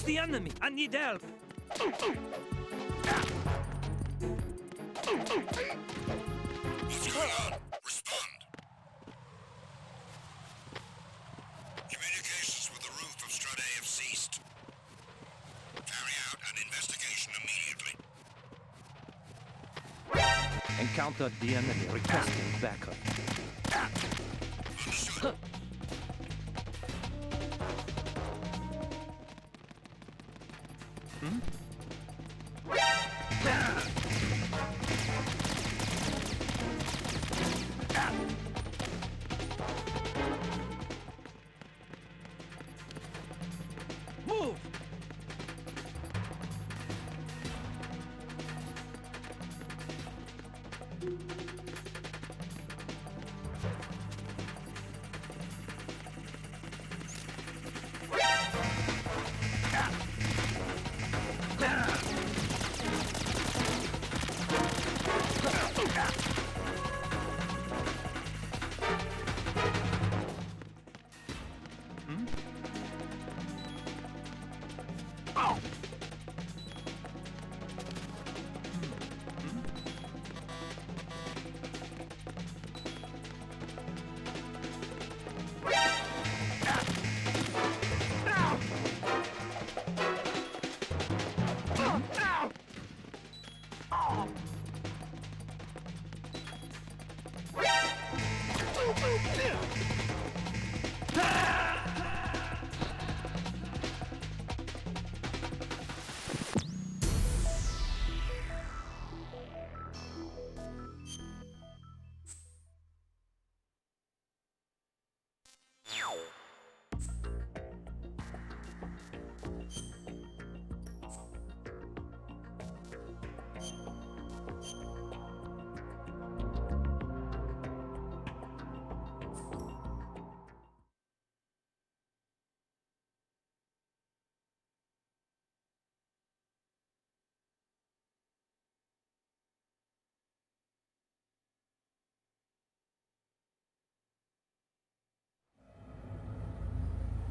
the enemy. I need help. What's going on? Respond. Communications with the roof of Strut A have ceased. Carry out an investigation immediately. Encountered the enemy requesting backup. Understood. Move!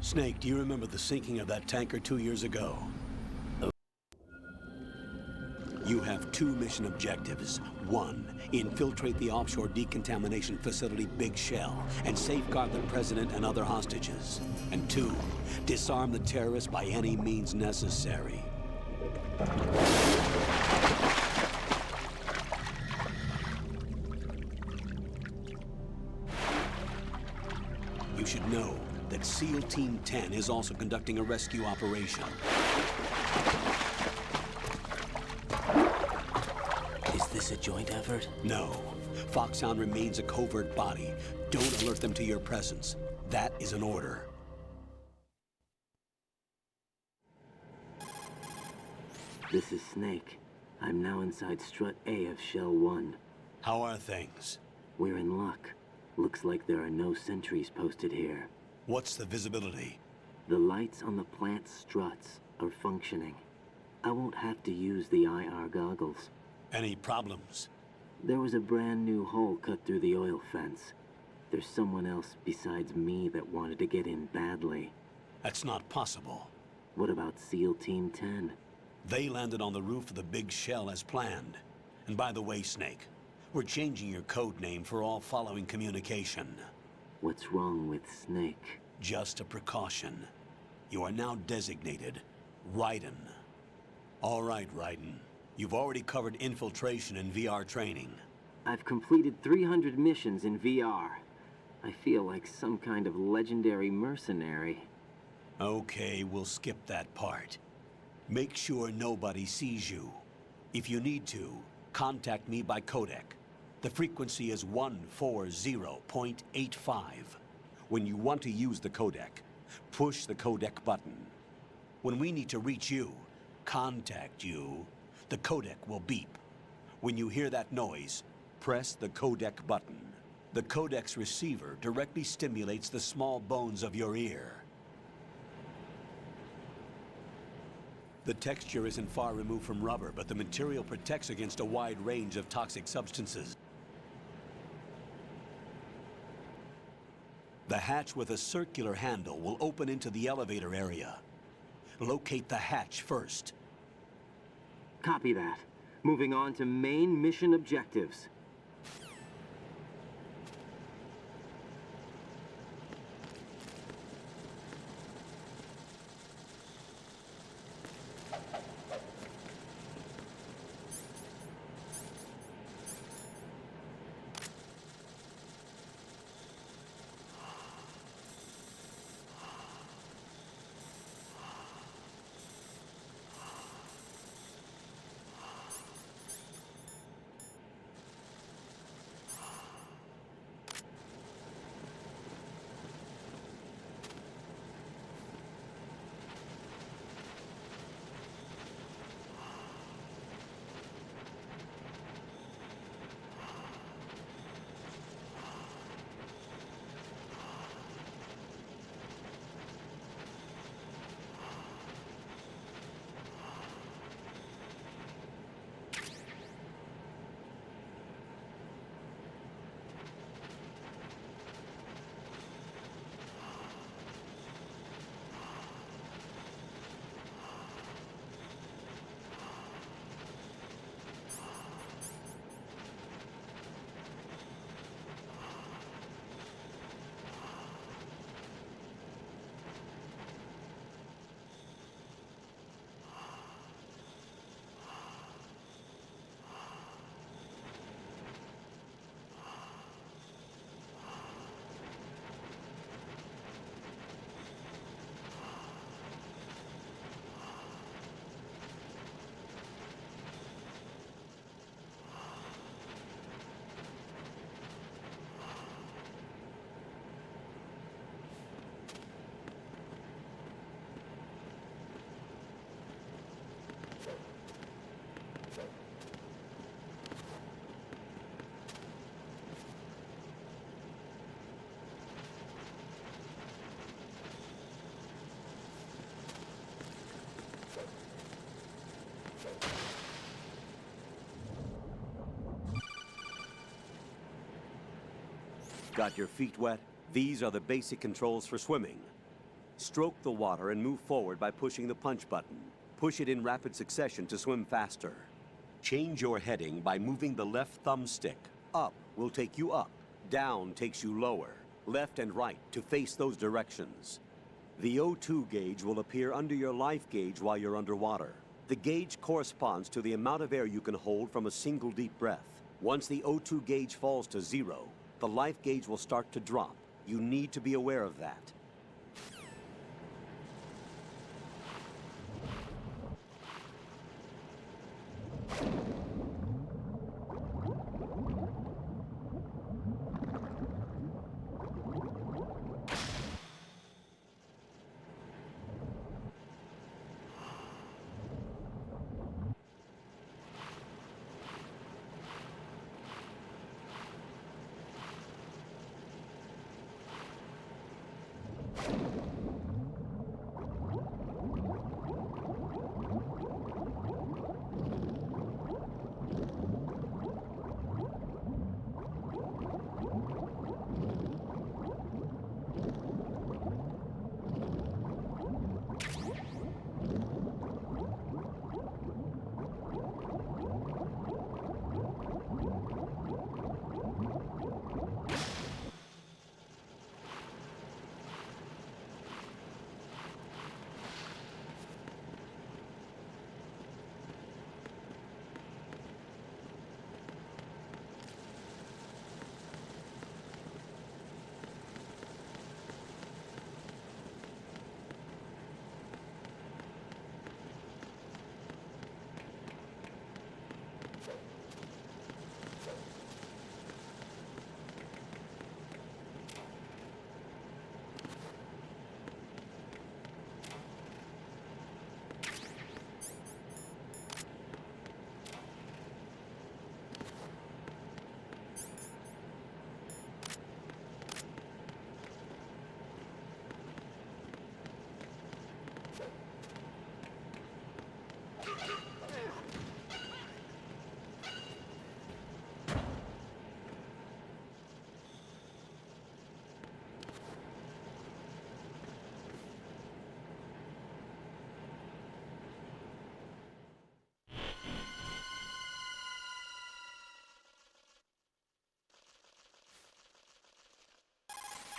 Snake, do you remember the sinking of that tanker 2 years ago? You have 2 mission objectives. 1, infiltrate the offshore decontamination facility Big Shell and safeguard the President and other hostages. And 2, disarm the terrorists by any means necessary. You should know that SEAL Team 10 is also conducting a rescue operation. Is this a joint effort? No. Foxhound remains a covert body. Don't alert them to your presence. That is an order. This is Snake. I'm now inside Strut A of Shell 1. How are things? We're in luck. Looks like there are no sentries posted here. What's the visibility? The lights on the plant's struts are functioning. I won't have to use the IR goggles. Any problems? There was a brand new hole cut through the oil fence. There's someone else besides me that wanted to get in badly. That's not possible. What about SEAL Team 10? They landed on the roof of the Big Shell as planned. And by the way, Snake, we're changing your code name for all following communication. What's wrong with Snake? Just a precaution. You are now designated Raiden. All right, Raiden. You've already covered infiltration and VR training. I've completed 300 missions in VR. I feel like some kind of legendary mercenary. Okay, we'll skip that part. Make sure nobody sees you. If you need to, contact me by codec. The frequency is 140.85. When you want to use the codec, push the codec button. When we need to reach you, contact you, the codec will beep. When you hear that noise, press the codec button. The codec's receiver directly stimulates the small bones of your ear. The texture isn't far removed from rubber, but the material protects against a wide range of toxic substances. The hatch with a circular handle will open into the elevator area. Locate the hatch first. Copy that. Moving on to main mission objectives. Got your feet wet? These are the basic controls for swimming. Stroke the water and move forward by pushing the punch button. Push it in rapid succession to swim faster. Change your heading by moving the left thumbstick. Up will take you up. Down takes you lower. Left and right to face those directions. The O2 gauge will appear under your life gauge while you're underwater. The gauge corresponds to the amount of air you can hold from a single deep breath. Once the O2 gauge falls to 0, the life gauge will start to drop. You need to be aware of that.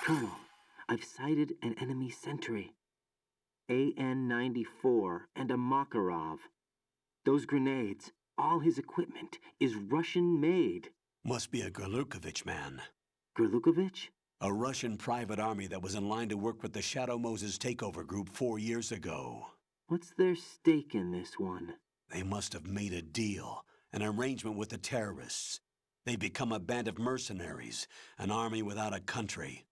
Colonel, I've sighted an enemy sentry. AN-94 and a Makarov. Those grenades, all his equipment, is Russian-made. Must be a Gerlukovich man. Gerlukovich? A Russian private army that was in line to work with the Shadow Moses takeover group 4 years ago. What's their stake in this one? They must have made a deal, an arrangement with the terrorists. They become a band of mercenaries, an army without a country.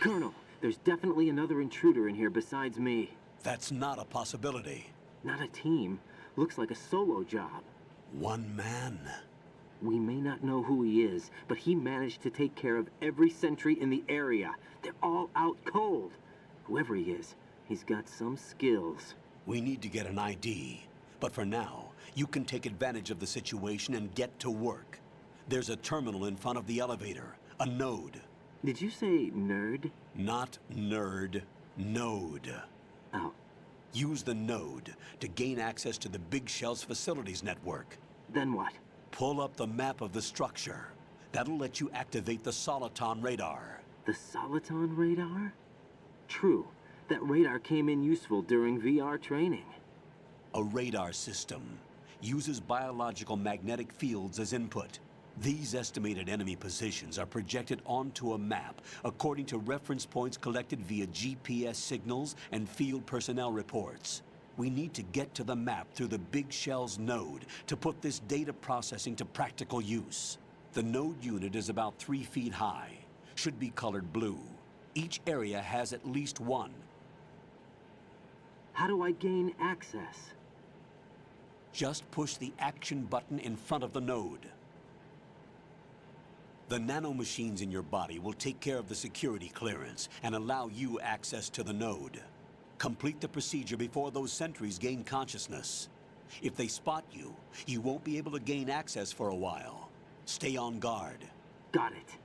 Colonel, there's definitely another intruder in here besides me. That's not a possibility. Not a team. Looks like a solo job. One man. We may not know who he is, but he managed to take care of every sentry in the area. They're all out cold. Whoever he is, he's got some skills. We need to get an ID. But for now, you can take advantage of the situation and get to work. There's a terminal in front of the elevator. A node. Did you say nerd? Not nerd. Node. Oh, Use the node to gain access to the Big Shell's facilities network. then what? Pull up the map of the structure. That'll let you activate the Soliton radar. The Soliton radar? True. That radar came in useful during VR training. A radar system uses biological magnetic fields as input. These estimated enemy positions are projected onto a map according to reference points collected via GPS signals and field personnel reports. We need to get to the map through the Big Shell's node to put this data processing to practical use. The node unit is about 3 feet high, should be colored blue. Each area has at least one. How do I gain access? Just push the action button in front of the node. The nanomachines in your body will take care of the security clearance and allow you access to the node. Complete the procedure before those sentries gain consciousness. If they spot you, you won't be able to gain access for a while. Stay on guard. Got it.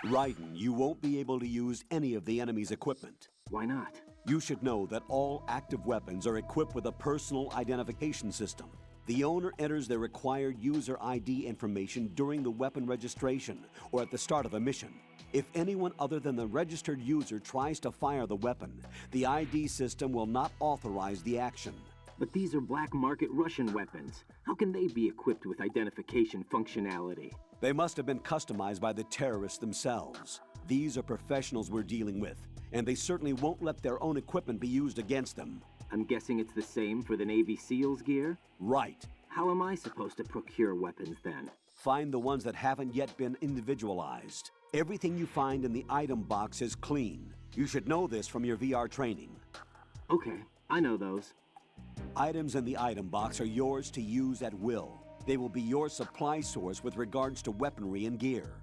Raiden, you won't be able to use any of the enemy's equipment. Why not? You should know that all active weapons are equipped with a personal identification system. The owner enters their required user ID information during the weapon registration or at the start of a mission. If anyone other than the registered user tries to fire the weapon, the ID system will not authorize the action. But these are black market Russian weapons. How can they be equipped with identification functionality? They must have been customized by the terrorists themselves. These are professionals we're dealing with, and they certainly won't let their own equipment be used against them. I'm guessing it's the same for the Navy SEALs gear? Right. How am I supposed to procure weapons then? Find the ones that haven't yet been individualized. Everything you find in the item box is clean. You should know this from your VR training. Okay, I know those. Items in the item box are yours to use at will. They will be your supply source with regards to weaponry and gear.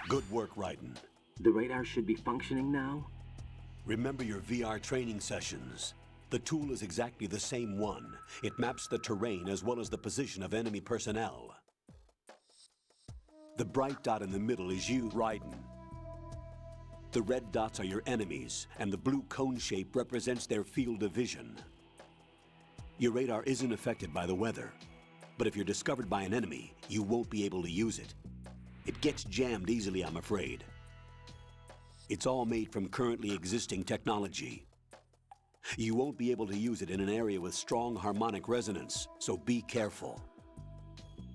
Good work, Raiden. The radar should be functioning now? Remember your VR training sessions. The tool is exactly the same one. It maps the terrain as well as the position of enemy personnel. The bright dot in the middle is you, Raiden. The red dots are your enemies, and the blue cone shape represents their field of vision. Your radar isn't affected by the weather, but if you're discovered by an enemy, you won't be able to use it. It gets jammed easily, I'm afraid. It's all made from currently existing technology. You won't be able to use it in an area with strong harmonic resonance, so be careful.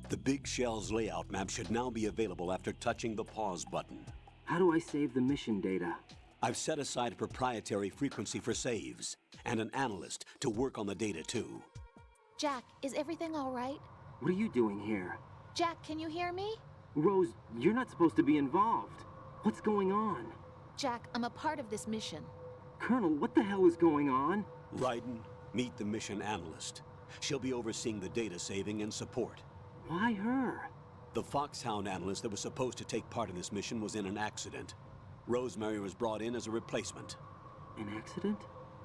The Big Shell's layout map should now be available after touching the pause button. How do I save the mission data? I've set aside a proprietary frequency for saves, and an analyst to work on the data too. Jack, is everything all right? What are you doing here? Jack, can you hear me? Rose, you're not supposed to be involved. What's going on? Jack, I'm a part of this mission. Colonel, what the hell is going on? Raiden, meet the mission analyst. She'll be overseeing the data saving and support. Why her? The Foxhound analyst that was supposed to take part in this mission was in an accident. Rosemary was brought in as a replacement. An accident?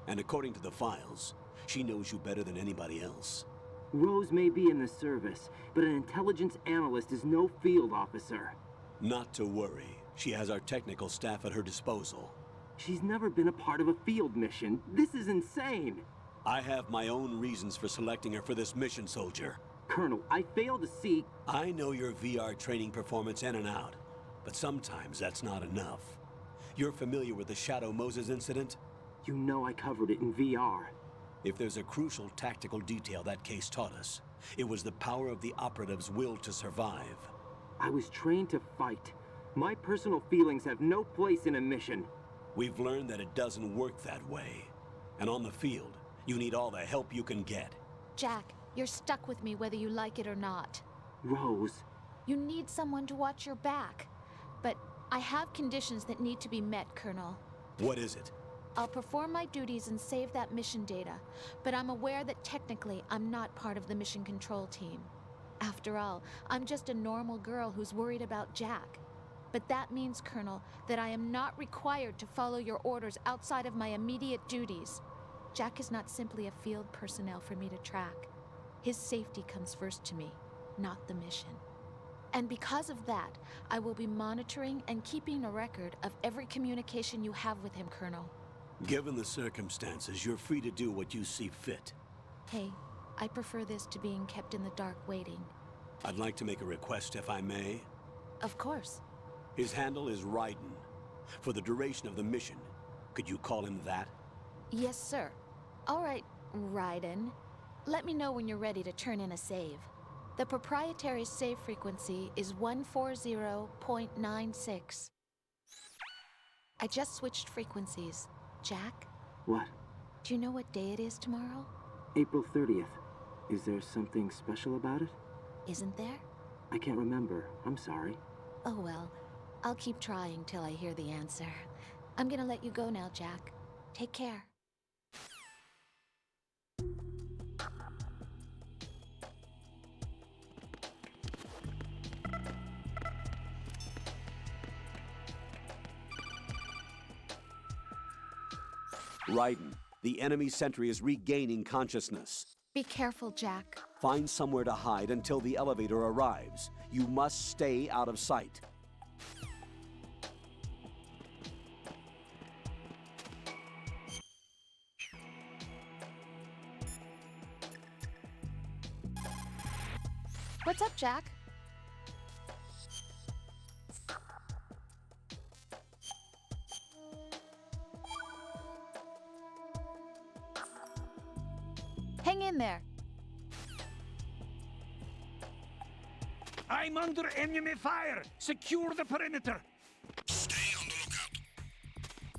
And according to the files, she knows you better than anybody else. Rose may be in the service, but an intelligence analyst is no field officer. Not to worry. She has our technical staff at her disposal. She's never been a part of a field mission. This is insane. I have my own reasons for selecting her for this mission, soldier. Colonel, I fail to see... I know your VR training performance in and out, but sometimes that's not enough. You're familiar with the Shadow Moses incident? You know I covered it in VR. If there's a crucial tactical detail that case taught us, it was the power of the operative's will to survive. I was trained to fight. My personal feelings have no place in a mission. We've learned that it doesn't work that way. And on the field, you need all the help you can get. Jack, you're stuck with me whether you like it or not. Rose. You need someone to watch your back. But I have conditions that need to be met, Colonel. What is it? I'll perform my duties and save that mission data, but I'm aware that technically I'm not part of the mission control team. After all, I'm just a normal girl who's worried about Jack. But that means, Colonel, that I am not required to follow your orders outside of my immediate duties. Jack is not simply a field personnel for me to track. His safety comes first to me, not the mission. And because of that, I will be monitoring and keeping a record of every communication you have with him, Colonel. Given the circumstances, you're free to do what you see fit. Hey, I prefer this to being kept in the dark waiting. I'd like to make a request, if I may. Of course. His handle is Raiden. For the duration of the mission, could you call him that? Yes, sir. All right, Raiden. Let me know when you're ready to turn in a save. The proprietary save frequency is 140.96. I just switched frequencies. Jack, What? do you know what day it is tomorrow? April 30th. Is there something special about it? Isn't there? I can't remember. I'm sorry. Oh well, I'll keep trying till I hear the answer. I'm gonna let you go now, Jack. Take care. Raiden, the enemy sentry is regaining consciousness. Be careful, Jack. Find somewhere to hide until the elevator arrives. You must stay out of sight. What's up, Jack? Hang in there. I'm under enemy fire! Secure the perimeter! Stay on the lookout.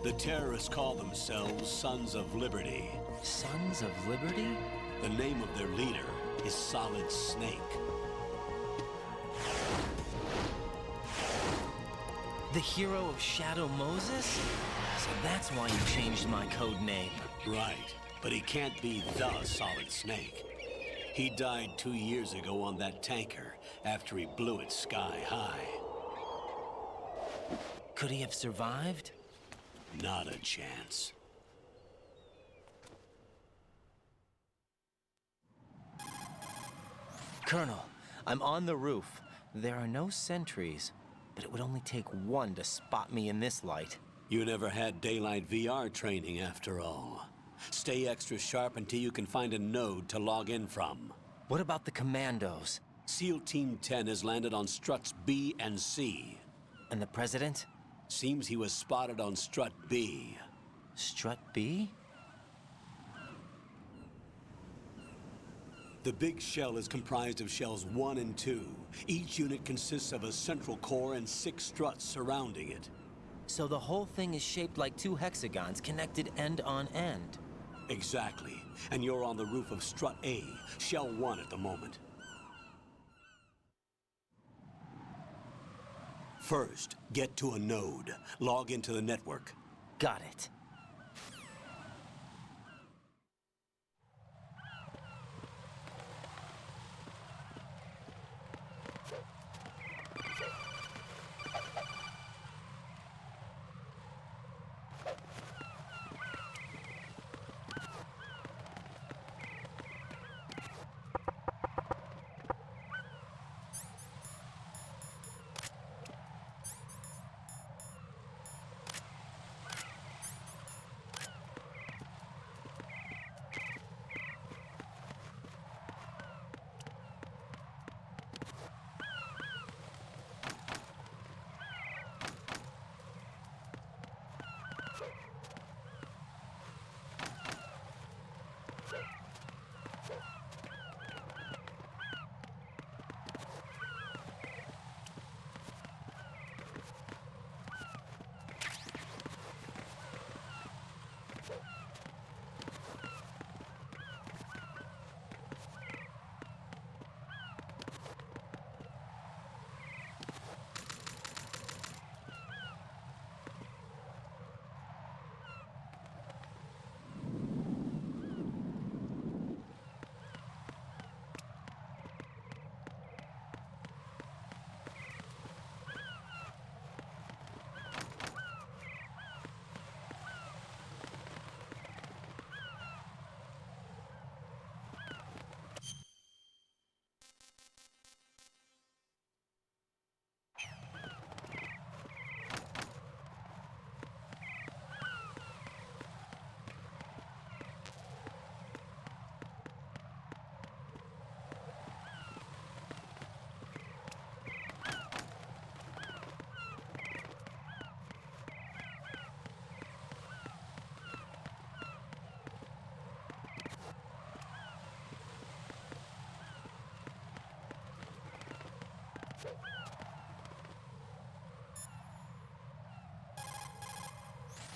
The terrorists call themselves Sons of Liberty. Sons of Liberty? The name of their leader is Solid Snake. The hero of Shadow Moses? So that's why you changed my code name. Right, but he can't be the Solid Snake. He died 2 years ago on that tanker after he blew it sky high. Could he have survived? Not a chance. Colonel, I'm on the roof. There are no sentries, but it would only take one to spot me in this light. You never had daylight VR training after all. Stay extra sharp until you can find a node to log in from. What about the commandos? SEAL Team 10 has landed on struts B and C. And the president? Seems he was spotted on strut B. Strut B? The big shell is comprised of shells 1 and 2. Each unit consists of a central core and 6 struts surrounding it. So the whole thing is shaped like 2 hexagons connected end on end. Exactly. And you're on the roof of strut A, shell 1 at the moment. First, get to a node. Log into the network. Got it.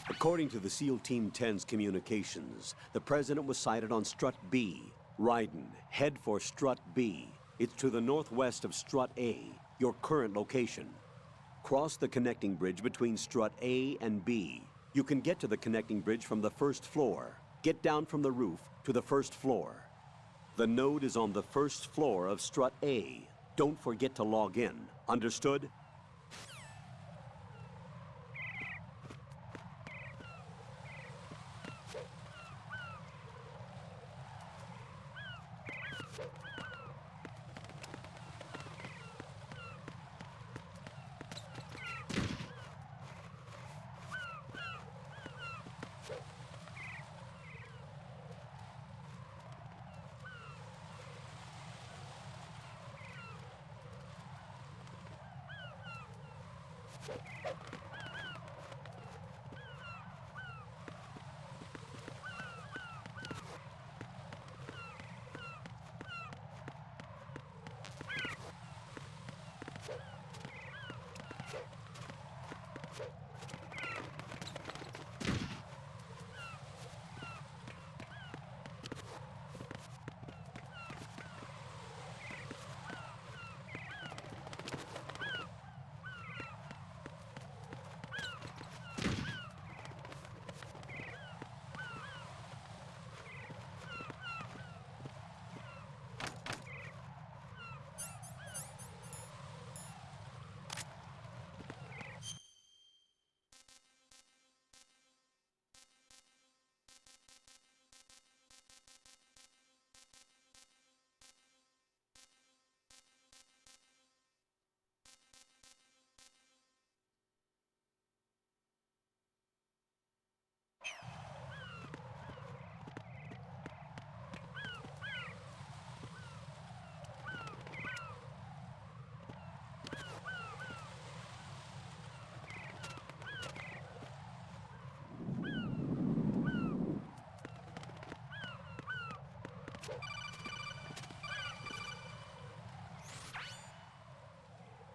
According to the SEAL Team 10's communications, the president was sighted on strut B. Raiden, head for strut B. It's to the northwest of strut A, your current location. Cross the connecting bridge between strut A and B. You can get to the connecting bridge from the first floor. Get down from the roof to the first floor. The node is on the first floor of strut A. Don't forget to log in. Understood?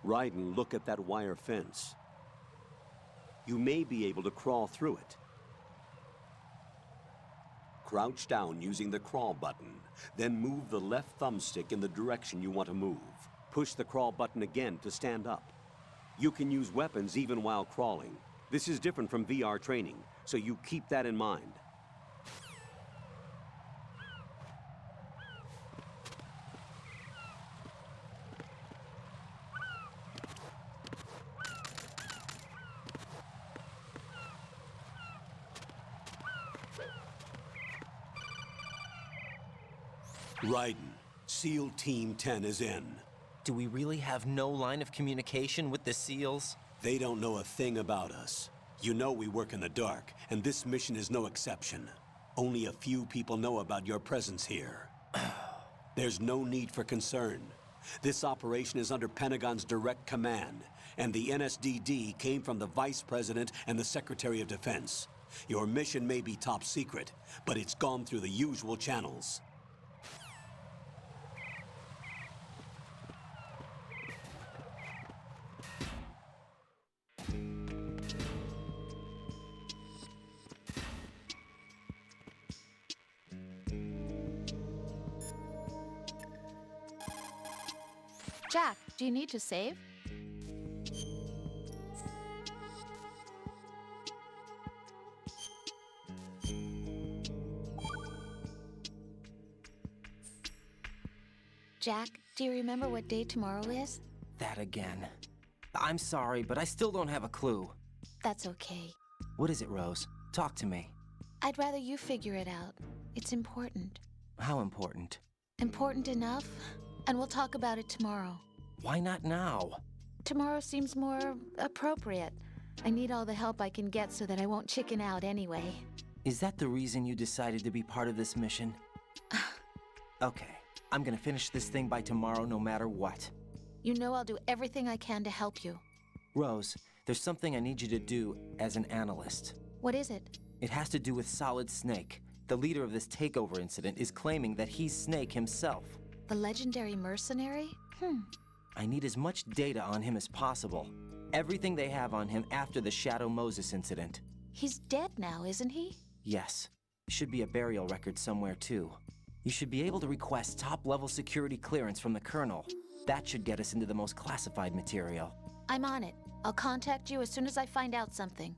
Raiden, look at that wire fence. You may be able to crawl through it. Crouch down using the crawl button, then move the left thumbstick in the direction you want to move. Push the crawl button again to stand up. You can use weapons even while crawling. This is different from VR training, so you keep that in mind. Raiden, SEAL Team 10 is in. Do we really have no line of communication with the SEALs? They don't know a thing about us. You know we work in the dark, and this mission is no exception. Only a few people know about your presence here. There's no need for concern. This operation is under Pentagon's direct command, and the NSDD came from the Vice President and the Secretary of Defense. Your mission may be top secret, but it's gone through the usual channels. Jack, do you need to save? Jack, do you remember what day tomorrow is? That again. I'm sorry, but I still don't have a clue. That's okay. What is it, Rose? Talk to me. I'd rather you figure it out. It's important. How important? Important enough, and we'll talk about it tomorrow. Why not now? Tomorrow seems more appropriate. I need all the help I can get so that I won't chicken out anyway. Is that the reason you decided to be part of this mission? Okay, I'm gonna finish this thing by tomorrow no matter what. You know I'll do everything I can to help you. Rose, there's something I need you to do as an analyst. What is it? It has to do with Solid Snake. The leader of this takeover incident is claiming that he's Snake himself. The legendary mercenary? I need as much data on him as possible. Everything they have on him after the Shadow Moses incident. He's dead now, isn't he? Yes. Should be a burial record somewhere, too. You should be able to request top-level security clearance from the Colonel. That should get us into the most classified material. I'm on it. I'll contact you as soon as I find out something.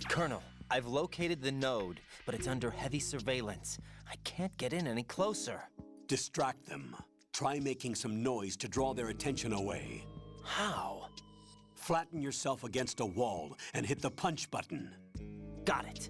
Colonel, I've located the node, but it's under heavy surveillance. I can't get in any closer. Distract them. Try making some noise to draw their attention away. How? Flatten yourself against a wall and hit the punch button. Got it.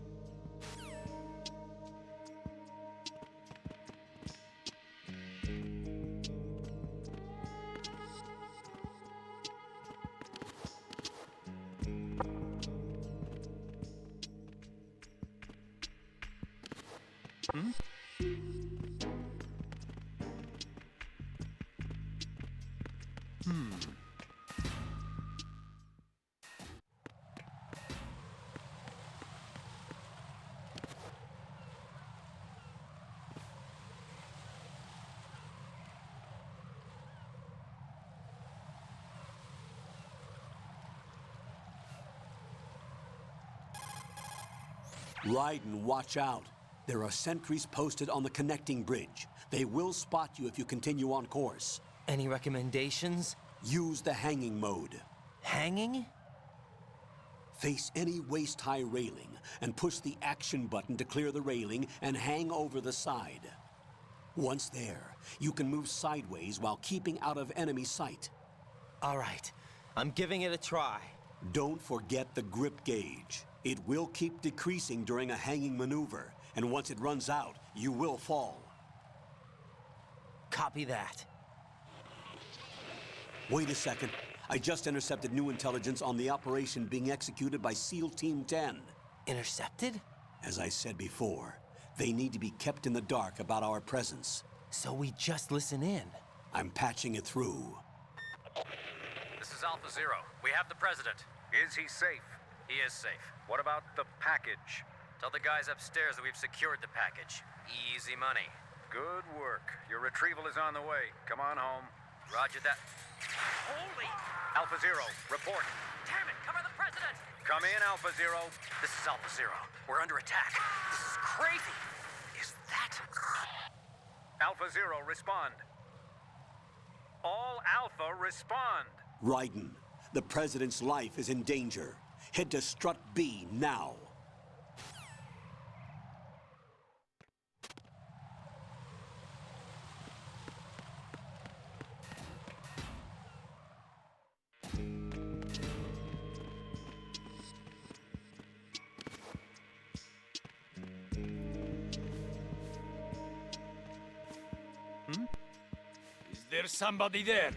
Raiden, watch out. There are sentries posted on the connecting bridge. They will spot you if you continue on course. Any recommendations? Use the hanging mode. Hanging? Face any waist-high railing and push the action button to clear the railing and hang over the side. Once there, you can move sideways while keeping out of enemy sight. All right, I'm giving it a try. Don't forget the grip gauge. It will keep decreasing during a hanging maneuver, and once it runs out, you will fall. Copy that. Wait a second. I just intercepted new intelligence on the operation being executed by SEAL Team 10. Intercepted? As I said before, they need to be kept in the dark about our presence. So we just listen in. I'm patching it through. This is Alpha Zero. We have the president. Is he safe? He is safe. What about the package? Tell the guys upstairs that we've secured the package. Easy money. Good work. Your retrieval is on the way. Come on home. Roger that. Holy! Alpha Zero, report. Damn it! Cover the president! Come in, Alpha Zero. This is Alpha Zero. We're under attack. This is crazy. Is that... Alpha Zero, respond. All Alpha, respond. Raiden, the President's life is in danger. Head to Strut B now. Is there somebody there?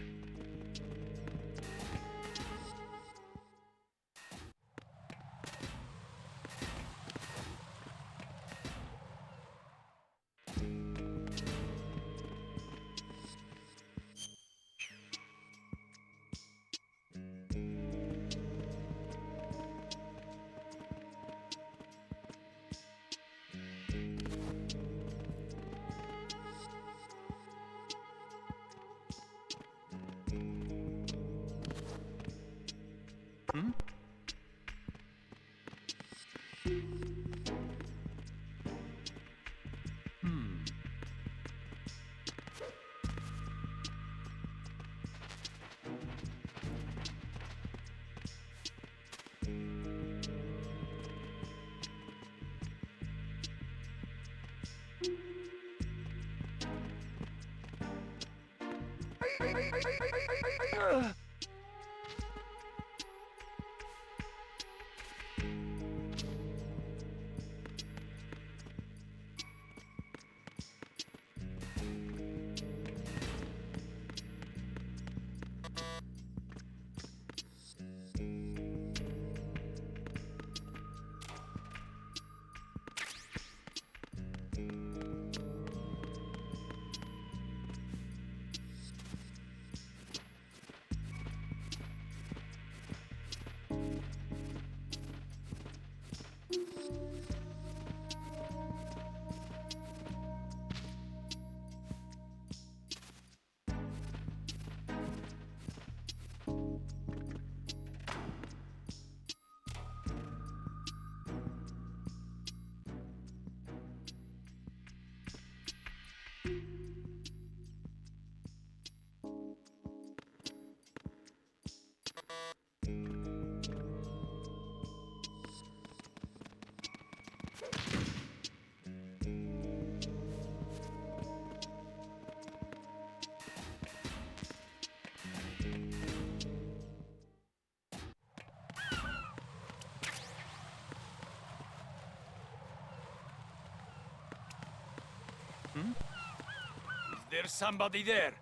Is there somebody there?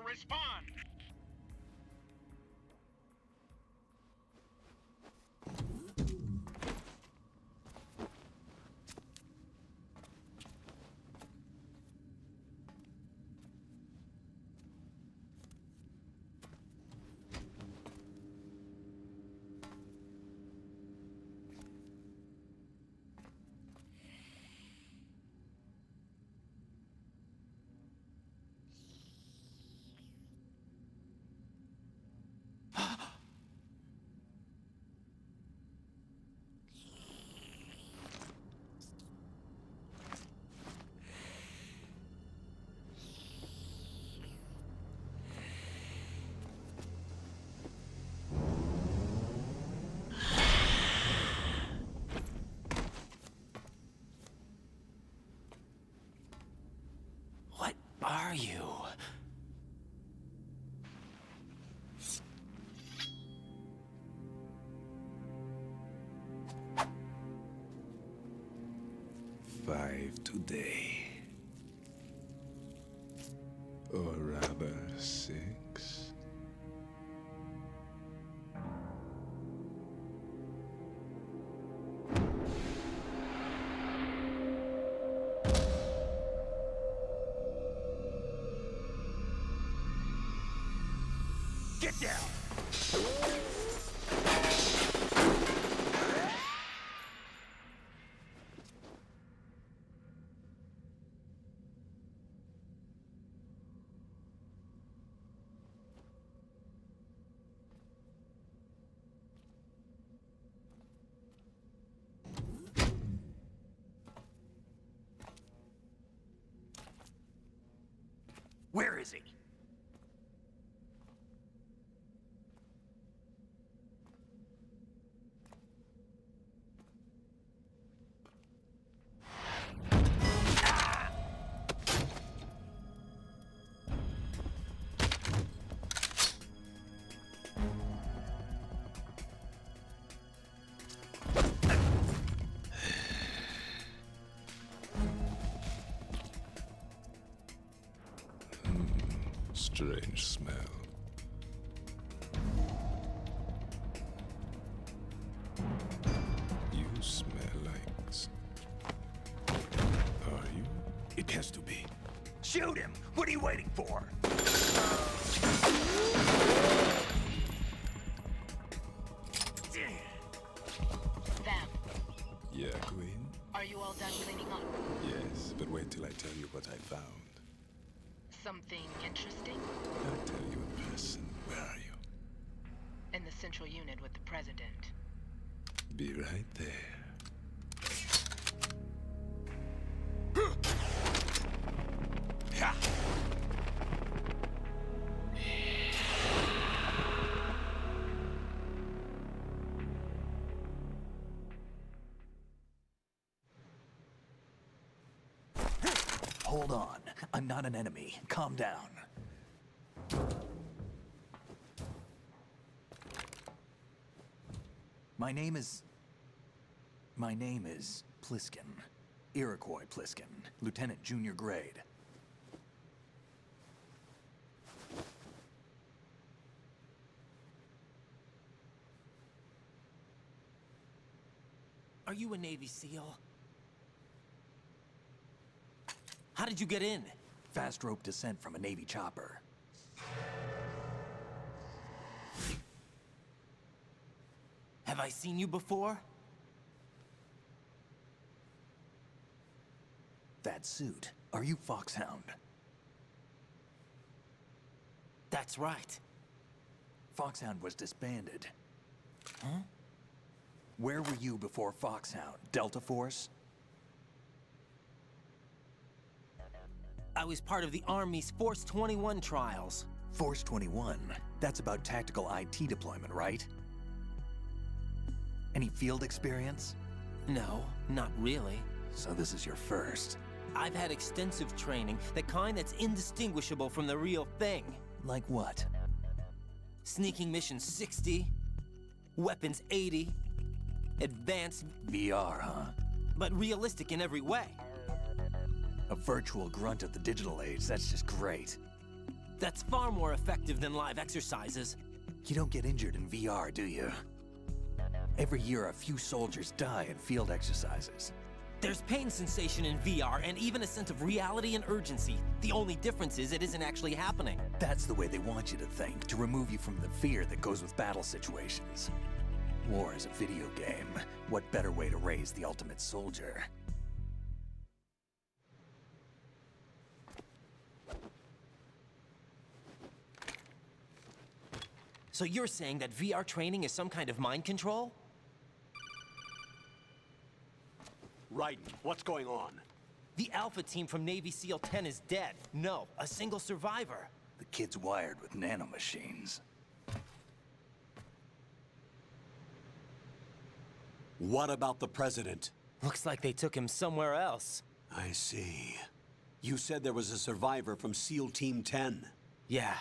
Respond! What are you? Five today. Or rather, 6. Get down! Where is he? Strange smell. You smell like... Are you? It has to be. Shoot him! What are you waiting for? Vam, Yeah, Queen? are you all done cleaning up? Yes, but wait till I tell you what I found. Something interesting? I'll tell you in person. Where are you? In the central unit with the president. Be right there. Hold on. I'm not an enemy. Calm down. My name is Pliskin. Iroquois Pliskin. Lieutenant Junior Grade. Are you a Navy SEAL? How did you get in? Fast rope descent from a Navy chopper. Have I seen you before? That suit. Are you Foxhound? That's right. Foxhound was disbanded. Huh? Where were you before Foxhound? Delta Force? I was part of the Army's Force 21 trials. Force 21? That's about tactical IT deployment, right? Any field experience? No, not really. So this is your first. I've had extensive training, the kind that's indistinguishable from the real thing. Like what? Sneaking mission 60, weapons 80, advanced, VR, huh? but realistic in every way. A virtual grunt of the digital age, that's just great. That's far more effective than live exercises. You don't get injured in VR, do you? Every year, a few soldiers die in field exercises. There's pain sensation in VR and even a sense of reality and urgency. The only difference is it isn't actually happening. That's the way they want you to think, to remove you from the fear that goes with battle situations. War is a video game. What better way to raise the ultimate soldier? So you're saying that VR training is some kind of mind control? Raiden, what's going on? The Alpha team from Navy SEAL 10 is dead. No, a single survivor. The kid's wired with nanomachines. What about the president? Looks like they took him somewhere else. I see. You said there was a survivor from SEAL Team 10. Yeah,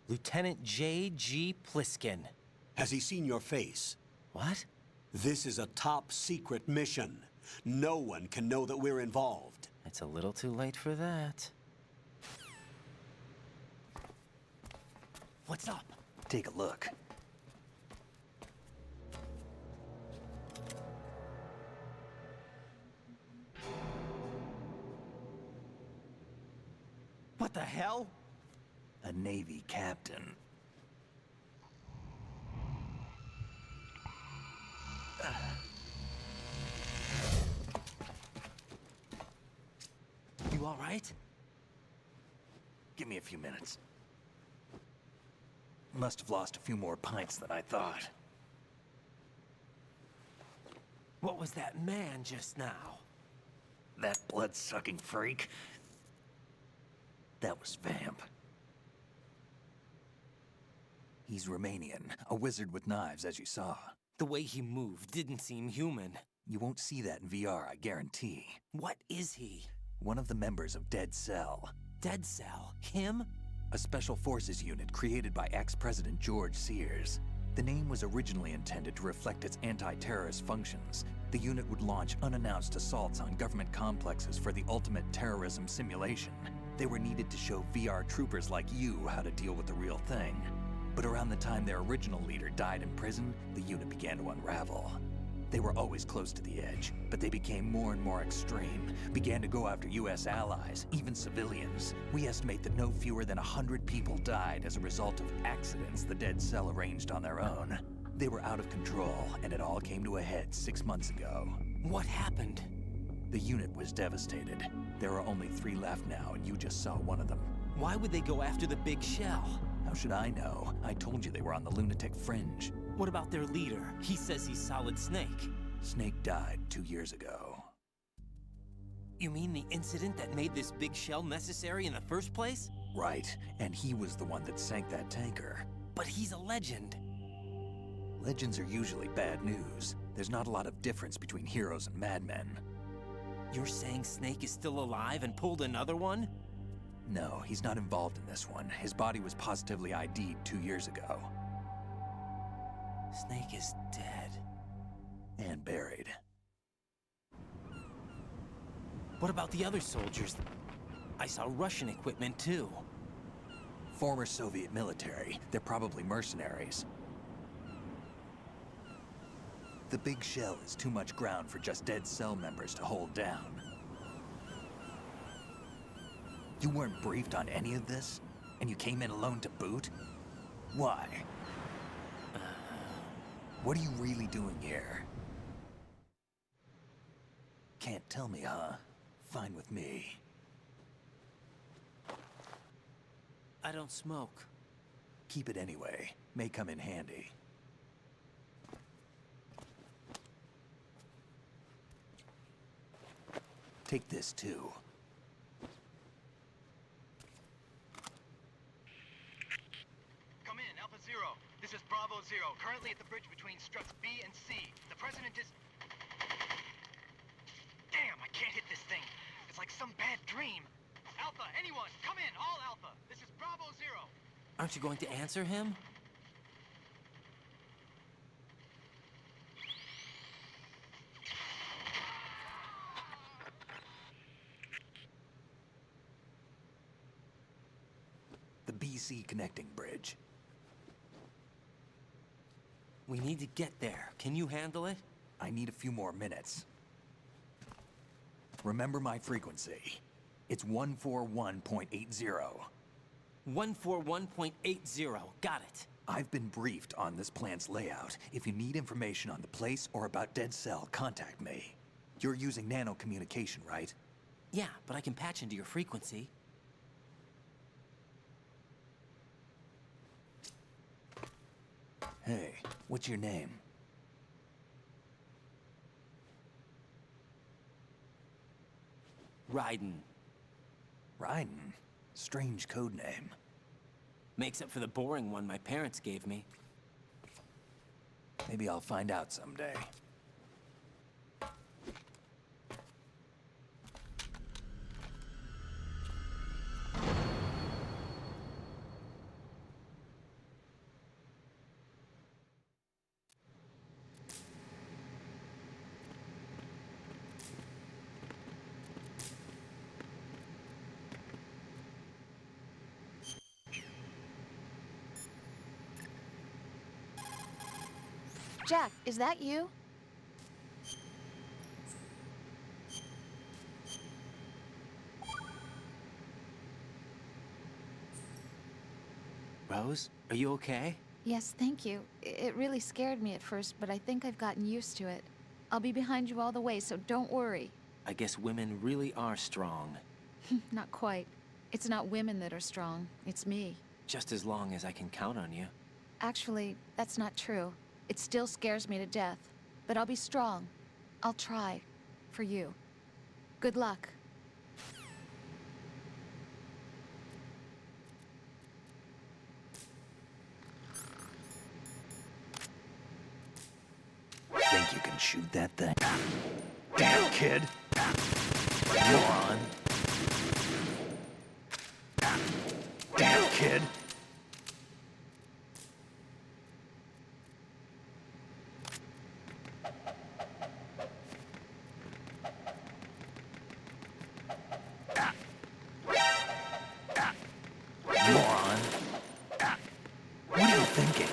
Lieutenant J.G. Pliskin. Has he seen your face? What? This is a top secret mission. No one can know that we're involved. It's a little too late for that. What's up? Take a look. What the hell? A Navy captain. You all right? Give me a few minutes. Must have lost a few more pints than I thought. What was that man just now? That blood-sucking freak? That was Vamp. He's Romanian, a wizard with knives, as you saw. The way he moved didn't seem human. You won't see that in VR, I guarantee. What is he? One of the members of Dead Cell. Dead Cell? Him? A special forces unit created by ex-President George Sears. The name was originally intended to reflect its anti-terrorist functions. The unit would launch unannounced assaults on government complexes for the ultimate terrorism simulation. They were needed to show VR troopers like you how to deal with the real thing. But around the time their original leader died in prison, the unit began to unravel. They were always close to the edge, but they became more and more extreme, began to go after US allies, even civilians. We estimate that no fewer than 100 people died as a result of accidents the Dead Cell arranged on their own. They were out of control, and it all came to a head 6 months ago. What happened? The unit was devastated. There are only 3 left now, and you just saw one of them. Why would they go after the big shell? How should I know? I told you they were on the lunatic fringe. What about their leader? He says he's Solid Snake. Snake died 2 years ago. You mean the incident that made this big shell necessary in the first place? Right, and he was the one that sank that tanker. But he's a legend. Legends are usually bad news. There's not a lot of difference between heroes and madmen. You're saying Snake is still alive and pulled another one? No, he's not involved in this one. His body was positively ID'd 2 years ago. Snake is dead. And buried. What about the other soldiers? I saw Russian equipment too. Former Soviet military. They're probably mercenaries. The big shell is too much ground for just Dead Cell members to hold down. You weren't briefed on any of this? And you came in alone to boot? Why? What are you really doing here? Can't tell me, huh? Fine with me. I don't smoke. Keep it anyway. May come in handy. Take this too. Come in, Alpha Zero. This is Bravo Zero, currently at the bridge between struts B and C. The President is... Damn, I can't hit this thing. It's like some bad dream. Alpha, anyone, come in, all Alpha. This is Bravo Zero. Aren't you going to answer him? The BC connecting bridge. We need to get there. Can you handle it? I need a few more minutes. Remember my frequency. It's 141.80. 141.80. Got it. I've been briefed on this plant's layout. If you need information on the place or about Dead Cell, contact me. You're using nano communication, right? Yeah, but I can patch into your frequency. Hey, what's your name? Raiden. Raiden? Strange code name. Makes up for the boring one my parents gave me. Maybe I'll find out someday. Jack, is that you? Rose, are you okay? Yes, thank you. It really scared me at first, but I think I've gotten used to it. I'll be behind you all the way, so don't worry. I guess women really are strong. Not quite. It's not women that are strong, it's me. Just as long as I can count on you. Actually, that's not true. It still scares me to death. But I'll be strong. I'll try. For you. Good luck. you can shoot that thing? Damn, kid! Moron! Damn, kid! Moron! What are you thinking?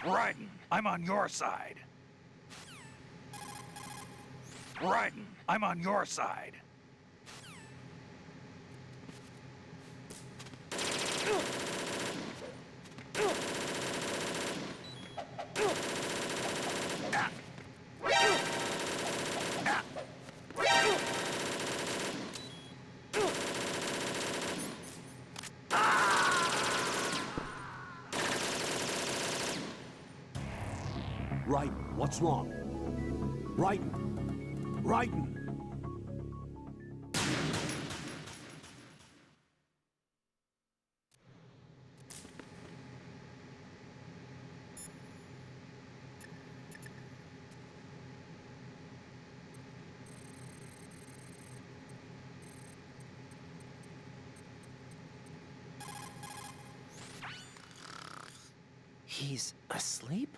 Raiden, I'm on your side. Raiden, I'm on your side. Raiden, what's wrong? Raiden! Raiden! He's asleep?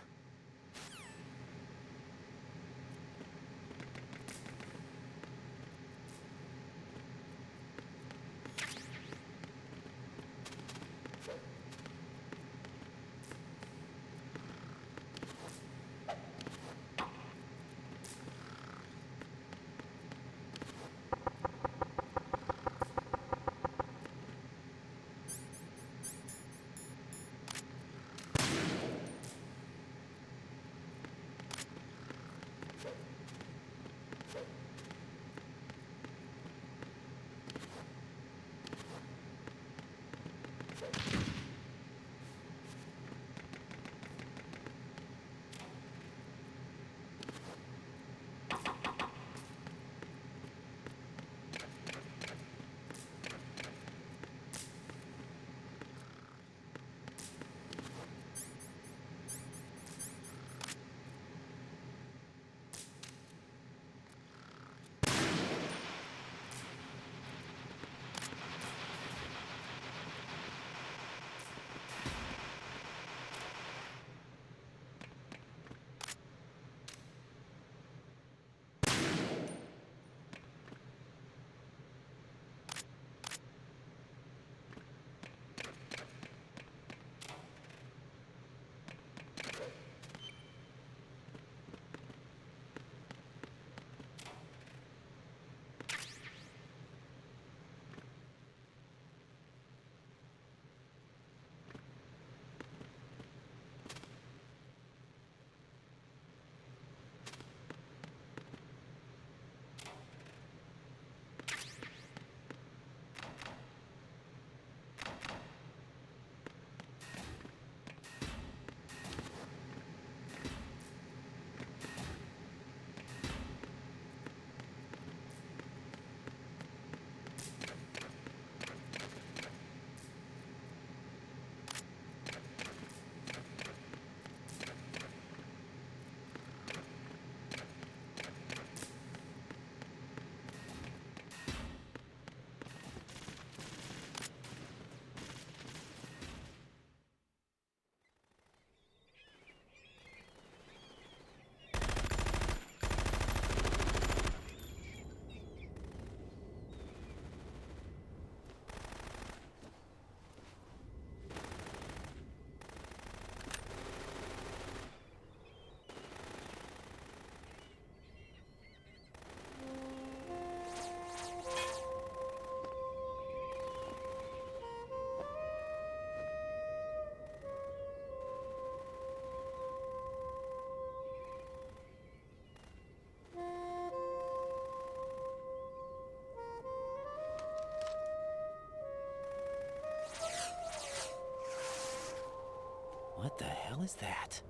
What the hell is that?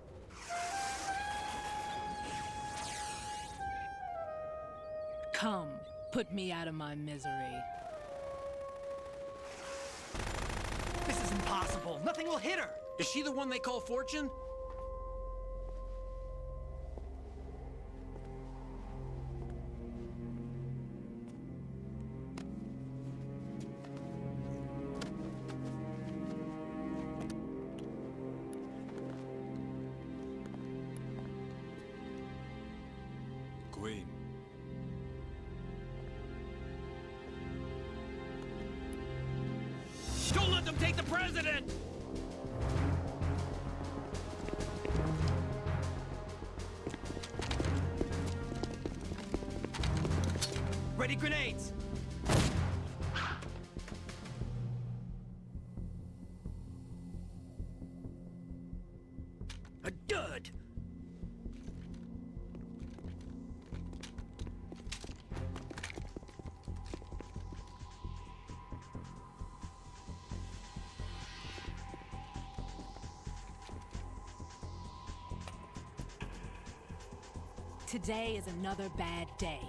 Come, put me out of my misery. This is impossible. Nothing will hit her. Is she the one they call Fortune? Queen. Don't let them take the president! Ready grenades! A dud! Today is another bad day.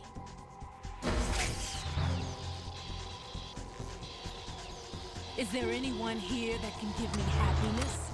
Is there anyone here that can give me happiness?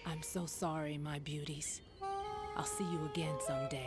I'm so sorry, my beauties. I'll see you again someday.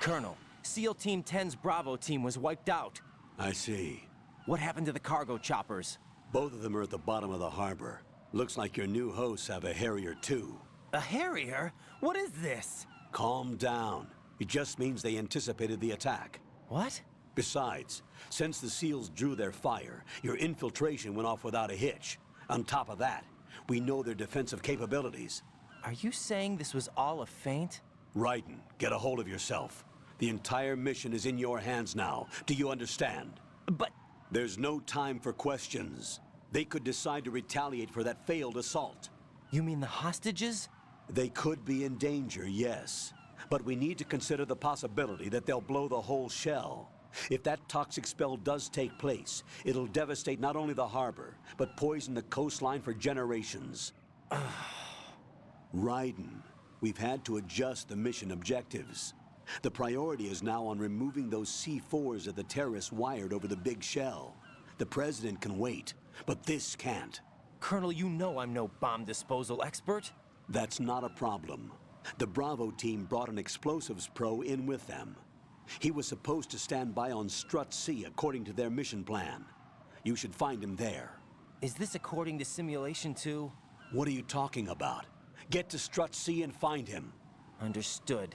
Colonel, SEAL Team 10's Bravo team was wiped out. I see. What happened to the cargo choppers? Both of them are at the bottom of the harbor. Looks like your new hosts have a Harrier too. A Harrier? What is this? Calm down. It just means they anticipated the attack. What? Besides, since the SEALs drew their fire, your infiltration went off without a hitch. On top of that, we know their defensive capabilities. Are you saying this was all a feint? Raiden, get a hold of yourself. The entire mission is in your hands now. Do you understand? But... There's no time for questions. They could decide to retaliate for that failed assault. You mean the hostages? They could be in danger, yes. But we need to consider the possibility that they'll blow the whole shell. If that toxic spell does take place, it'll devastate not only the harbor, but poison the coastline for generations. Raiden, we've had to adjust the mission objectives. The priority is now on removing those C4s that the terrorists wired over the big shell. The President can wait, but this can't. Colonel, you know I'm no bomb disposal expert. That's not a problem. The Bravo team brought an explosives pro in with them. He was supposed to stand by on Strut C according to their mission plan. You should find him there. Is this according to Simulation 2? What are you talking about? Get to Strut C and find him. Understood.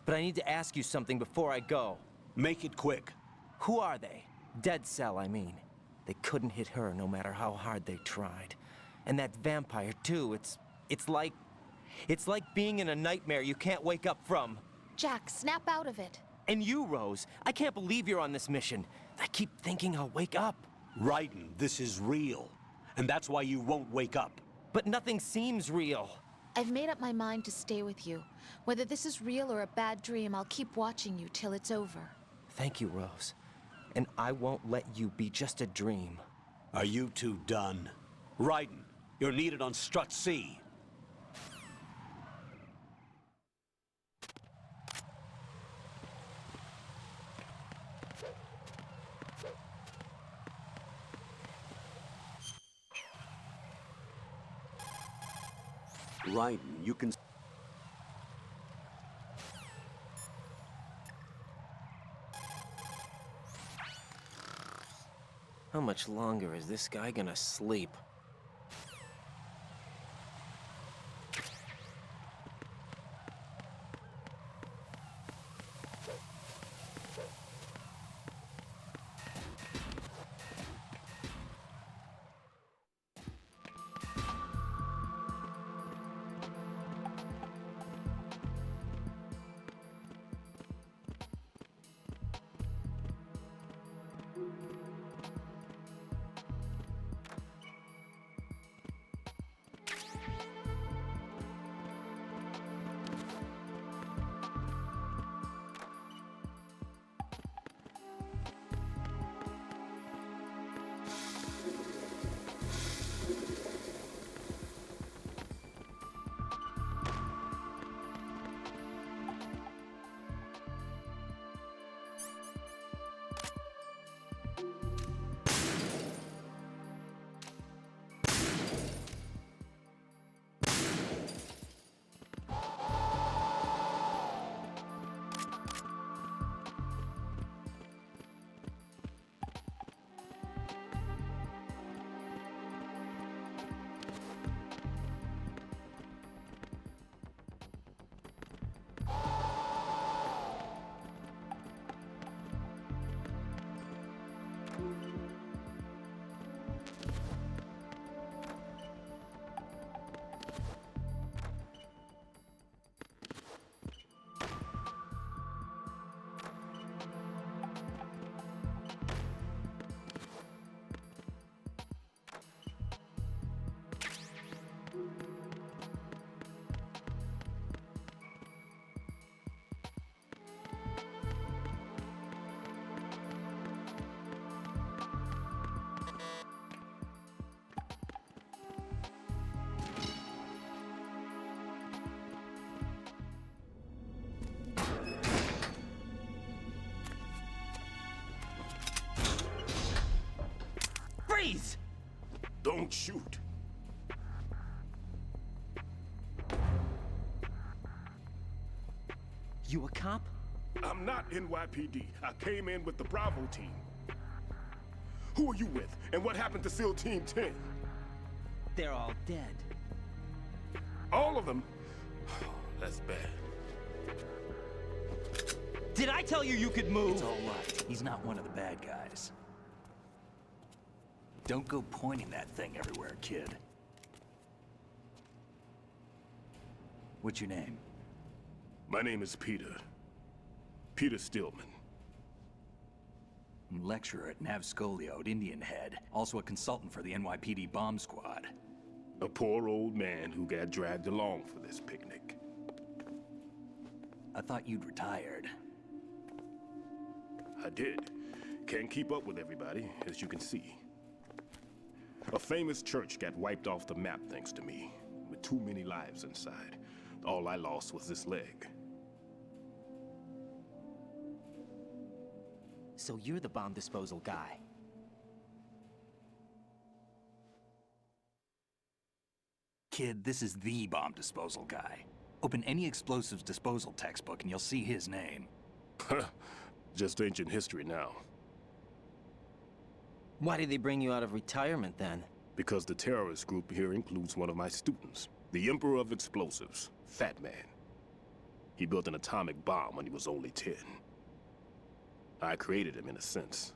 But I need to ask you something before I go. Make it quick. Who are they? Dead Cell, I mean. They couldn't hit her no matter how hard they tried. And that vampire, too, it's like being in a nightmare you can't wake up from. Jack, snap out of it. And you, Rose, I can't believe you're on this mission. I keep thinking I'll wake up. Raiden, this is real. And that's why you won't wake up. But nothing seems real. I've made up my mind to stay with you. Whether this is real or a bad dream, I'll keep watching you till it's over. Thank you, Rose. And I won't let you be just a dream. Are you two done? Raiden, you're needed on Strut C. Raiden, you can... How much longer is this guy gonna sleep? Don't shoot. You a cop? I'm not NYPD. I came in with the Bravo team. Who are you with? And what happened to SEAL Team 10? They're all dead. All of them? That's bad. Did I tell you you could move? It's all right. He's not one of the bad guys. Don't go pointing that thing everywhere, kid. What's your name? My name is Peter. Peter Stillman. Lecturer at Nav Scolio at Indian Head. Also a consultant for the NYPD bomb squad. A poor old man who got dragged along for this picnic. I thought you'd retired. I did. Can't keep up with everybody, as you can see. A famous church got wiped off the map thanks to me, with too many lives inside. All I lost was this leg. So you're the bomb disposal guy. Kid, this is the bomb disposal guy. Open any explosives disposal textbook and you'll see his name. Just ancient history now. Why did they bring you out of retirement then? Because the terrorist group here includes one of my students, the Emperor of Explosives, Fat Man. He built an atomic bomb when he was only 10. I created him in a sense.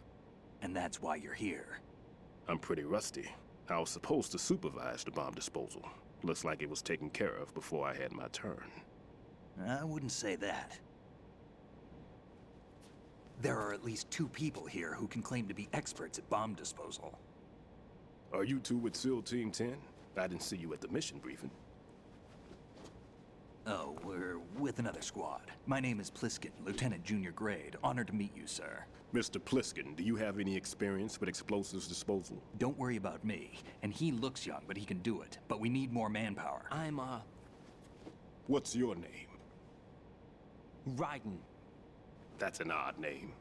And that's why you're here. I'm pretty rusty. I was supposed to supervise the bomb disposal. Looks like it was taken care of before I had my turn. I wouldn't say that. There are at least 2 people here who can claim to be experts at bomb disposal. Are you two with SEAL Team 10? I didn't see you at the mission briefing. Oh, we're with another squad. My name is Pliskin, Lieutenant Junior Grade. Honored to meet you, sir. Mr. Pliskin, do you have any experience with explosives disposal? Don't worry about me. And he looks young, but he can do it. But we need more manpower. I'm, What's your name? Raiden. That's an odd name.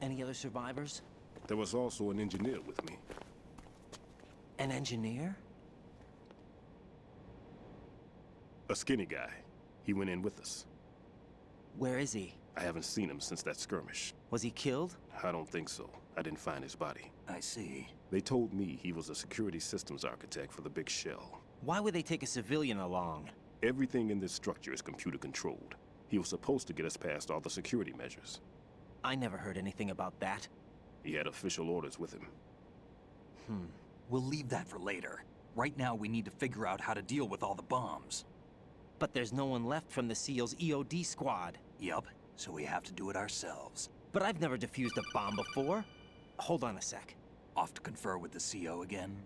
Any other survivors? There was also an engineer with me. An engineer? A skinny guy. He went in with us. Where is he? I haven't seen him since that skirmish. Was he killed? I don't think so. I didn't find his body. I see. They told me he was a security systems architect for the big shell. Why would they take a civilian along? Everything in this structure is computer controlled. He was supposed to get us past all the security measures. I never heard anything about that. He had official orders with him. We'll leave that for later. Right now, we need to figure out how to deal with all the bombs. But there's no one left from the SEAL's EOD squad. Yup, so we have to do it ourselves. But I've never defused a bomb before. Hold on a sec. Off to confer with the CO again?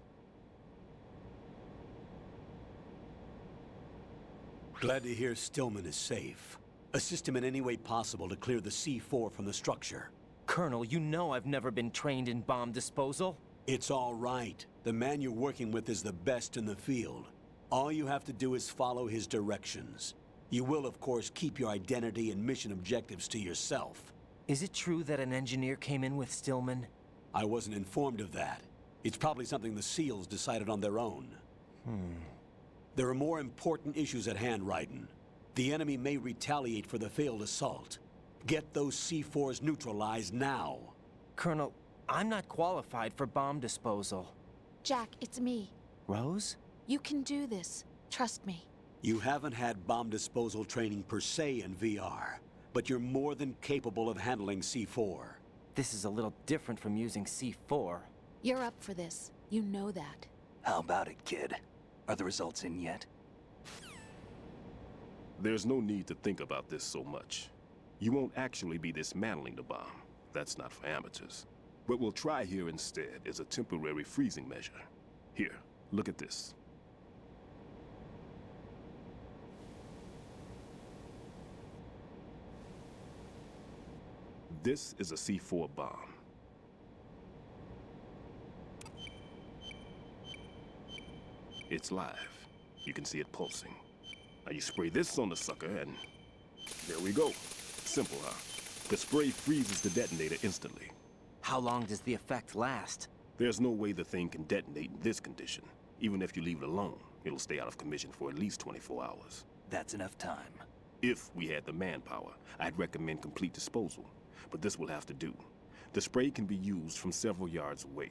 Glad to hear Stillman is safe. Assist him in any way possible to clear the C4 from the structure. Colonel, you know I've never been trained in bomb disposal. It's all right. The man you're working with is the best in the field. All you have to do is follow his directions. You will, of course, keep your identity and mission objectives to yourself. Is it true that an engineer came in with Stillman? I wasn't informed of that. It's probably something the SEALs decided on their own. There are more important issues at hand, Raiden. The enemy may retaliate for the failed assault. Get those C4s neutralized now. Colonel, I'm not qualified for bomb disposal. Jack, it's me. Rose? You can do this. Trust me. You haven't had bomb disposal training per se in VR, but you're more than capable of handling C4. This is a little different from using C4. You're up for this. You know that. How about it, kid? Are the results in yet? There's no need to think about this so much. You won't actually be dismantling the bomb. That's not for amateurs. What we'll try here instead is a temporary freezing measure. Here, look at this. This is a C4 bomb. It's live. You can see it pulsing. Now you spray this on the sucker and there we go. Simple, huh? The spray freezes the detonator instantly. How long does the effect last? There's no way the thing can detonate in this condition. Even if you leave it alone, it'll stay out of commission for at least 24 hours. That's enough time. If we had the manpower, I'd recommend complete disposal. But this will have to do. The spray can be used from several yards away.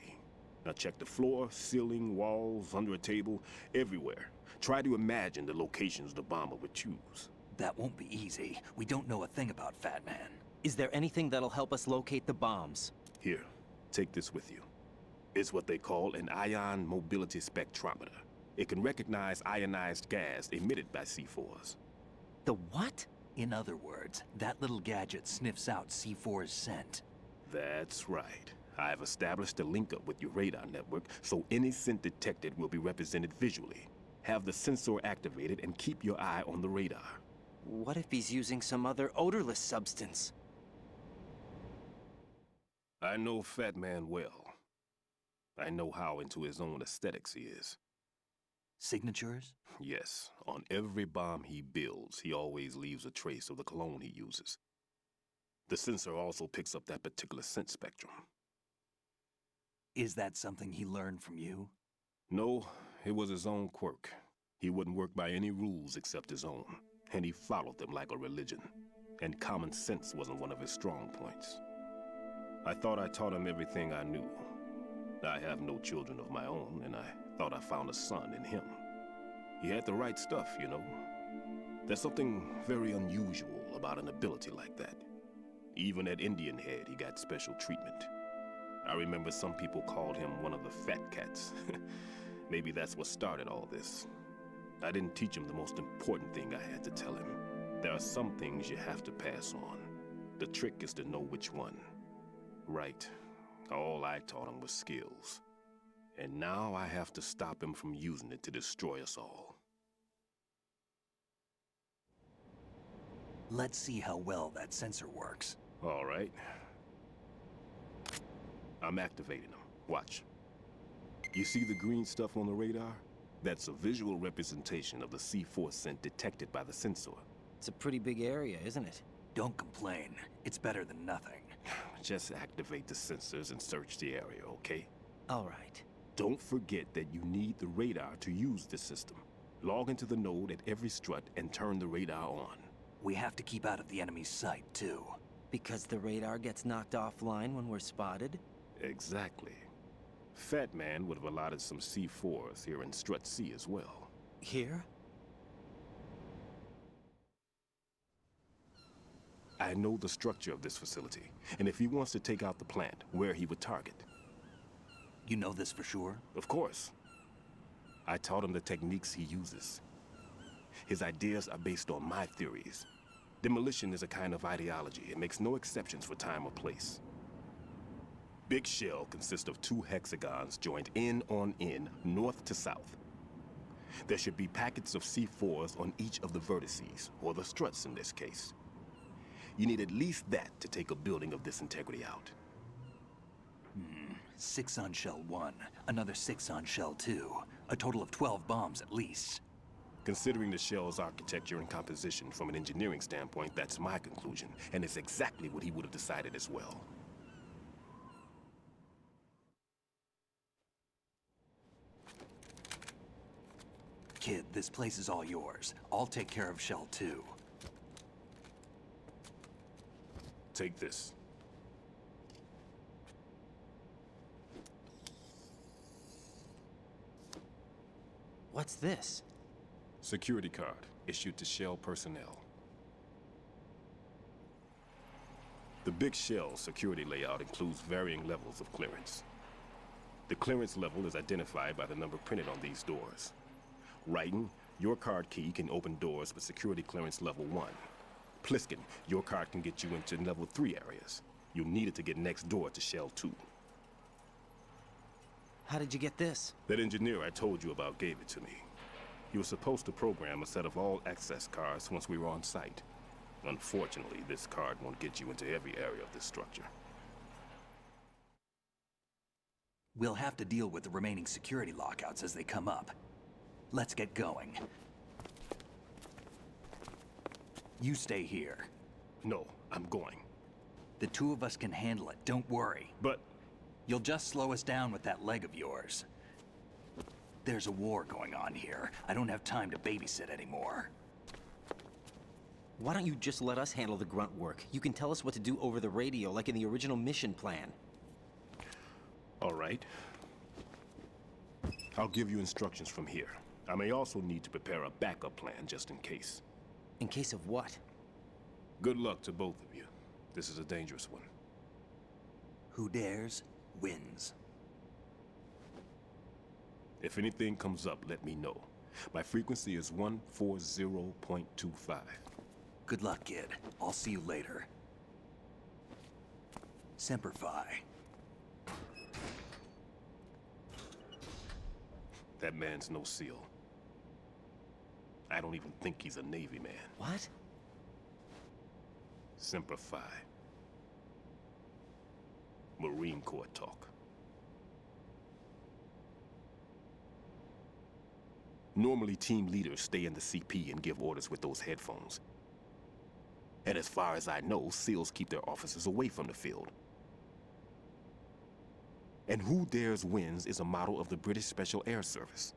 Now check the floor, ceiling, walls, under a table, everywhere. Try to imagine the locations the bomber would choose. That won't be easy. We don't know a thing about Fat Man. Is there anything that'll help us locate the bombs? Here, take this with you. It's what they call an ion mobility spectrometer. It can recognize ionized gas emitted by C4s. The what? In other words, that little gadget sniffs out C4's scent. That's right. I've established a link-up with your radar network, so any scent detected will be represented visually. Have the sensor activated and keep your eye on the radar. What if he's using some other odorless substance? I know Fat Man well. I know how into his own aesthetics he is. Signatures? Yes. On every bomb he builds, he always leaves a trace of the cologne he uses. The sensor also picks up that particular scent spectrum. Is that something he learned from you? No, it was his own quirk. He wouldn't work by any rules except his own, and he followed them like a religion. And common sense wasn't one of his strong points. I thought I taught him everything I knew. I have no children of my own, and I thought I found a son in him. He had the right stuff, you know. There's something very unusual about an ability like that. Even at Indian Head, he got special treatment. I remember some people called him one of the fat cats. Maybe that's what started all this. I didn't teach him the most important thing I had to tell him. There are some things you have to pass on. The trick is to know which one. Right. All I taught him was skills. And now I have to stop him from using it to destroy us all. Let's see how well that sensor works. All right. I'm activating them. Watch. You see the green stuff on the radar? That's a visual representation of the C4 scent detected by the sensor. It's a pretty big area, isn't it? Don't complain. It's better than nothing. Just activate the sensors and search the area, okay? All right. Don't forget that you need the radar to use the system. Log into the node at every strut and turn the radar on. We have to keep out of the enemy's sight, too. Because the radar gets knocked offline when we're spotted? Exactly. Fat Man would have allotted some C4s here in Strut C as well. Here? I know the structure of this facility, and if he wants to take out the plant, where he would target. You know this for sure? Of course. I taught him the techniques he uses. His ideas are based on my theories. Demolition is a kind of ideology. It makes no exceptions for time or place. Big Shell consists of 2 hexagons joined end on end, north to south. There should be packets of C4s on each of the vertices, or the struts in this case. You need at least that to take a building of this integrity out. 6 on Shell 1, another 6 on Shell 2. A total of 12 bombs at least. Considering the shell's architecture and composition from an engineering standpoint, that's my conclusion, and it's exactly what he would have decided as well. Kid, this place is all yours. I'll take care of Shell 2. Take this. What's this? Security card, issued to Shell personnel. The Big Shell security layout includes varying levels of clearance. The clearance level is identified by the number printed on these doors. Raiden, your card key can open doors with security clearance level 1. Pliskin, your card can get you into level 3 areas. You'll need it to get next door to Shell 2. How did you get this? That engineer I told you about gave it to me. He was supposed to program a set of all access cards once we were on site. Unfortunately, this card won't get you into every area of this structure. We'll have to deal with the remaining security lockouts as they come up. Let's get going. You stay here. No, I'm going. The 2 of us can handle it, don't worry. But You'll just slow us down with that leg of yours. There's a war going on here. I don't have time to babysit anymore. Why don't you just let us handle the grunt work? You can tell us what to do over the radio, like in the original mission plan. All right. I'll give you instructions from here. I may also need to prepare a backup plan just in case. In case of what? Good luck to both of you. This is a dangerous one. Who dares, wins. If anything comes up, let me know. My frequency is 140.25. Good luck, kid. I'll see you later. Semper Fi. That man's no SEAL. I don't even think he's a Navy man. What? Semper Fi. Marine Corps talk. Normally, team leaders stay in the CP and give orders with those headphones. And as far as I know, SEALs keep their officers away from the field. And Who Dares Wins is a model of the British Special Air Service.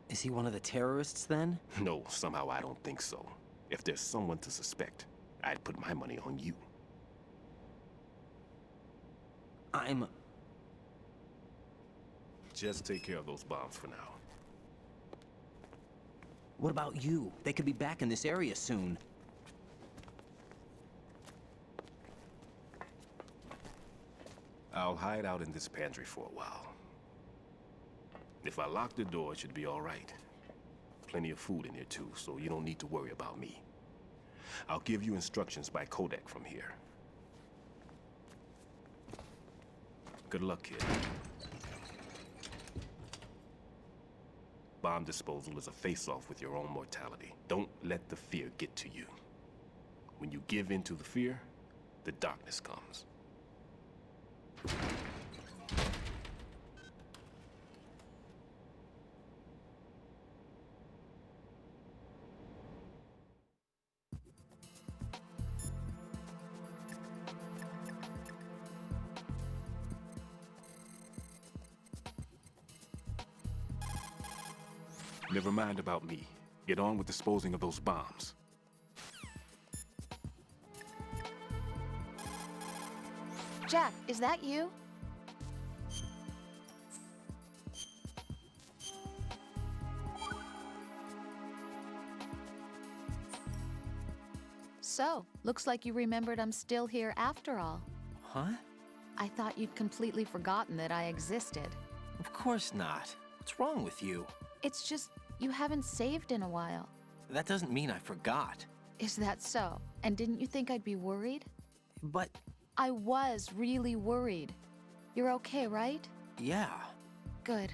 Is he one of the terrorists, then? No, somehow I don't think so. If there's someone to suspect, I'd put my money on you. Just take care of those bombs for now. What about you? They could be back in this area soon. I'll hide out in this pantry for a while. If I lock the door, it should be all right. Plenty of food in here too, so you don't need to worry about me. I'll give you instructions by codec from here. Good luck, kid. Bomb disposal is a face-off with your own mortality. Don't let the fear get to you. When you give in to the fear, the darkness comes. Never mind about me. Get on with disposing of those bombs. Jack, is that you? So, looks like you remembered I'm still here after all. Huh? I thought you'd completely forgotten that I existed. Of course not. What's wrong with you? It's just, you haven't saved in a while. That doesn't mean I forgot. Is that so? And didn't you think I'd be worried? But... I was really worried. You're okay, right? yeah. Good.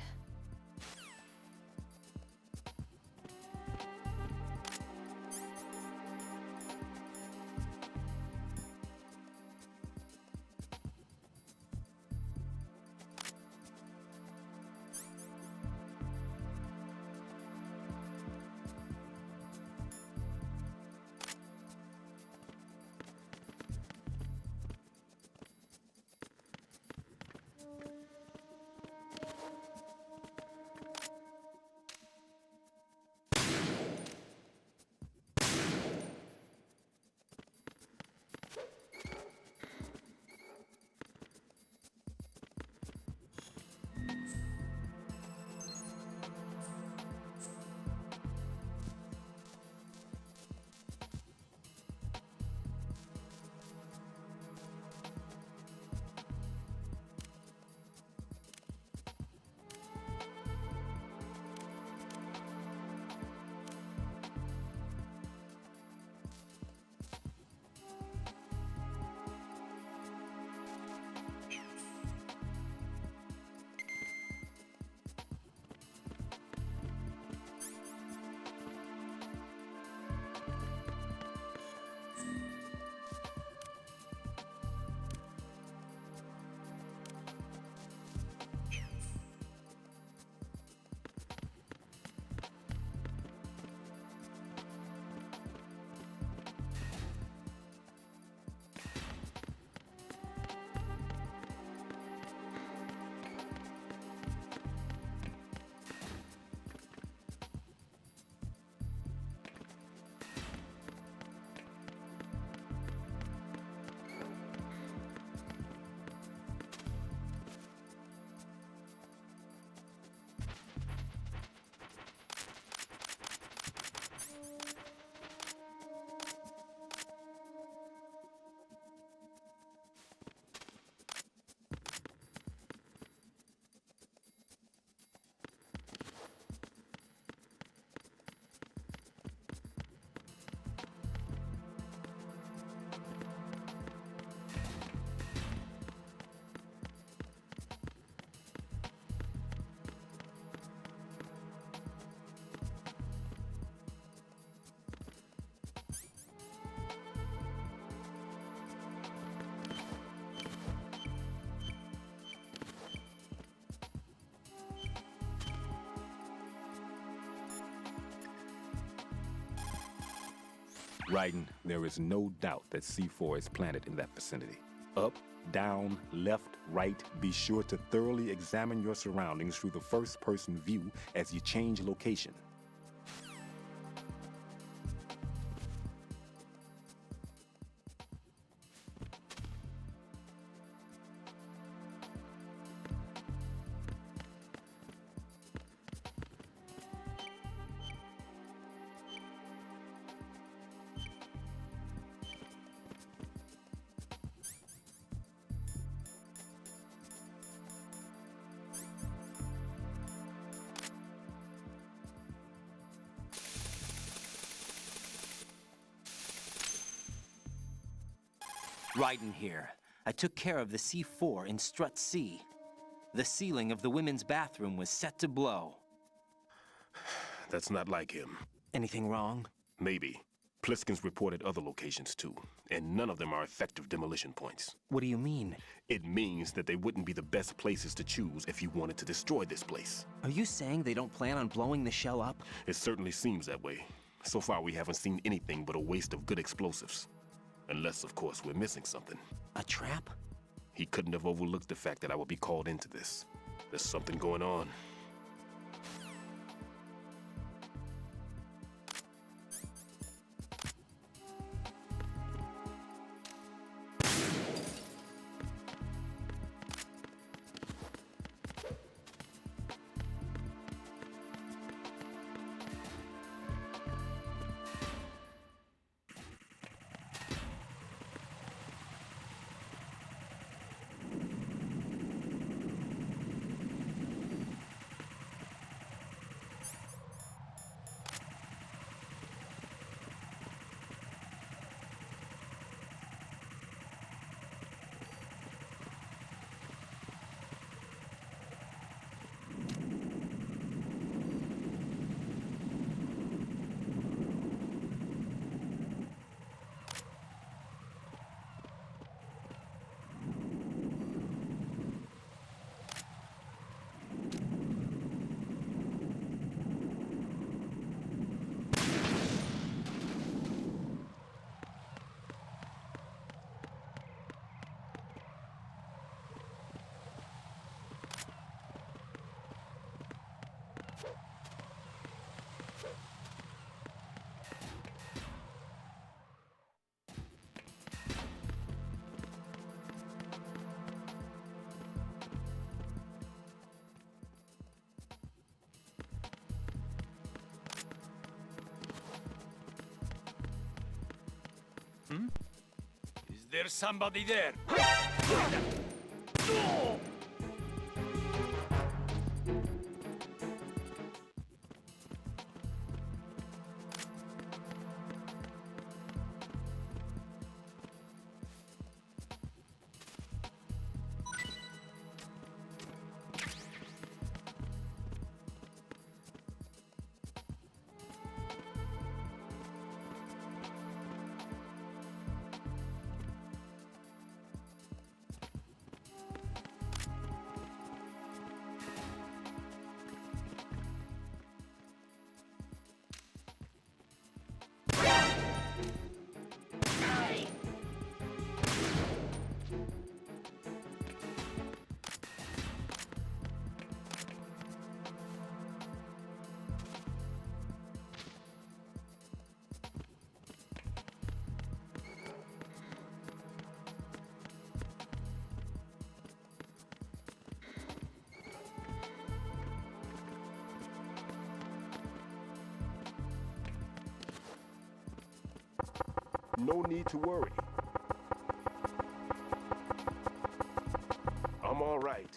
Raiden, there is no doubt that C4 is planted in that vicinity. Up, down, left, right, be sure to thoroughly examine your surroundings through the first-person view as you change location. Raiden here. I took care of the C4 in Strut C. The ceiling of the women's bathroom was set to blow. That's not like him. Anything wrong? Maybe. Pliskin's reported other locations too, and none of them are effective demolition points. What do you mean? It means that they wouldn't be the best places to choose if you wanted to destroy this place. Are you saying they don't plan on blowing the shell up? It certainly seems that way. So far, we haven't seen anything but a waste of good explosives. Unless, of course, we're missing something. A trap? He couldn't have overlooked the fact that I would be called into this. There's something going on. Is there somebody there? No need to worry. I'm all right.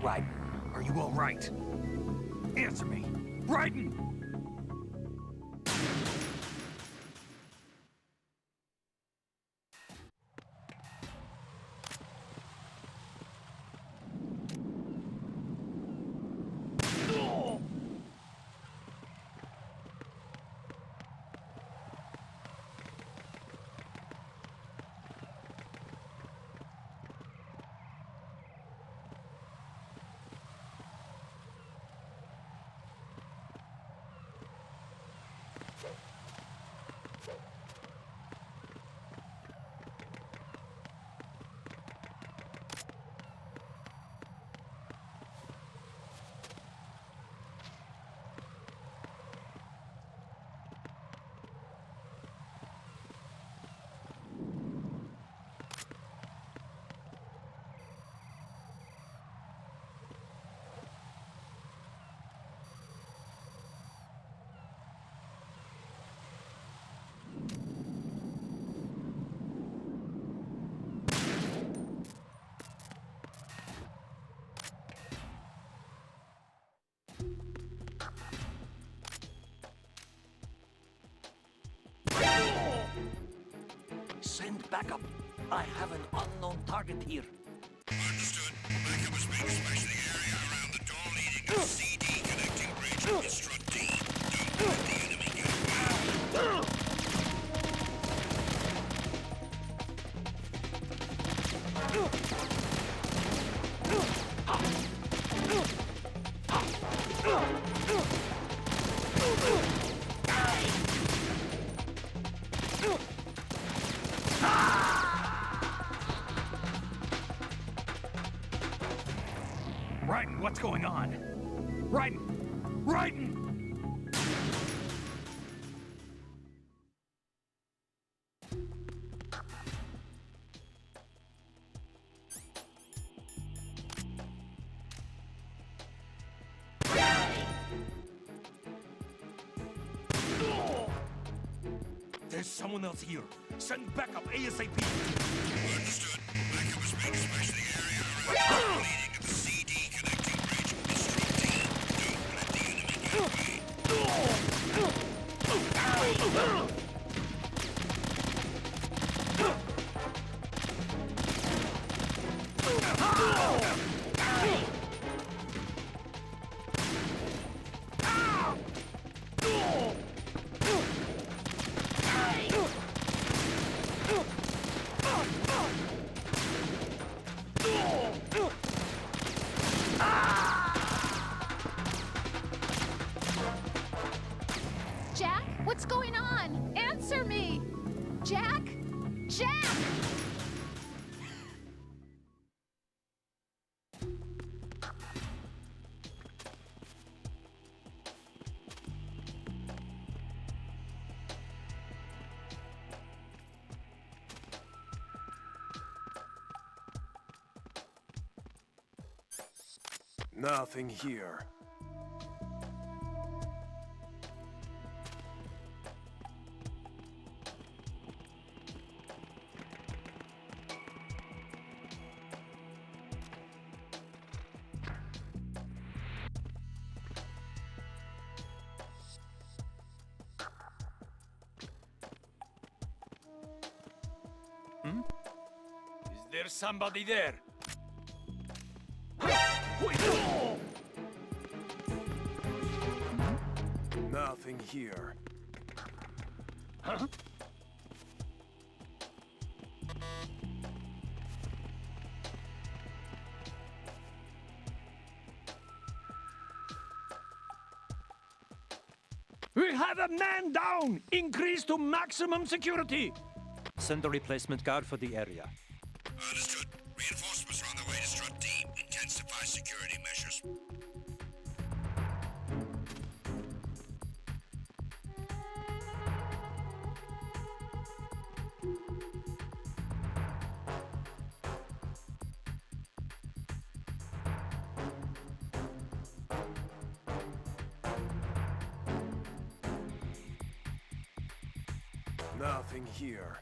Raiden, are you all right? Answer me. Raiden! Send backup. I have an unknown target here. Understood. Backup is being dispatched to the area around the door leading to the CD connecting bridge with Strut D. Don't let the enemy get away. Raiden, what's going on? Raiden! Raiden! There's someone else here. Send backup ASAP. Understood. Backup is being dispatched to the area around the door leading to the CD connecting bridge with Strut D. Don't let the enemy get away. Jack, what's going on? Answer me! Jack? Jack! Nothing here. Is there somebody there? Nothing here. Huh? We have a man down! Increase to maximum security! Send a replacement guard for the area. Understood. Reinforcements are on their way to Strut D. Intensify security measures. Nothing here.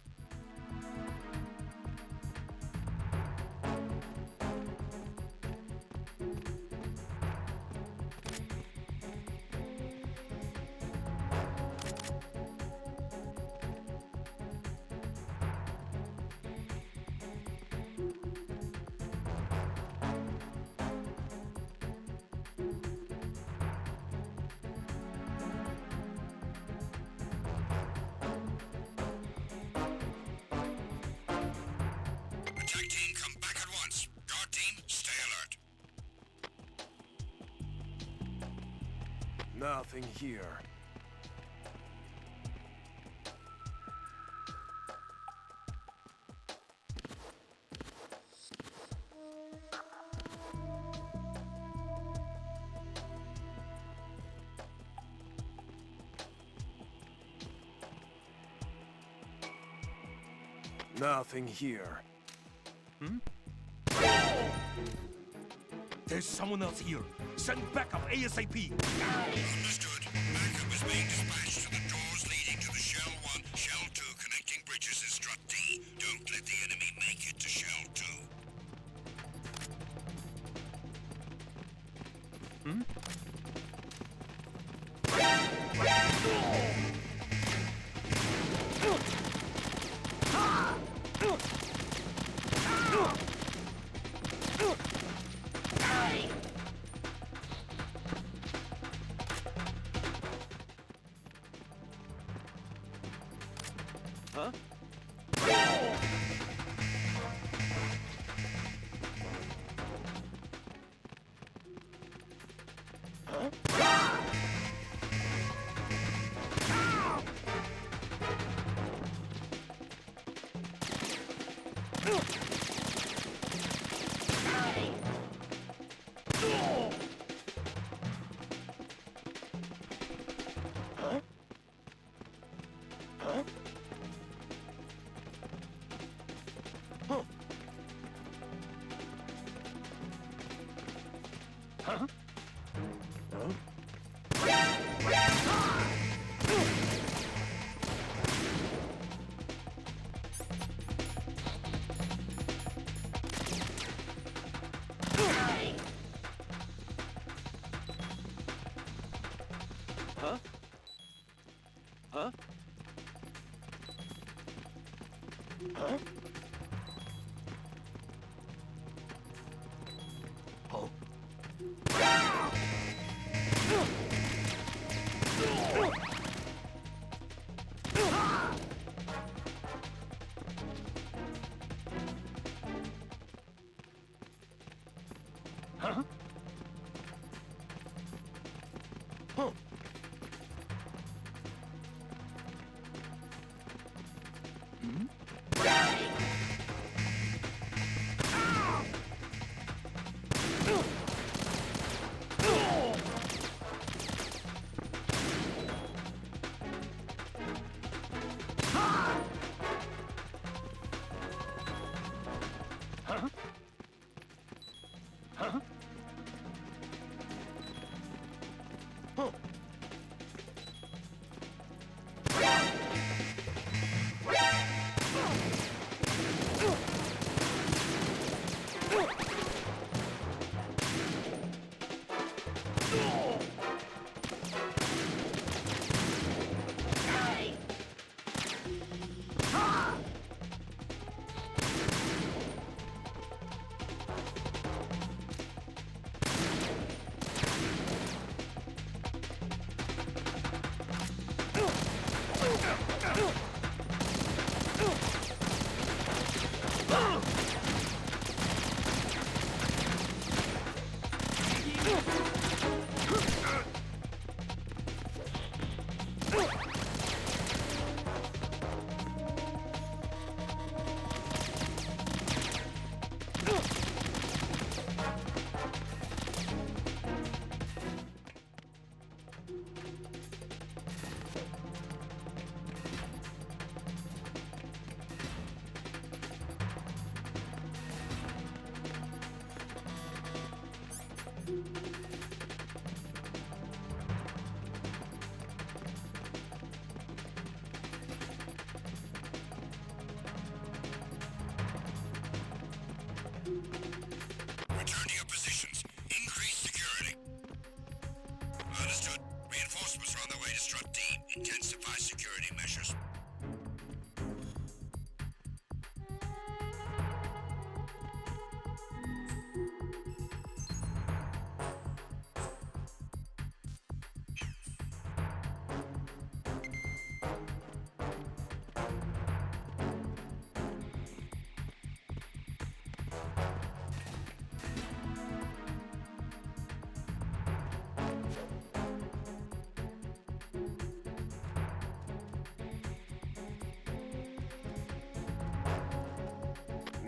Nothing here. Nothing here. Hmm? There's someone else here. Send backup ASAP. Understood. Backup is being dispatched to the doors leading to the Shell 1, Shell 2 connecting bridges in Strut D. Don't let the enemy make it to Shell 2. Hmm? Huh? Huh? Huh? Huh? Huh? Oh. Huh? Huh? Hmm? Huh? Huh? Huh? Return to your positions. Increase security. Understood. Reinforcements are on their way to Strut D. Intensify security measures.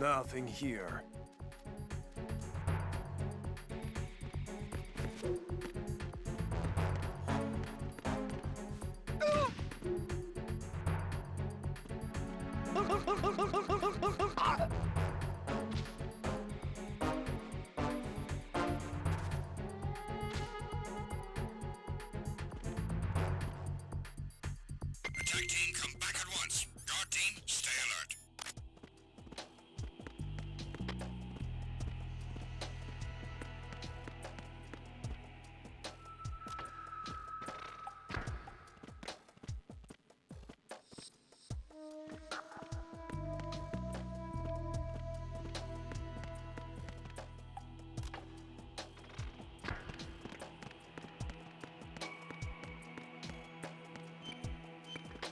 Nothing here. Attack team, come back at once. Guard team, stay alert.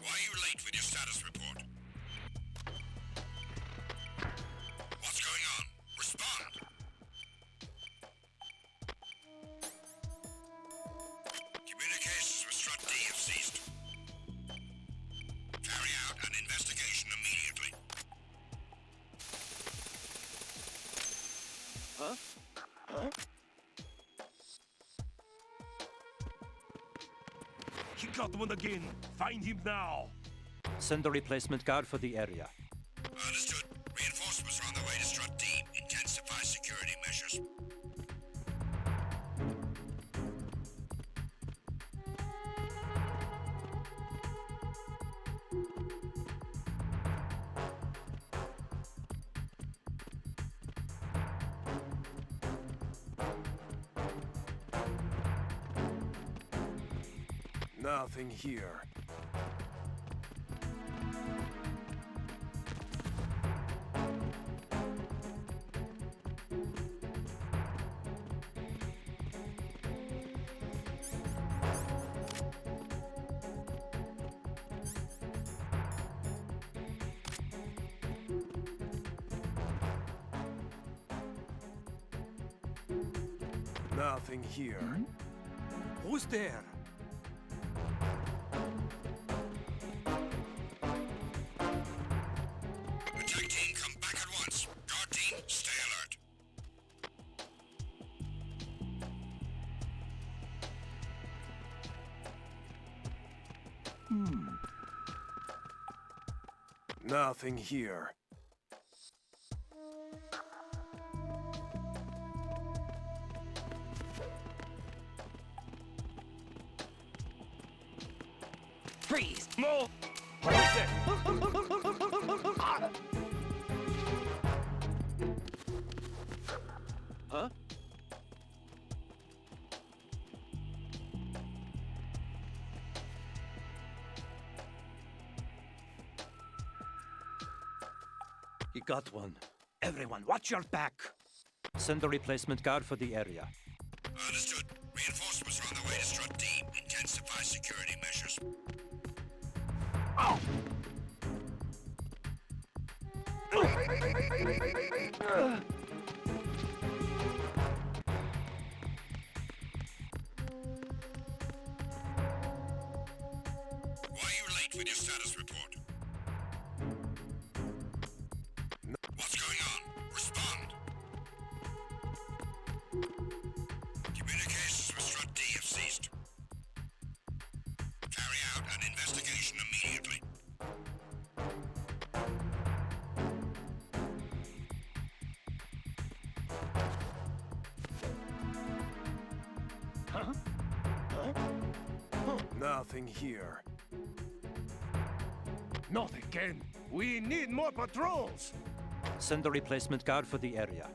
Why are you late with your status report? What's going on? Respond! Communications with Strut D have ceased. Carry out an investigation immediately. He got one again. Find him now. Send a replacement guard for the area. Understood. Reinforcements are on the way to Strut D. Intensify security measures. Nothing here. Nothing here. Who's there? Attack team, come back at once. Guard team, stay alert. Nothing here. Freeze! No! Who's there? Huh? You got one. Everyone, watch your back. Send a replacement guard for the area. Understood. Reinforcements are on the way to Strut D. Intensify security measures. Why are you late with your status report? What's going on? Respond. Communications with Strut D have ceased. Carry out an investigation immediately. Nothing here. Not again. We need more patrols. Send a replacement guard for the area.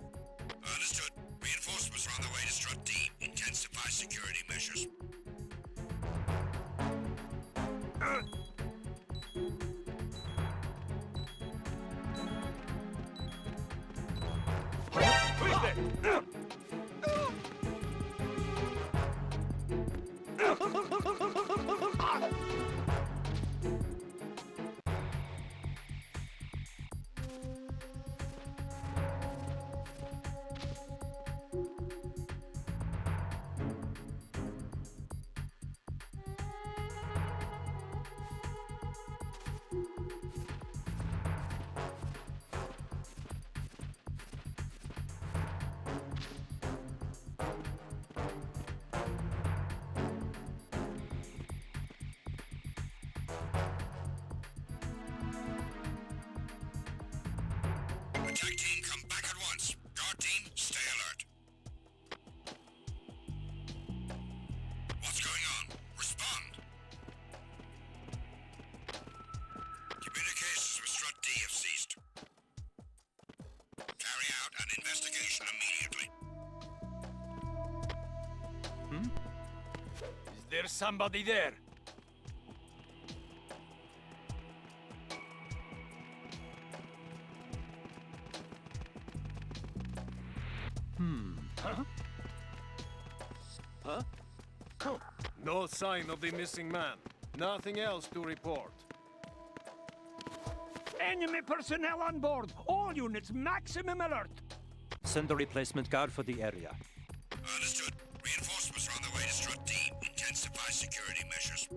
Understood. Reinforcements are on the way to Strut D. Intensify security measures. Who's there? an investigation immediately. Is there somebody there? No sign of the missing man. Nothing else to report. Enemy personnel on board. All units, maximum alert. Send a replacement guard for the area. Understood. Reinforcements are on the way to Strut D. Intensify security measures.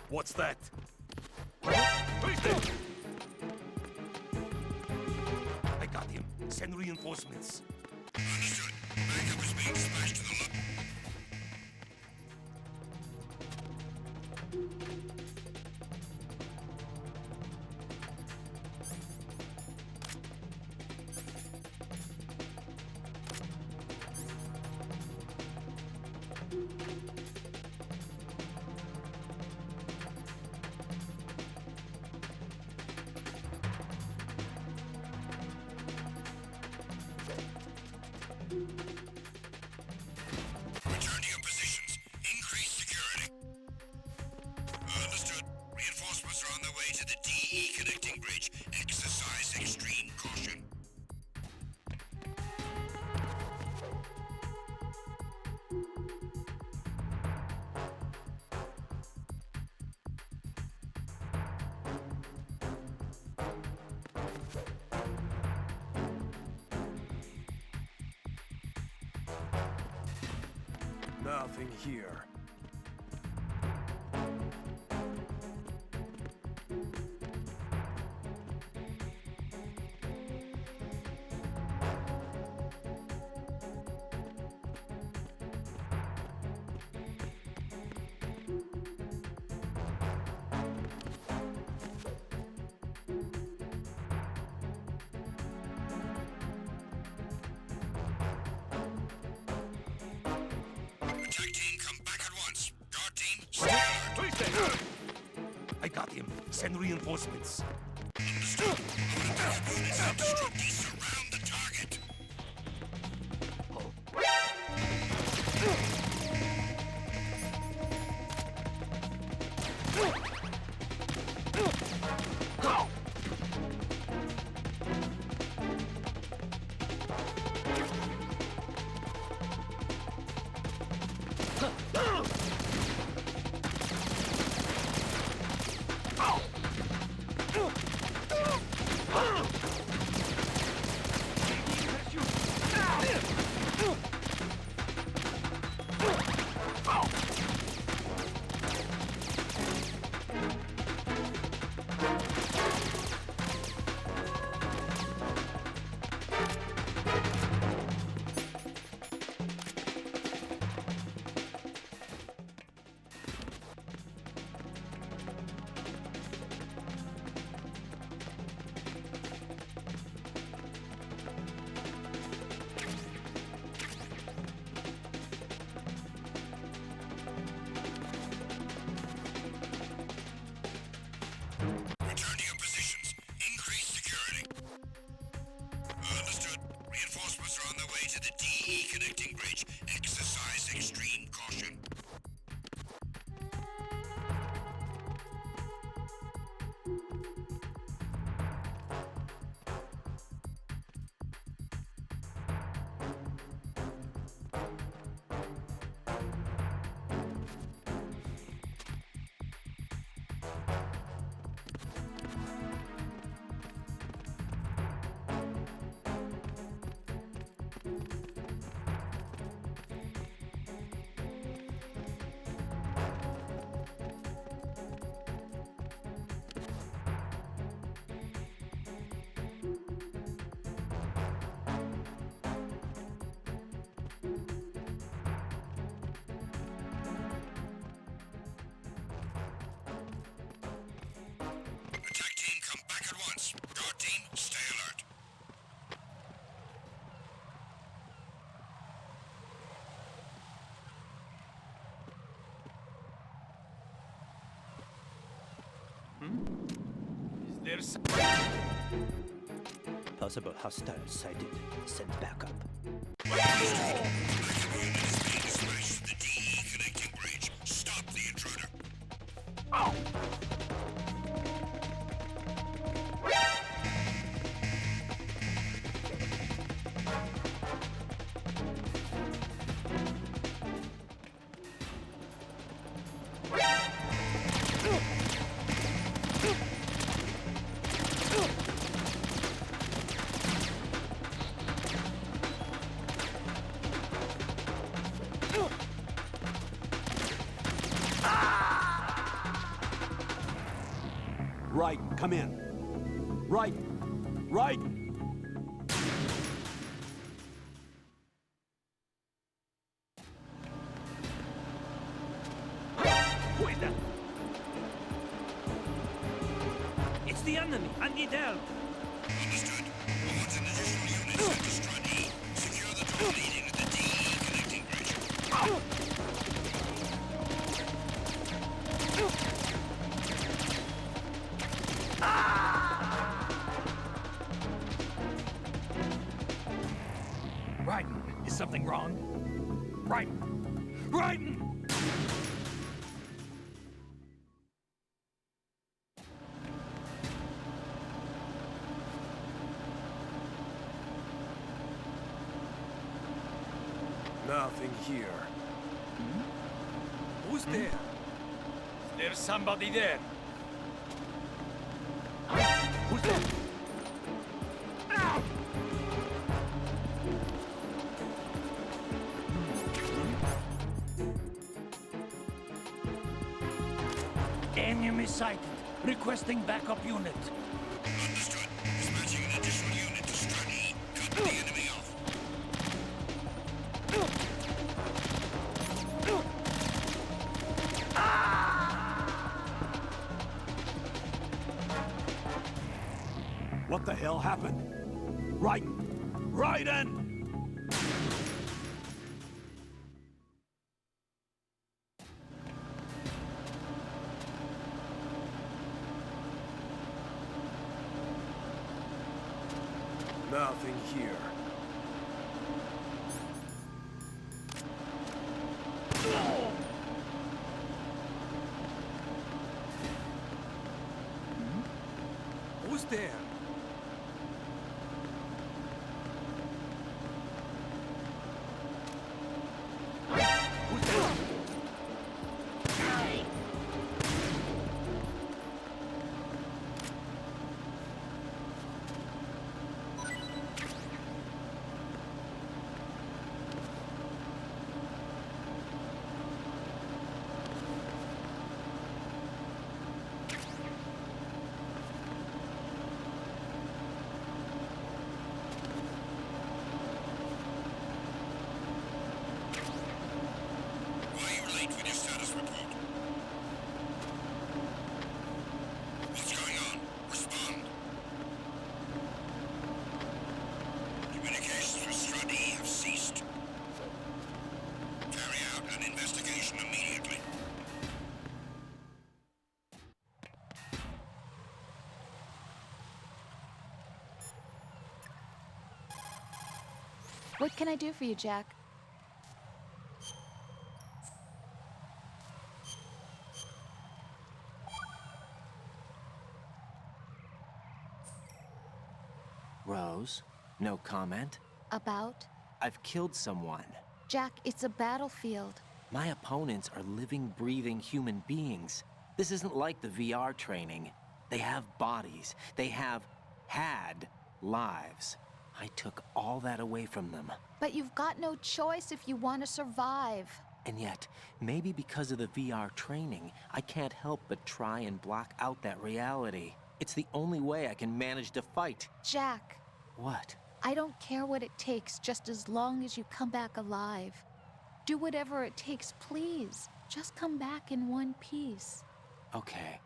What's that? I got him. Send reinforcements. Understood. Backup is being dispatched to the left. Return to your positions. Increase security. Understood. Reinforcements are on their way to the DE connecting bridge. Exercise extreme caution. Nothing here. Attack team, come back at once. Guard team, stay alert. I got him. Send reinforcements. Understood. Order backup units out to Strut D. Surround the target. There's... Possible hostiles sighted. Send backup. The DE connecting bridge. Stop the intruder. Oh! Raiden, come in. Raiden! Raiden! Wait! It's the enemy! I need help! Understood. Odds and additional units to destroy D. Secure the door leading to the DE connecting bridge. Raiden, is something wrong? Raiden! Raiden! Nothing here. Who's there? There's somebody there. Who's there? Enemy sighted. Requesting backup unit. Understood. Dispatching an additional unit to strut E. Cut the enemy off. What the hell happened? Raiden! Raiden! Nothing here. Who's there? Who's there? Why are you late with your status report? What's going on? Respond. Communications with strut E have ceased. Carry out an investigation immediately. What can I do for you, Jack? Rose, no comment? About? I've killed someone. Jack, it's a battlefield. My opponents are living, breathing human beings. This isn't like the VR training. They have bodies. They have had lives. I took all that away from them. But you've got no choice if you want to survive. And yet, maybe because of the VR training, I can't help but try and block out that reality. It's the only way I can manage to fight. Jack. What? I don't care what it takes, just as long as you come back alive. Do whatever it takes, please. Just come back in one piece. Okay.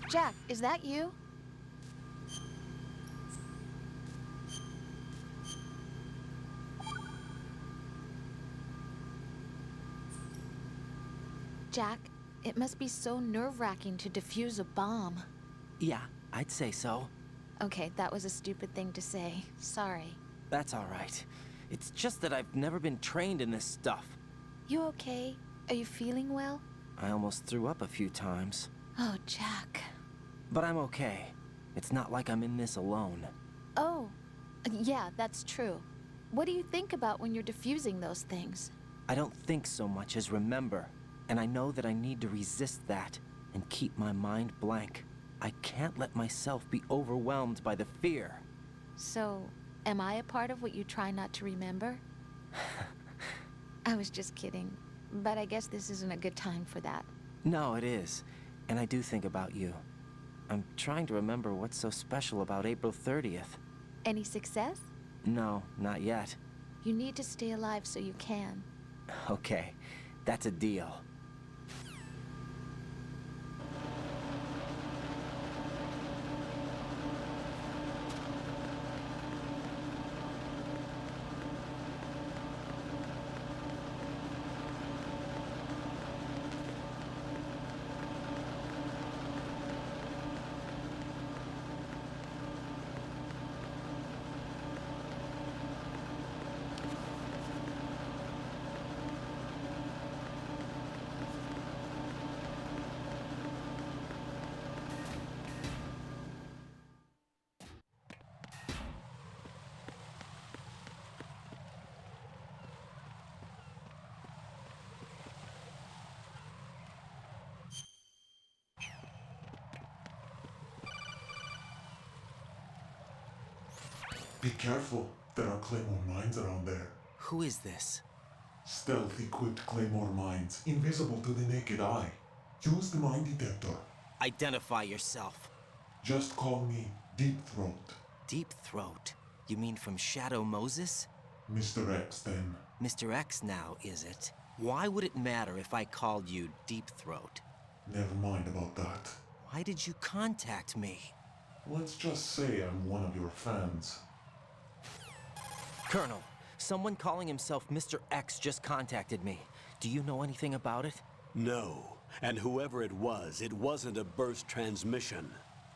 Jack, is that you? Jack, it must be so nerve-wracking to defuse a bomb. Yeah, I'd say so. Okay, that was a stupid thing to say. Sorry. That's all right. It's just that I've never been trained in this stuff. You okay? Are you feeling well? I almost threw up a few times. Oh, Jack. But I'm okay. It's not like I'm in this alone. Oh, yeah, that's true. What do you think about when you're defusing those things? I don't think so much as remember. And I know that I need to resist that and keep my mind blank. I can't let myself be overwhelmed by the fear. So, am I a part of what you try not to remember? I was just kidding. But I guess this isn't a good time for that. No, it is. And I do think about you. I'm trying to remember what's so special about April 30th. Any success? No, not yet. You need to stay alive so you can. Okay, that's a deal. Be careful. There are Claymore mines around there. Who is this? Stealth-equipped Claymore mines, invisible to the naked eye. Use the mine detector. Identify yourself. Just call me Deep Throat. Deep Throat? You mean from Shadow Moses? Mr. X, then. Mr. X now, is it? Why would it matter if I called you Deep Throat? Never mind about that. Why did you contact me? Let's just say I'm one of your fans. Colonel, someone calling himself Mr. X just contacted me. Do you know anything about it? No. And whoever it wasn't a burst transmission.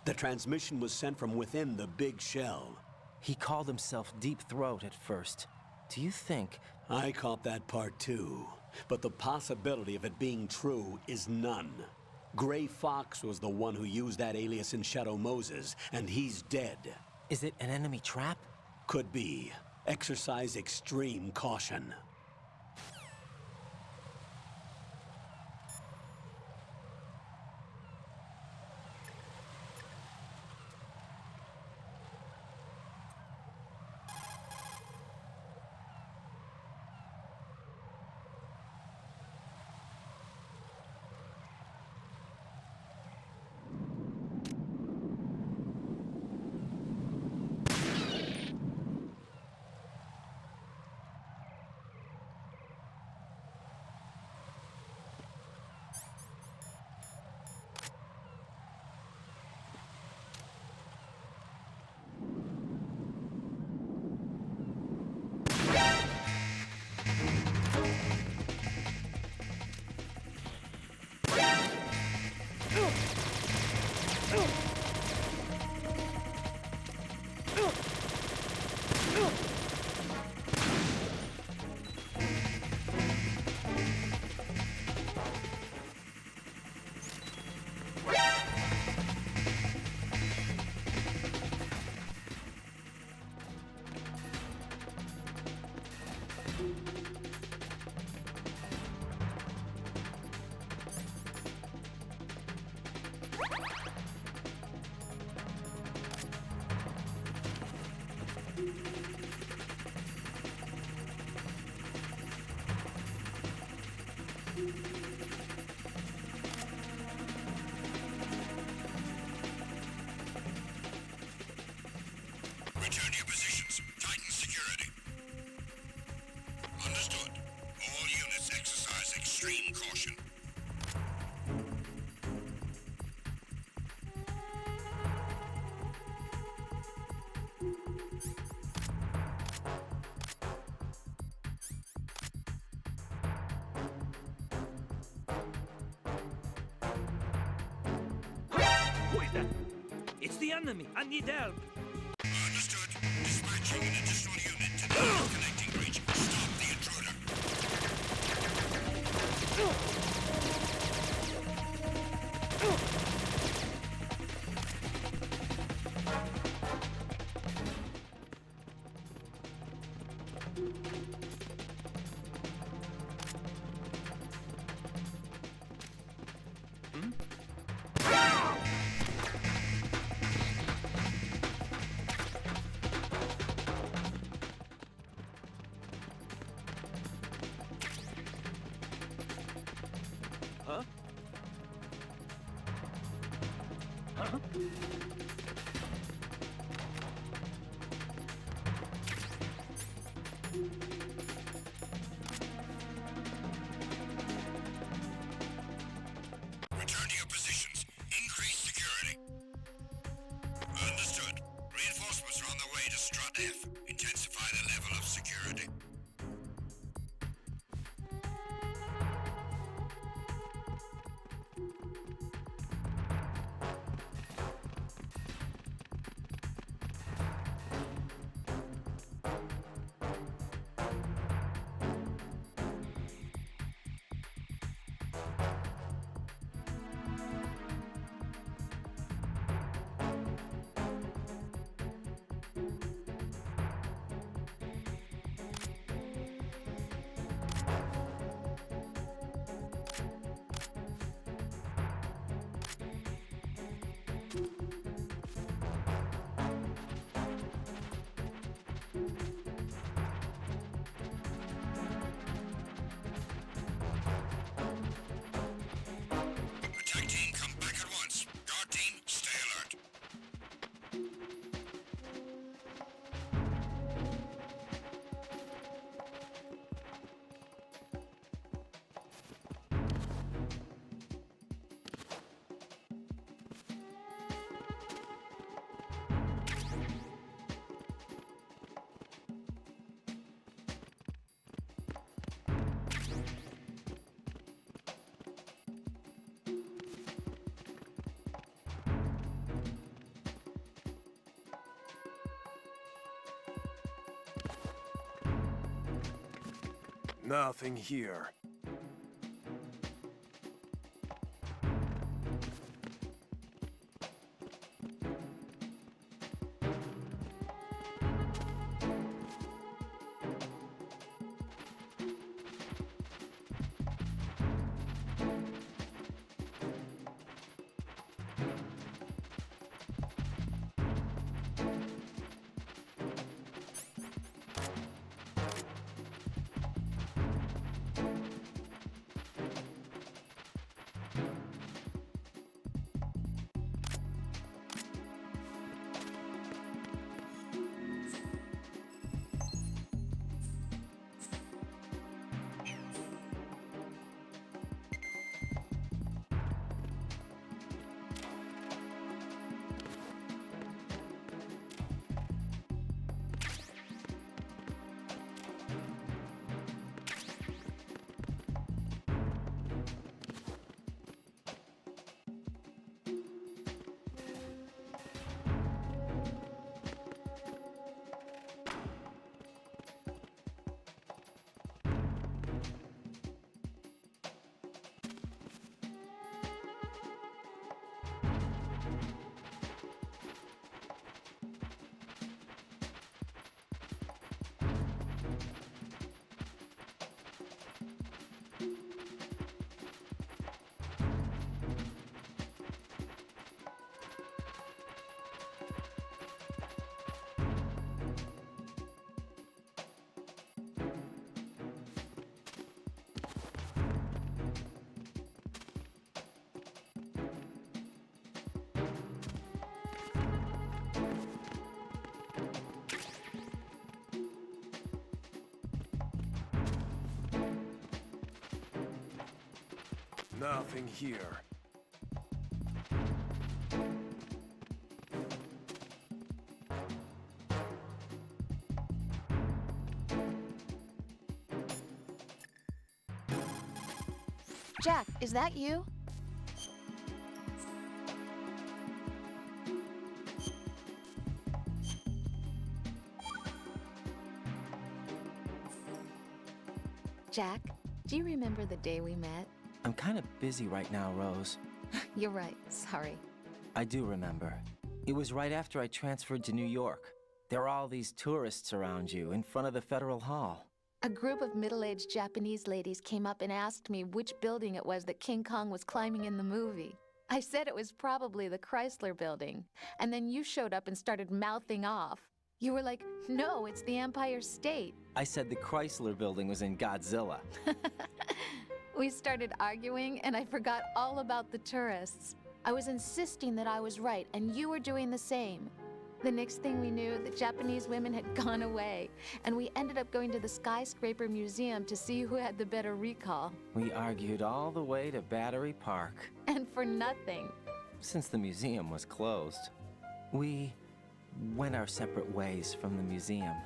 The transmission was sent from within the big shell. He called himself Deep Throat at first. Do you think... I caught that part too. But the possibility of it being true is none. Gray Fox was the one who used that alias in Shadow Moses, and he's dead. Is it an enemy trap? Could be. Exercise extreme caution. the enemy. I need help. Understood. Dispatching an additional unit to the connecting bridge. Stop the intruder. Huh? Huh? Return to your positions. Increase security. Understood. Reinforcements are on the way to Strut F. Intensify the level of security. Attack team, come back at once. Guard team, stay alert. Nothing here. Nothing here. Jack, is that you? Jack, do you remember the day we met? I'm kind of busy right now, Rose. You're right, sorry. I do remember. It was right after I transferred to New York. There were all these tourists around you in front of the Federal Hall. A group of middle-aged Japanese ladies came up and asked me which building it was that King Kong was climbing in the movie. I said it was probably the Chrysler Building, and then you showed up and started mouthing off. You were like, no, it's the Empire State. I said the Chrysler Building was in Godzilla. We started arguing, and I forgot all about the tourists. I was insisting that I was right, and you were doing the same. The next thing we knew, the Japanese women had gone away, and we ended up going to the Skyscraper Museum to see who had the better recall. We argued all the way to Battery Park. And for nothing. Since the museum was closed, we went our separate ways from the museum.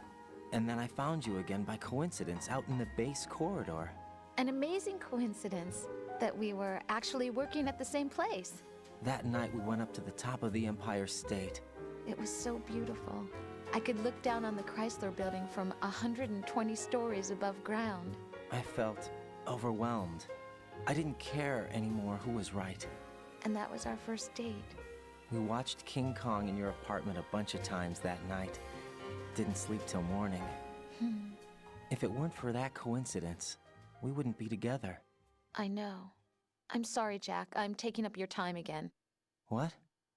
And then I found you again by coincidence out in the base corridor. An amazing coincidence that we were actually working at the same place. That night we went up to the top of the Empire State. It was so beautiful. I could look down on the Chrysler Building from 120 stories above ground. I felt overwhelmed. I didn't care anymore who was right. And that was our first date. We watched King Kong in your apartment a bunch of times that night. Didn't sleep till morning. If it weren't for that coincidence, we wouldn't be together. I know. I'm sorry, Jack. I'm taking up your time again. What?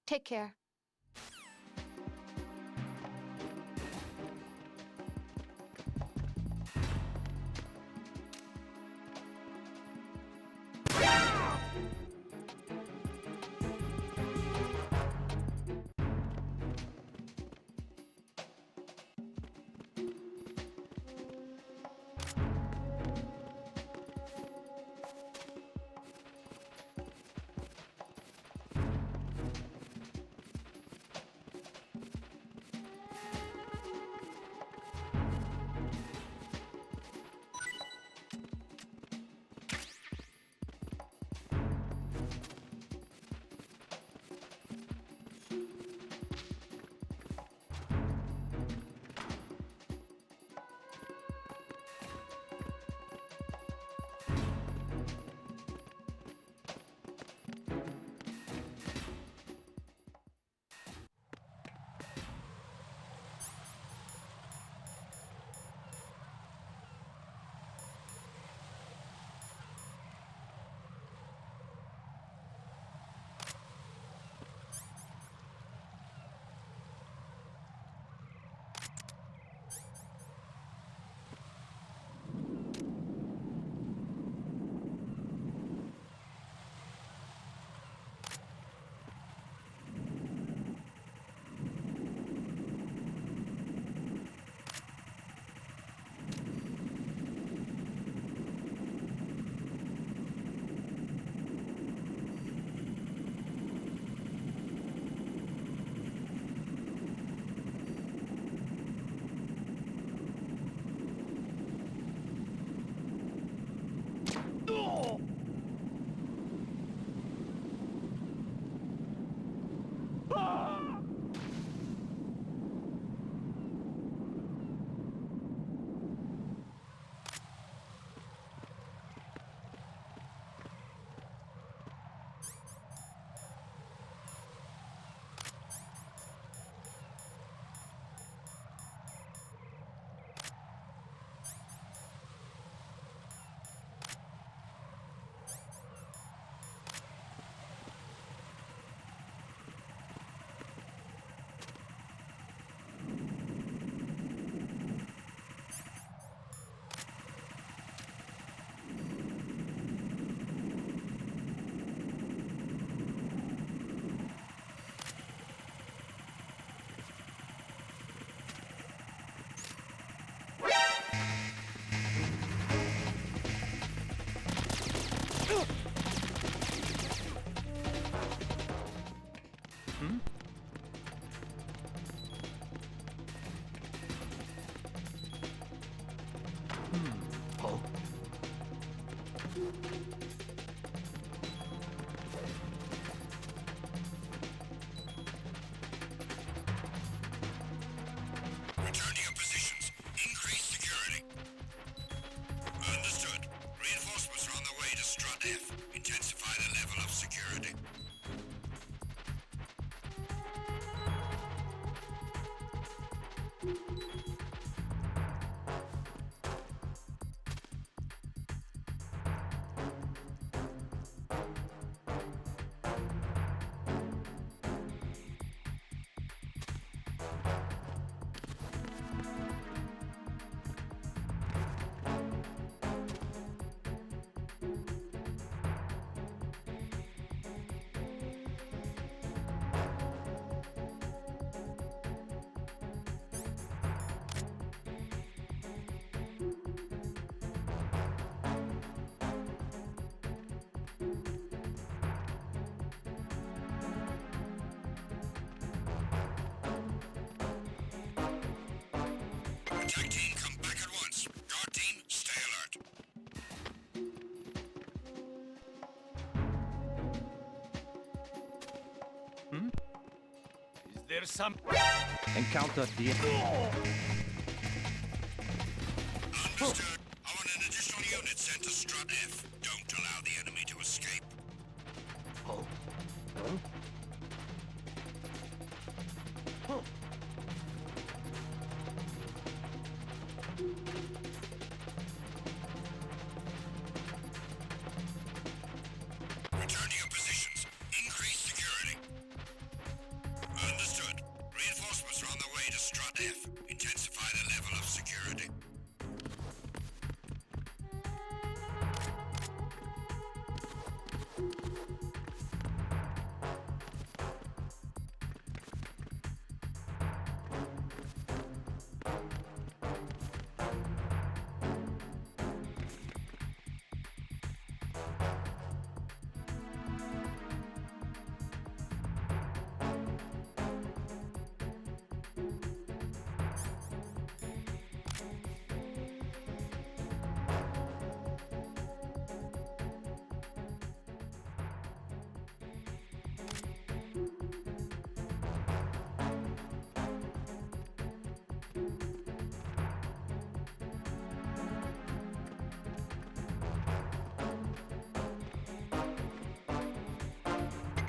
Take care. Return to your positions. Increase security. Understood. Attack team, come back at once. Guard team, stay alert. Is there some... Encounter the... Understood. I want an additional unit sent to Strut F. Don't allow the enemy to escape. Return to your positions. Increase security. Understood. Reinforcements are on the way to Strut F. Intensify the level of security.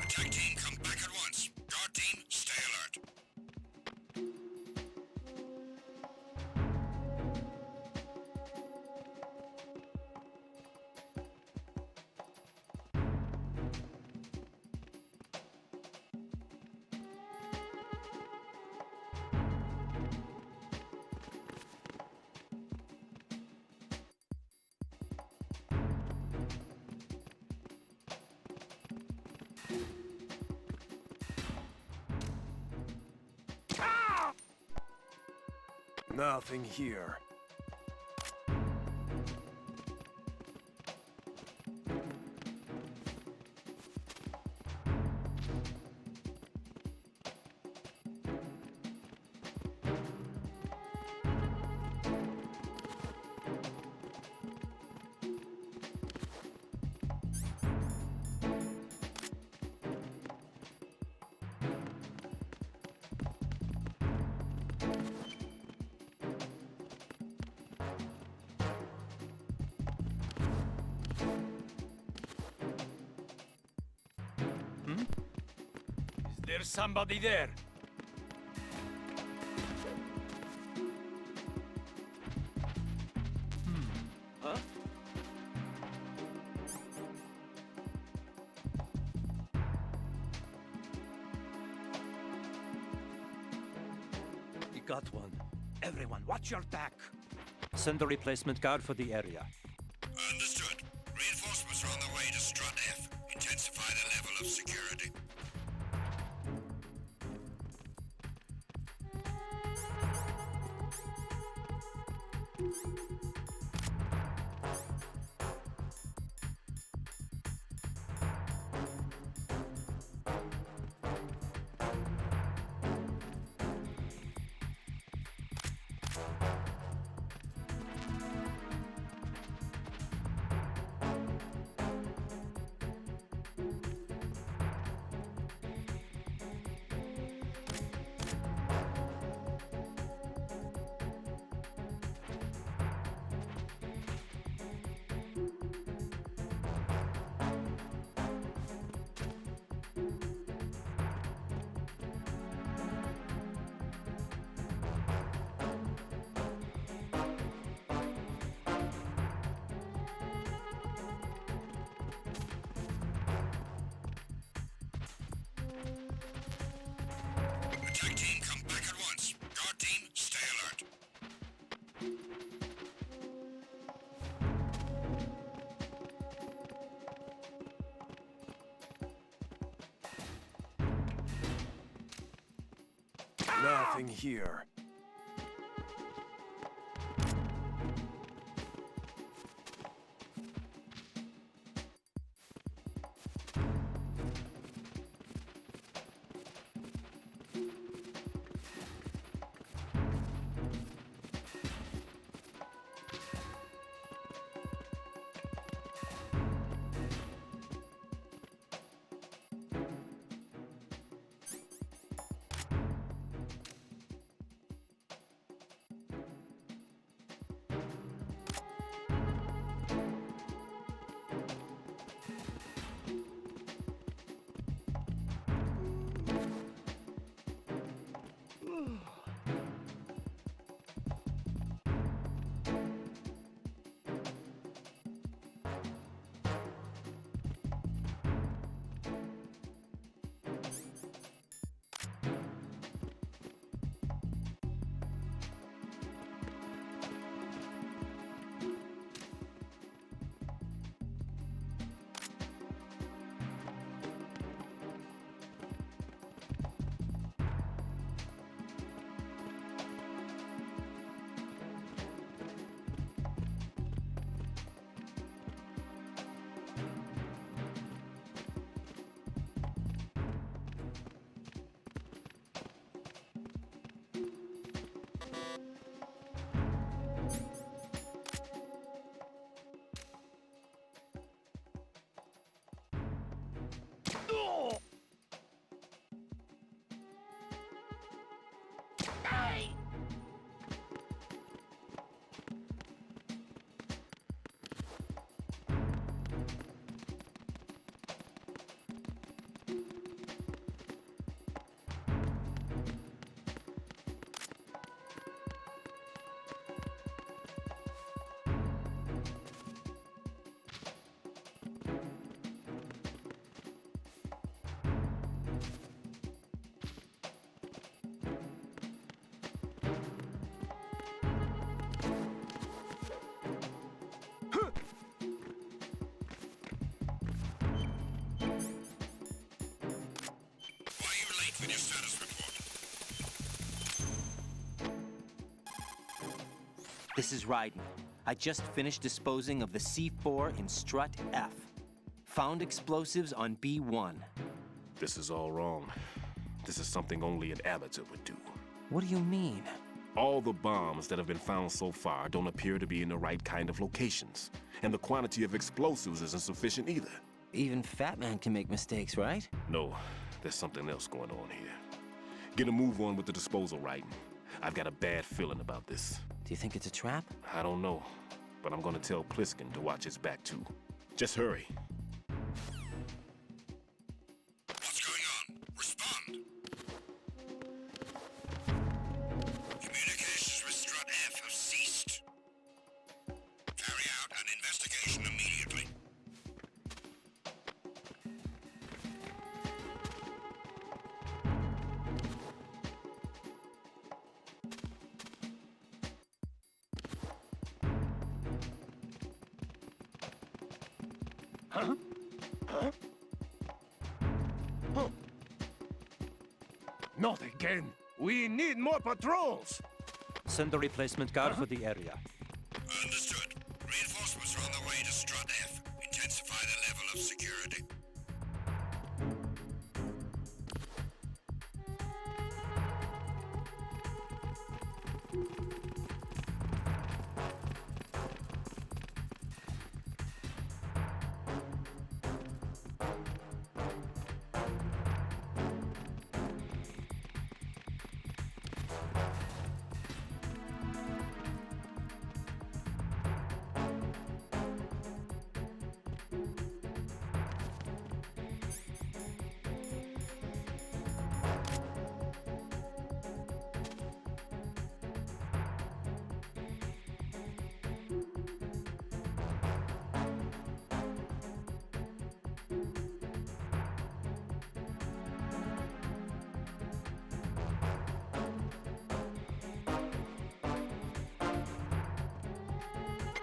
Attack team, come back at once. Guard team, stay alert. Nothing here. Is there somebody there? Huh? You got one. Everyone, watch your back. Send a replacement guard for the area. Understood. Reinforcements are on the way to Strut F. Intensify the level of security. Attack team, come back at once. Guard team, stay alert. Nothing here. With your status report. This is Raiden. I just finished disposing of the C4 in Strut F. Found explosives on B1. This is all wrong. This is something only an amateur would do. What do you mean? All the bombs that have been found so far don't appear to be in the right kind of locations. And the quantity of explosives isn't sufficient either. Even Fat Man can make mistakes, right? No, there's something else going on here. Get a move on with the disposal, Raiden. I've got a bad feeling about this. Do you think it's a trap? I don't know, but I'm gonna tell Pliskin to watch his back too. Just hurry. What's going on? Respond. Communications with Strut F have ceased. Carry out an investigation immediately. Huh? Huh? Huh? Not again. We need more patrols. Send a replacement guard for the area. Understood. Reinforcements are on the way to Strut F. Intensify the level of security.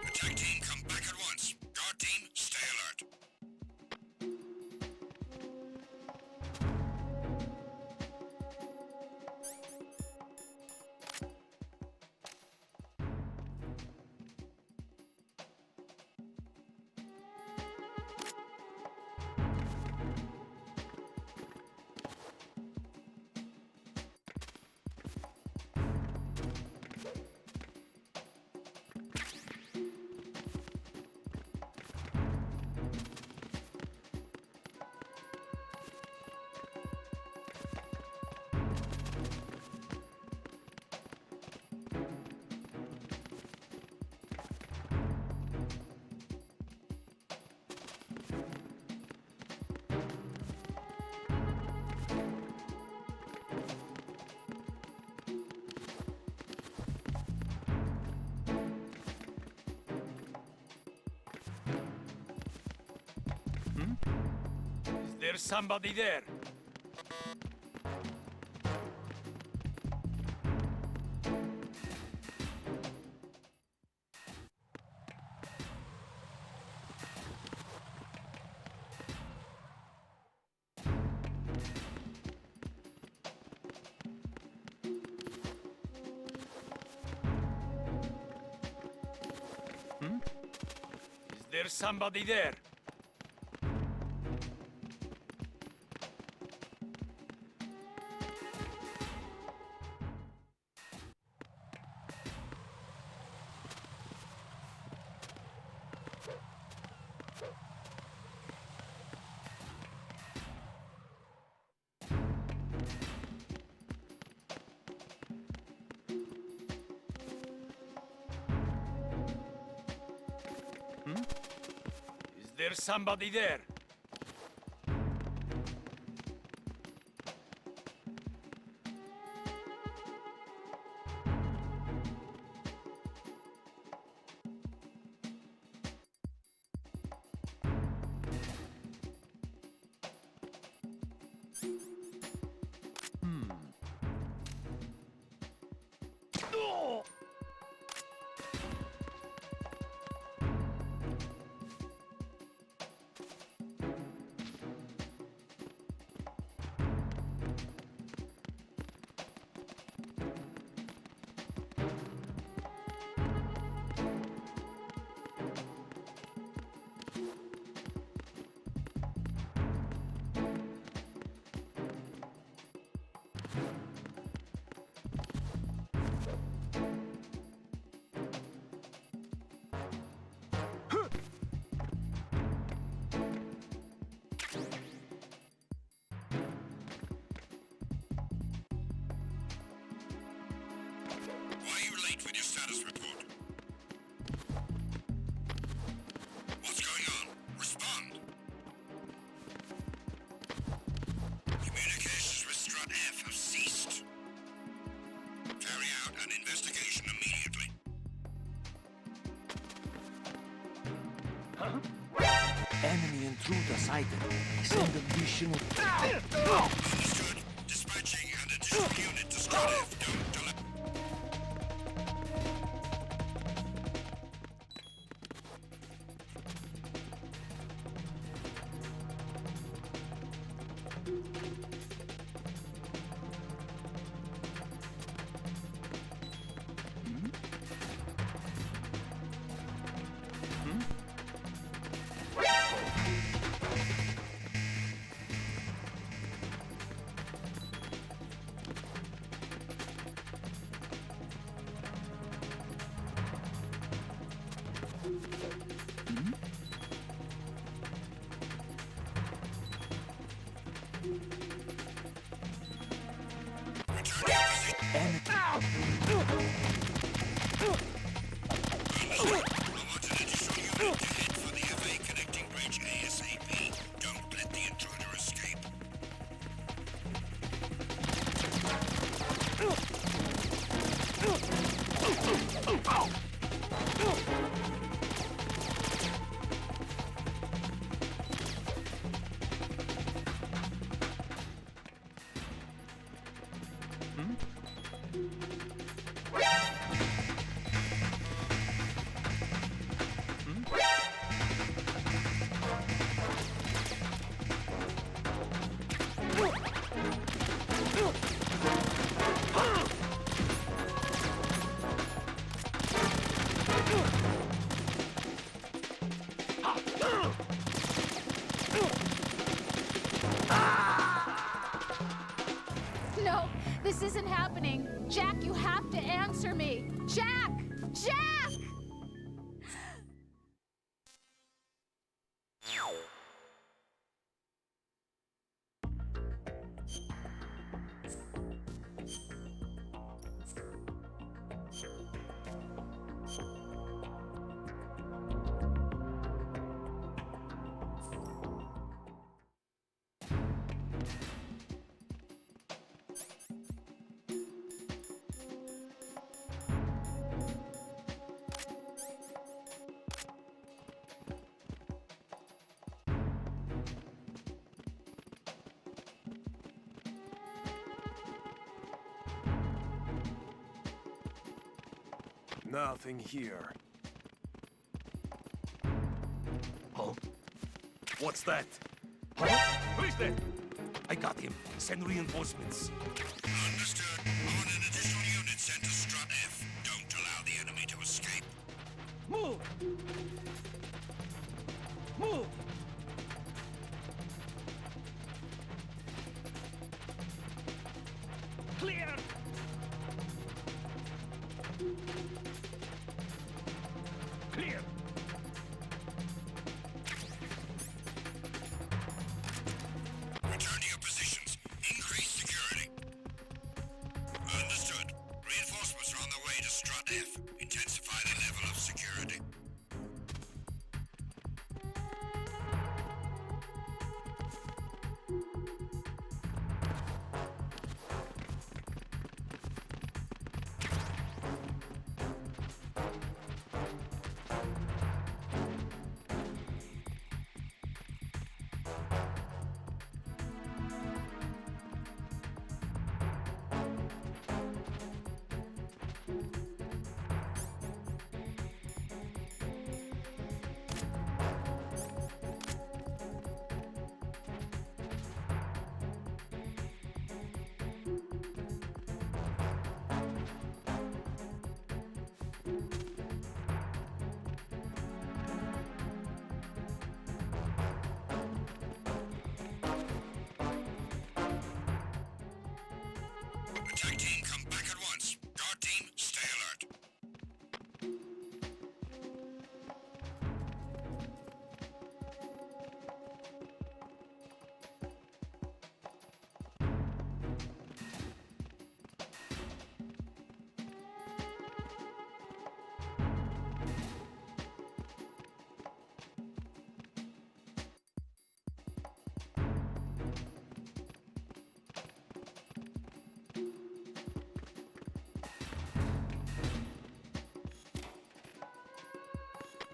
Attack team, come back at once. Guard team, stay alert. Is there somebody there? Is there somebody there? There's somebody there. Why are you late with your status report? What's going on? Respond! Communications with Strut F have ceased. Carry out an investigation immediately. Enemy intruder sighted. Send additional... Understood. Dispatching an additional unit to Strut F. Don't delay. No, this isn't happening. Jack, you have to answer me. Jack! Jack! Nothing here. Huh? What's that? Huh? Who is that? I got him. Send reinforcements. Understood. On an additional unit sent to Strut F. Don't allow the enemy to escape. Move! Move! Clear! Clear! Return to your positions. Increase security.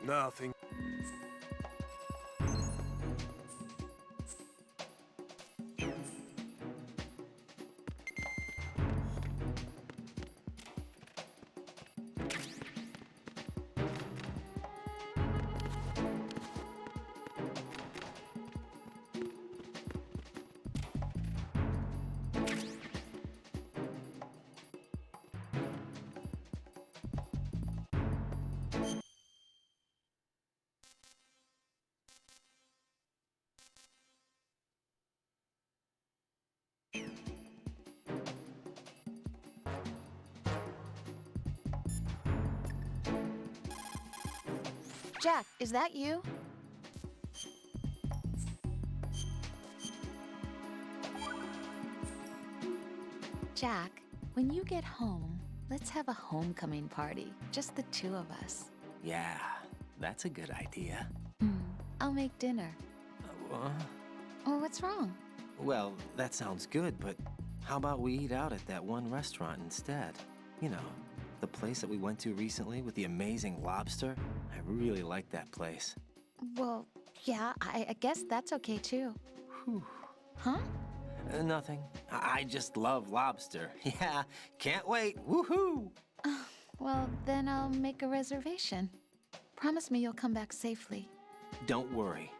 Nothing. Jack, is that you? Jack, when you get home, let's have a homecoming party. Just the two of us. Yeah, that's a good idea. I'll make dinner. Oh, what's wrong? Well, that sounds good, but how about we eat out at that one restaurant instead? You know, the place that we went to recently with the amazing lobster. I really like that place. Well, yeah, I guess that's okay too. Whew. Huh? Nothing. I just love lobster. Yeah, can't wait. Woohoo! Well, then I'll make a reservation. Promise me you'll come back safely. Don't worry.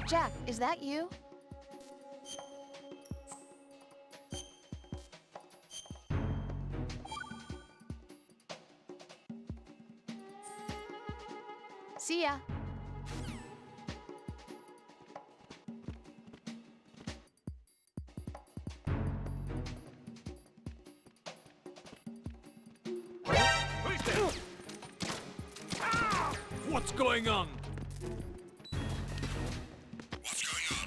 Jack, is that you? See ya. What's going on? What's going on?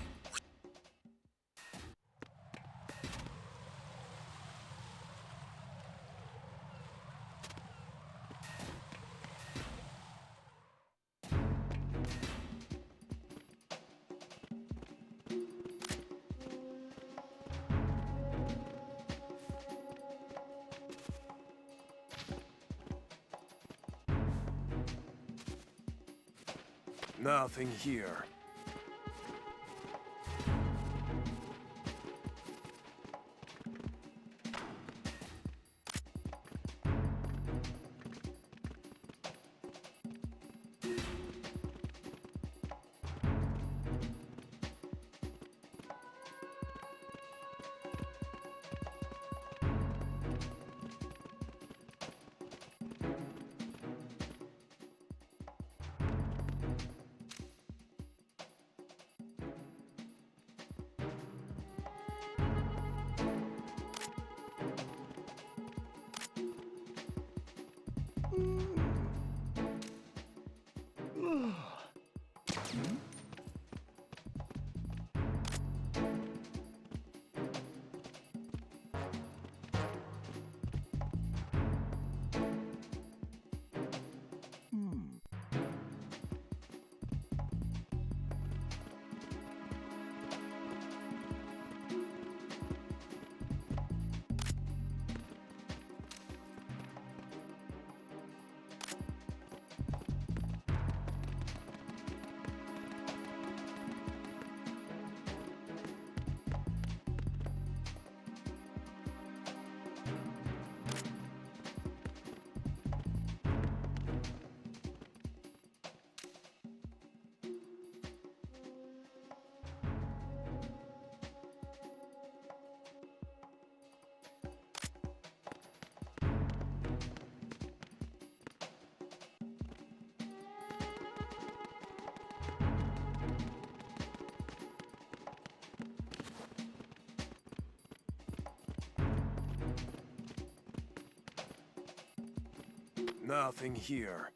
Nothing here. Nothing here.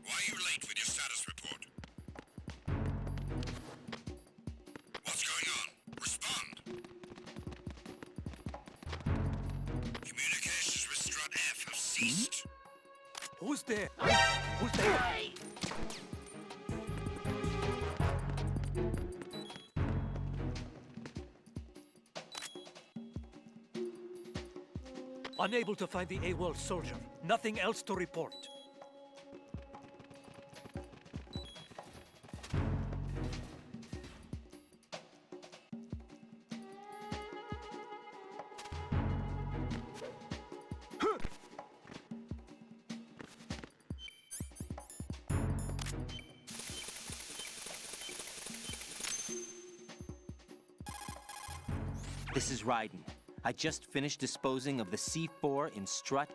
Why are you late with your status report? What's going on? Respond! Communications with Strut F have ceased. Who's there? Who's there? Unable to find the AWOL soldier. Nothing else to report. This is Raiden. I just finished disposing of the C4 in Strut.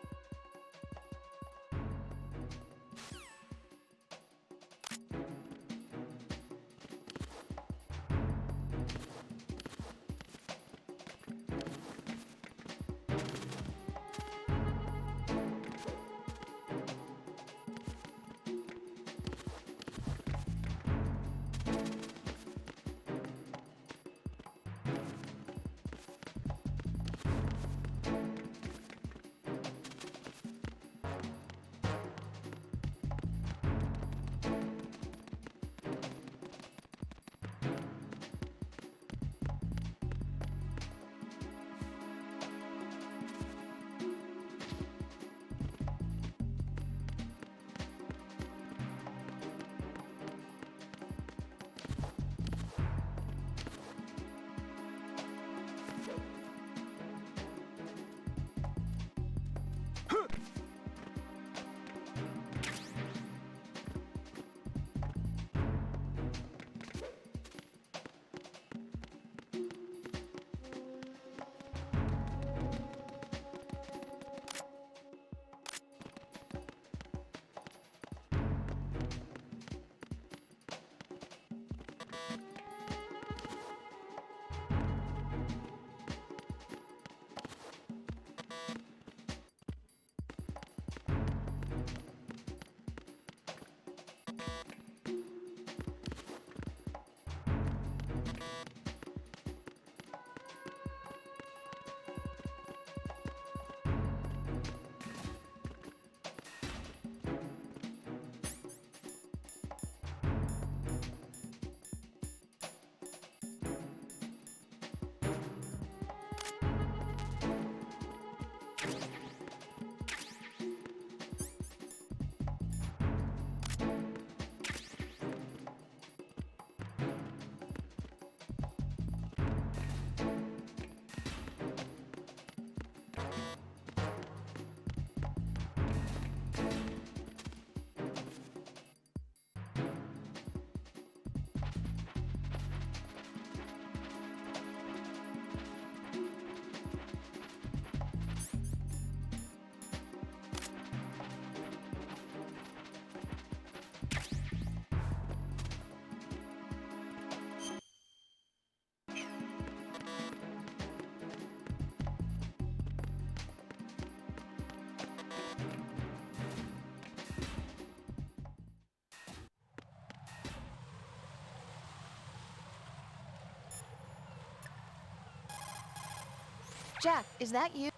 Jack, is that you?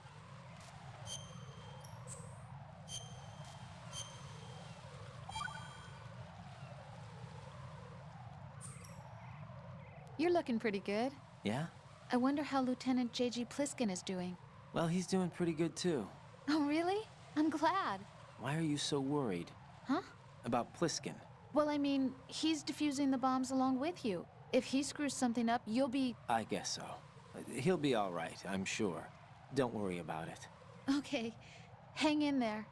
You're looking pretty good. Yeah? I wonder how Lieutenant J.G. Pliskin is doing. Well, he's doing pretty good too. Oh, really? I'm glad. Why are you so worried? Huh? About Pliskin? Well, I mean, he's defusing the bombs along with you. If he screws something up, you'll be... I guess so. He'll be all right, I'm sure. Don't worry about it. Okay. Hang in there.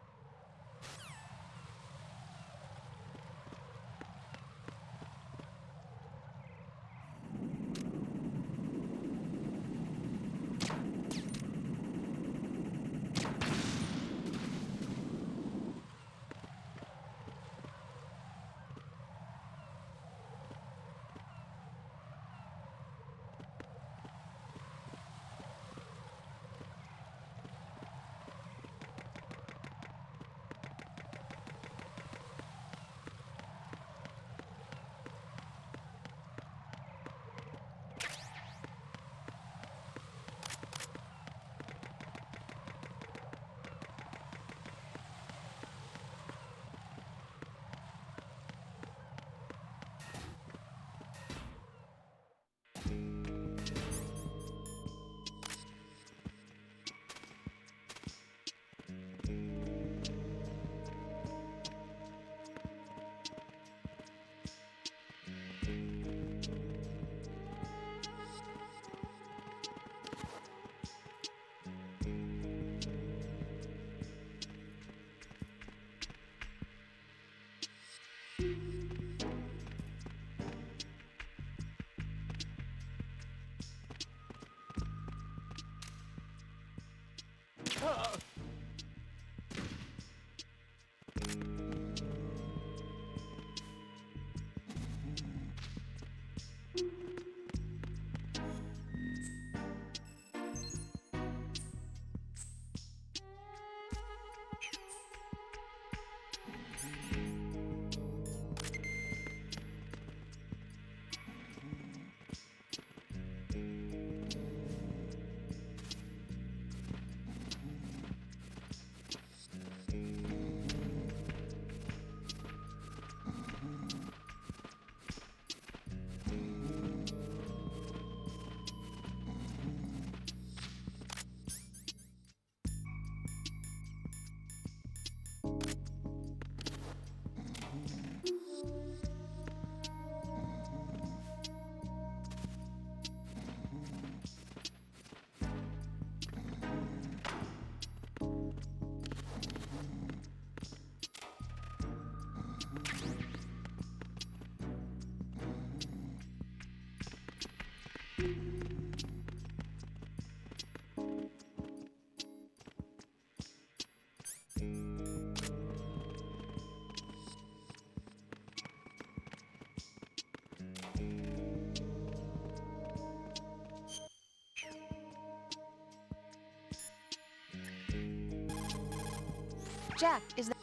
Jack, is that...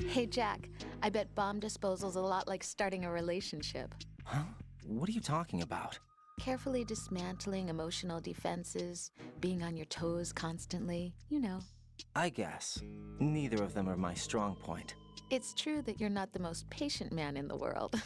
Hey, Jack, I bet bomb disposal's a lot like starting a relationship. Huh? What are you talking about? Carefully dismantling emotional defenses, being on your toes constantly, you know. I guess. Neither of them are my strong point. It's true that you're not the most patient man in the world.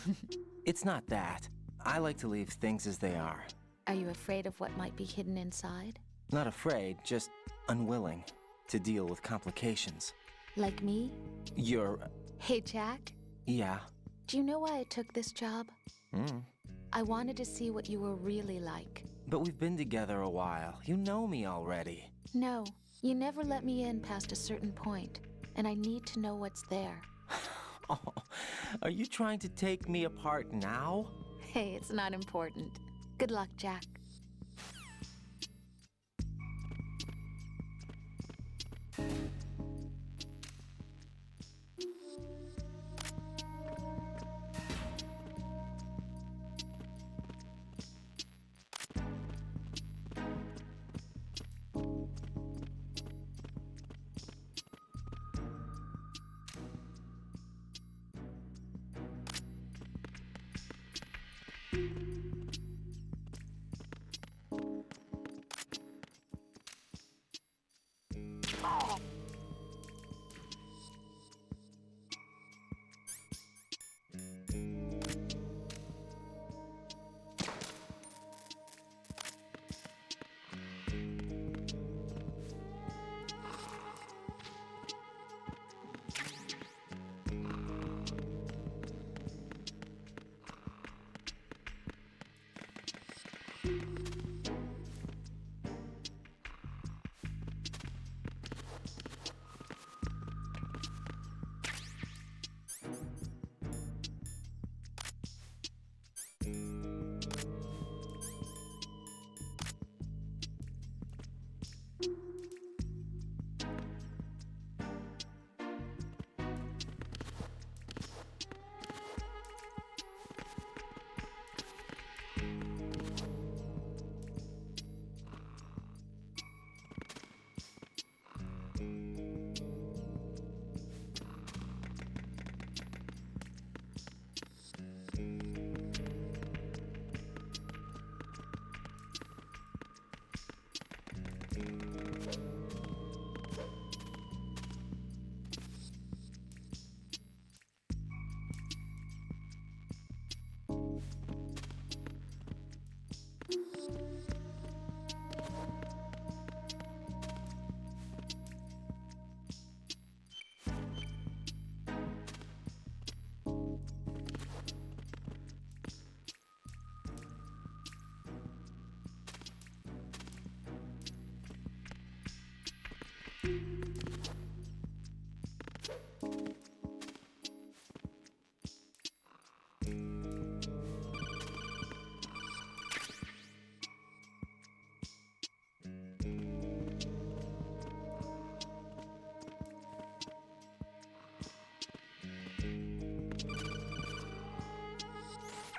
It's not that. I like to leave things as they are. Are you afraid of what might be hidden inside? Not afraid, just unwilling to deal with complications. Like me? You're... Hey, Jack? Yeah. Do you know why I took this job? Hmm. I wanted to see what you were really like. But we've been together a while. You know me already. No, you never let me in past a certain point, and I need to know what's there. Oh, are you trying to take me apart now? Hey, it's not important. Good luck, Jack.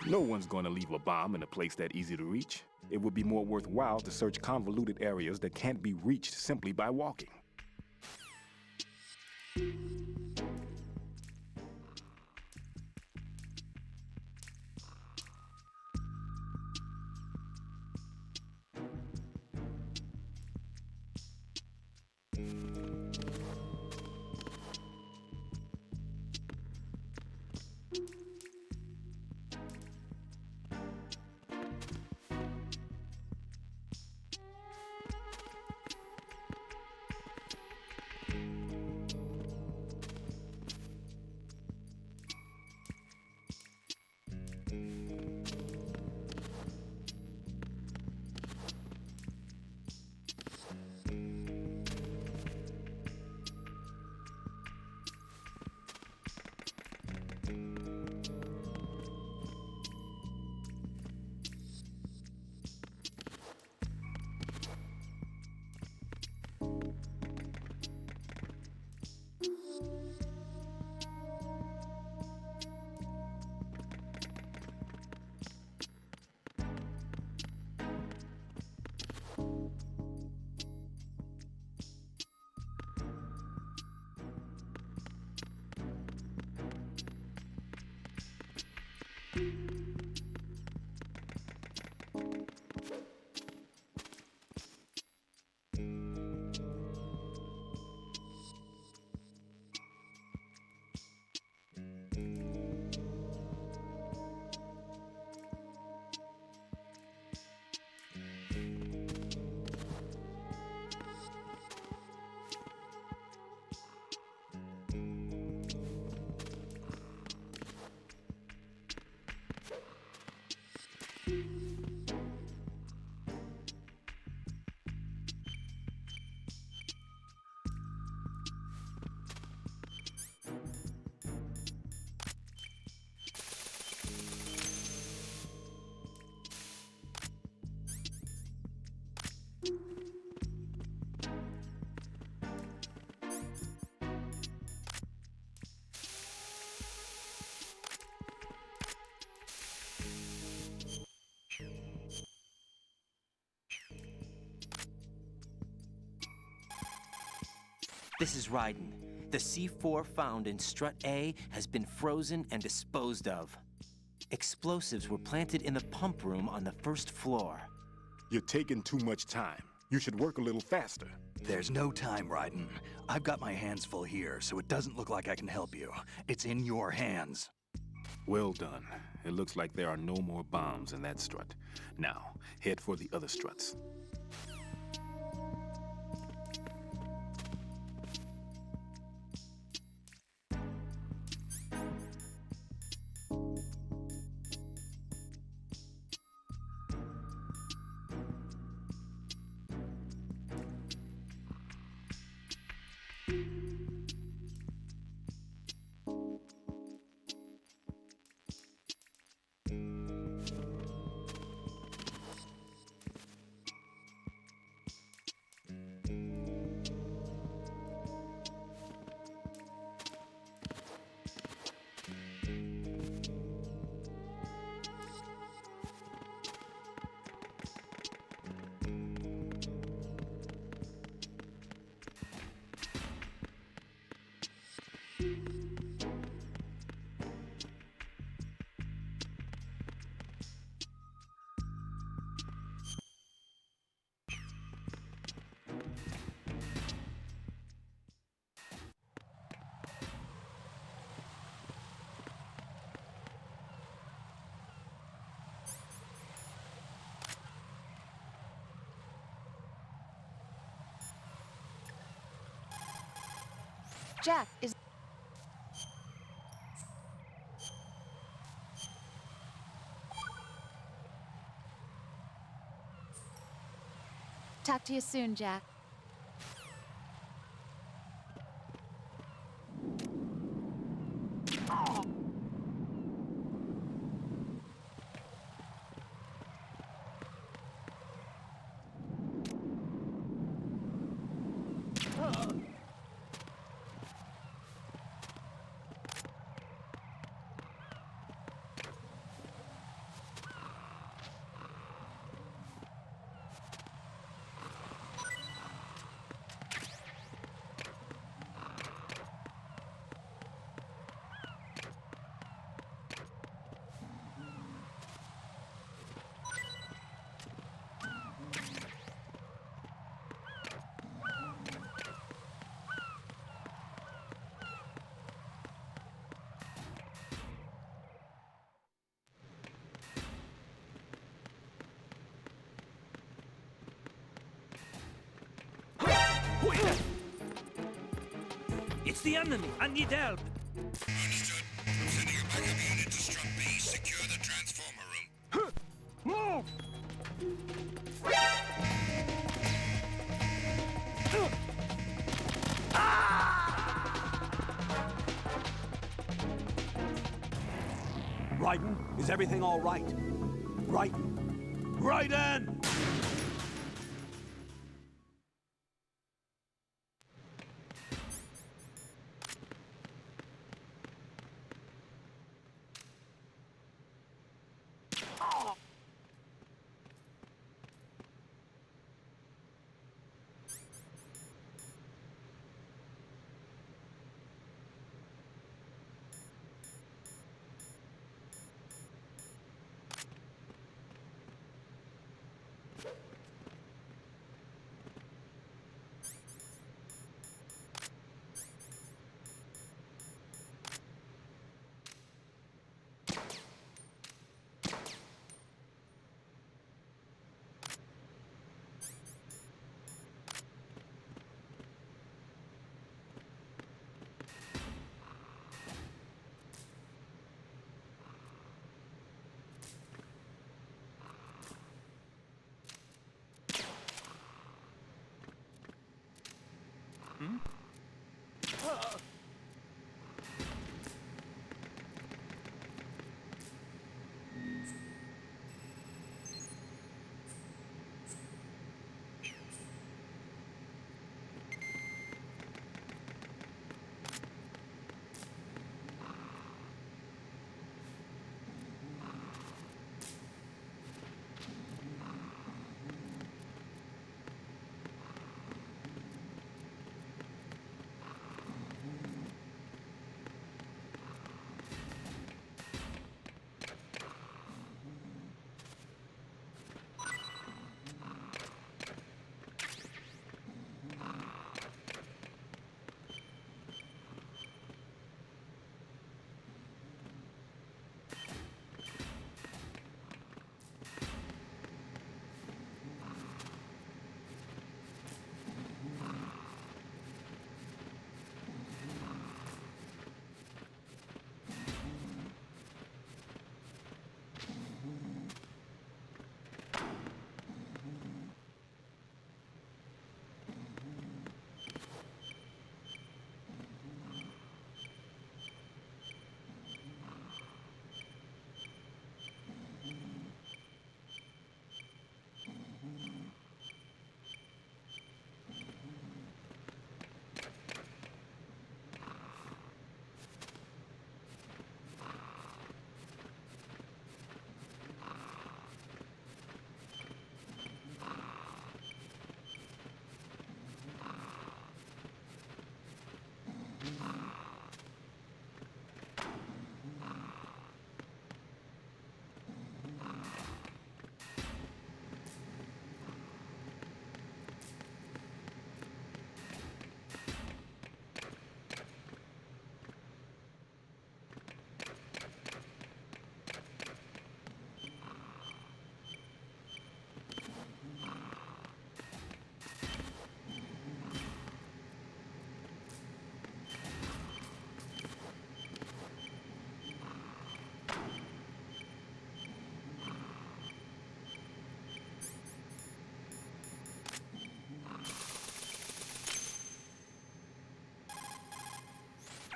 No one's going to leave a bomb in a place that easy to reach. It would be more worthwhile to search convoluted areas that can't be reached simply by walking. This is Raiden. The C4 found in Strut A has been frozen and disposed of. Explosives were planted in the pump room on the first floor. You're taking too much time. You should work a little faster. There's no time, Raiden. I've got my hands full here, so it doesn't look like I can help you. It's in your hands. Well done. It looks like there are no more bombs in that strut. Now, head for the other struts. Jack, is... Talk to you soon, Jack. It's the enemy! I need help! Understood. I'm sending a backup unit to Strut B. Secure the transformer room. Move! Raiden, is everything all right? Raiden! Raiden!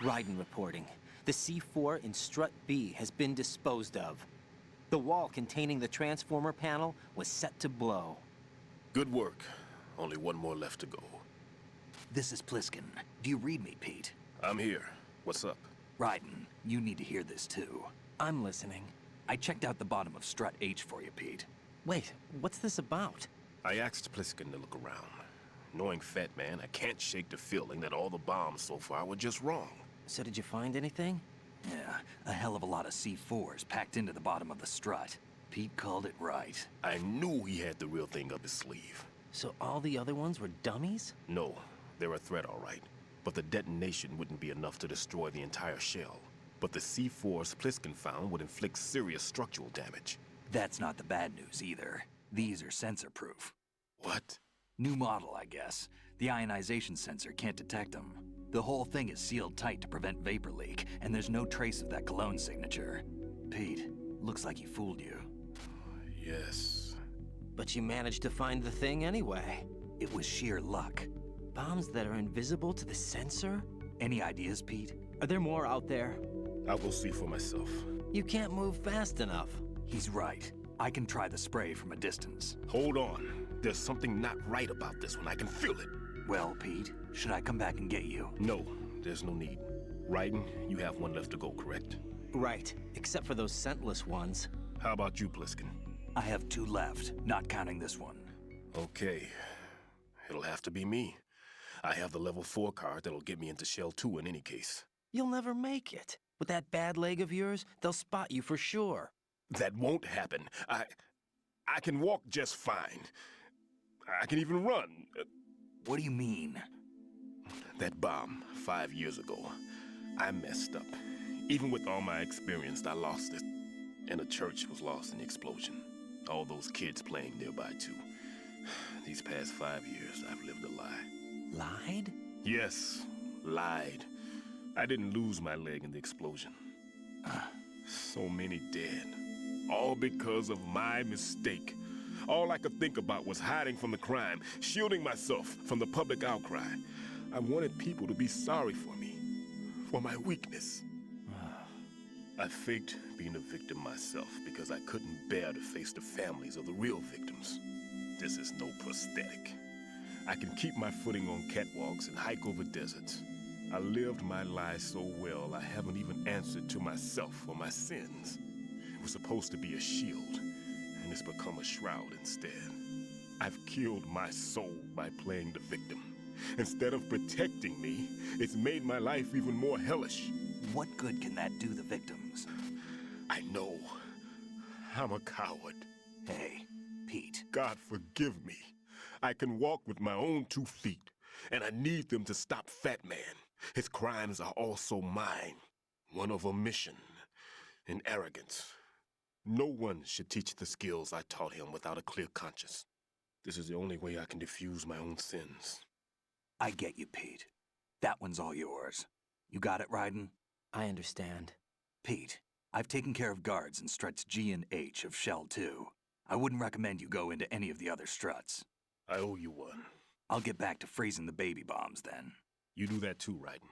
Raiden reporting. The C4 in Strut B has been disposed of. The wall containing the transformer panel was set to blow. Good work. Only one more left to go. This is Pliskin. Do you read me, Pete? I'm here. What's up? Raiden, you need to hear this too. I'm listening. I checked out the bottom of Strut H for you, Pete. Wait, what's this about? I asked Pliskin to look around. Knowing Fat Man, I can't shake the feeling that all the bombs so far were just wrong. So did you find anything? Yeah, a hell of a lot of C4s packed into the bottom of the strut. Pete called it right. I knew he had the real thing up his sleeve. So all the other ones were dummies? No, they're a threat, all right. But the detonation wouldn't be enough to destroy the entire shell. But the C4s Pliskin found would inflict serious structural damage. That's not the bad news either. These are sensor-proof. What? New model, I guess. The ionization sensor can't detect them. The whole thing is sealed tight to prevent vapor leak, and there's no trace of that cologne signature. Pete, looks like he fooled you. Yes. But you managed to find the thing anyway. It was sheer luck. Bombs that are invisible to the sensor? Any ideas, Pete? Are there more out there? I'll go see for myself. You can't move fast enough. He's right. I can try the spray from a distance. Hold on. There's something not right about this one. I can feel it. Well, Pete, should I come back and get you? No, there's no need. Raiden, you have one left to go, correct? Right, except for those scentless ones. How about you, Pliskin? I have 2 left, not counting this one. Okay. It'll have to be me. I have the level 4 card that'll get me into Shell 2 in any case. You'll never make it. With that bad leg of yours, they'll spot you for sure. That won't happen. I can walk just fine. I can even run. What do you mean? That bomb 5 years ago, I messed up. Even with all my experience, I lost it. And the church was lost in the explosion. All those kids playing nearby, too. These past 5 years, I've lived a lie. Lied? Yes, lied. I didn't lose my leg in the explosion. So many dead. All because of my mistake. All I could think about was hiding from the crime, shielding myself from the public outcry. I wanted people to be sorry for me, for my weakness. I faked being a victim myself because I couldn't bear to face the families of the real victims. This is no prosthetic. I can keep my footing on catwalks and hike over deserts. I lived my life so well, I haven't even answered to myself for my sins. It was supposed to be a shield, and it's become a shroud instead. I've killed my soul by playing the victim. Instead of protecting me, it's made my life even more hellish. What good can that do the victims? I know. I'm a coward. Hey, Pete. God forgive me. I can walk with my own 2 feet, and I need them to stop Fat Man. His crimes are also mine. One of omission and arrogance. No one should teach the skills I taught him without a clear conscience. This is the only way I can diffuse my own sins. I get you, Pete. That one's all yours. You got it, Raiden? I understand. Pete, I've taken care of guards in struts G and H of Shell 2. I wouldn't recommend you go into any of the other struts. I owe you one. I'll get back to freezing the baby bombs then. You do that too, Raiden.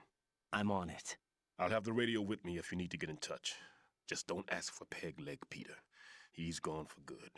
I'm on it. I'll have the radio with me if you need to get in touch. Just don't ask for Peg Leg Peter. He's gone for good.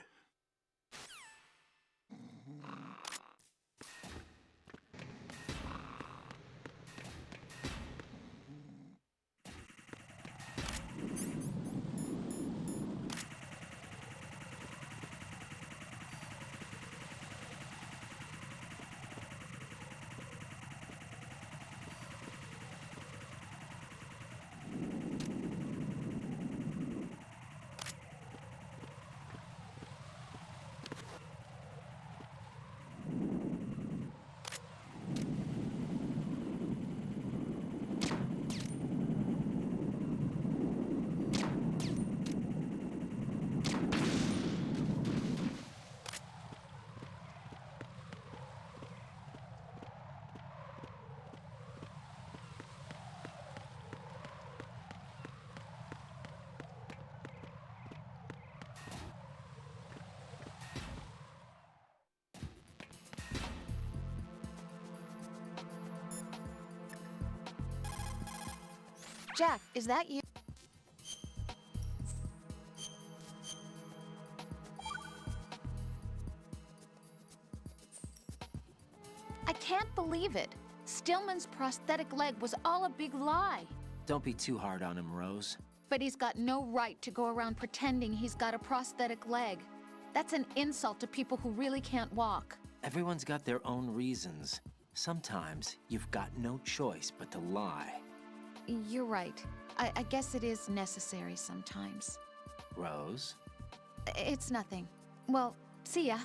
Jack, is that you? I can't believe it. Stillman's prosthetic leg was all a big lie. Don't be too hard on him, Rose. But he's got no right to go around pretending he's got a prosthetic leg. That's an insult to people who really can't walk. Everyone's got their own reasons. Sometimes you've got no choice but to lie. You're right. I guess it is necessary sometimes. Rose? It's nothing. Well, see ya.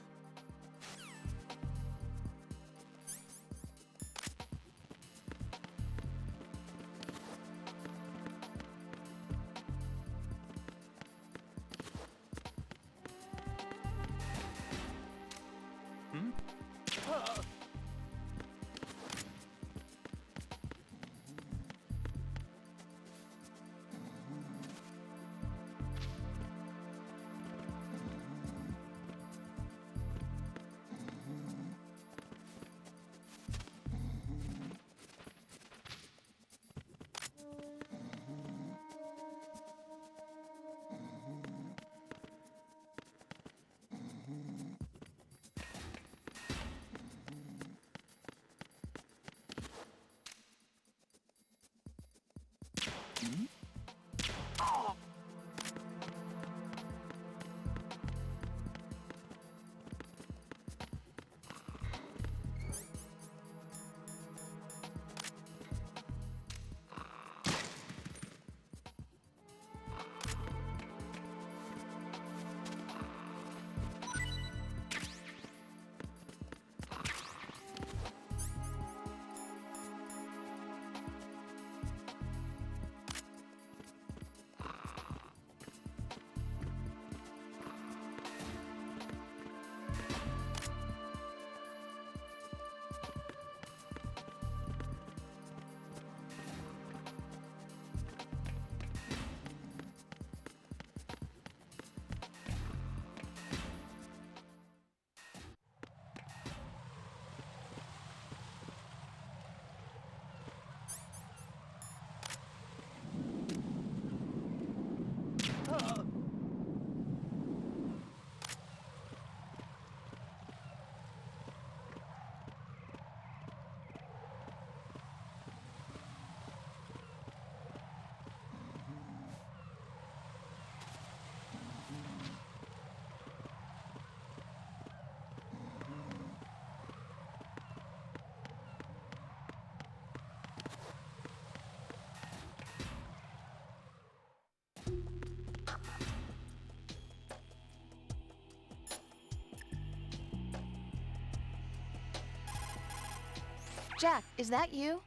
Jack, is that you?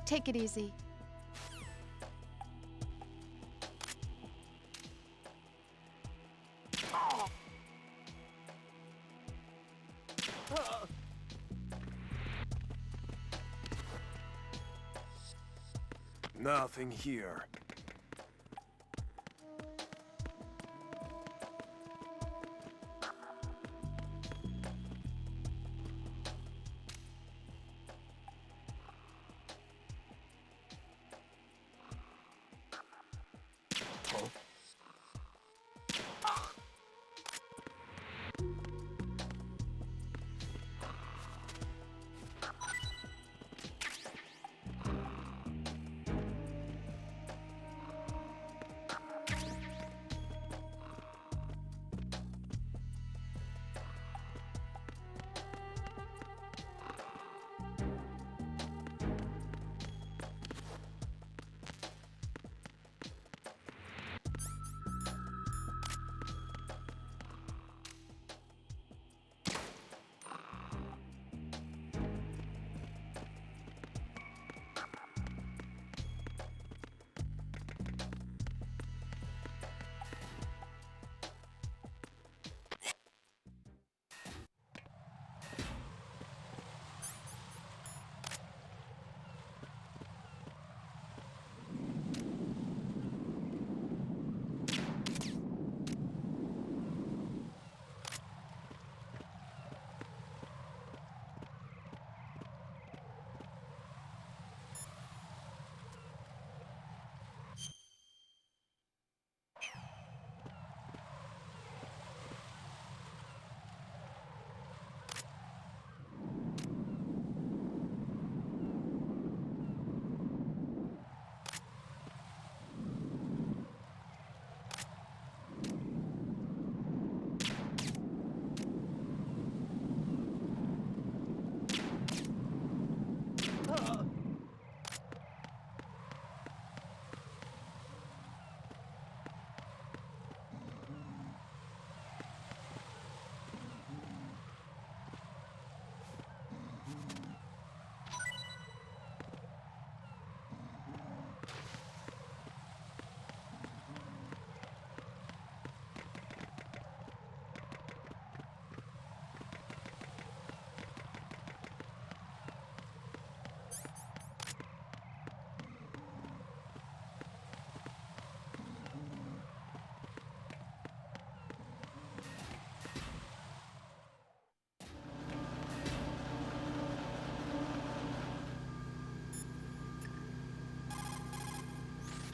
Take it easy. Nothing here.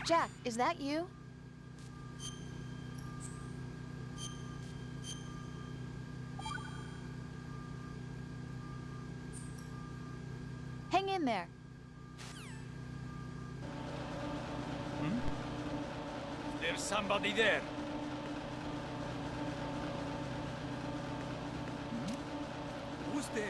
Jack, is that you? Hang in there. There's somebody there. Who's there?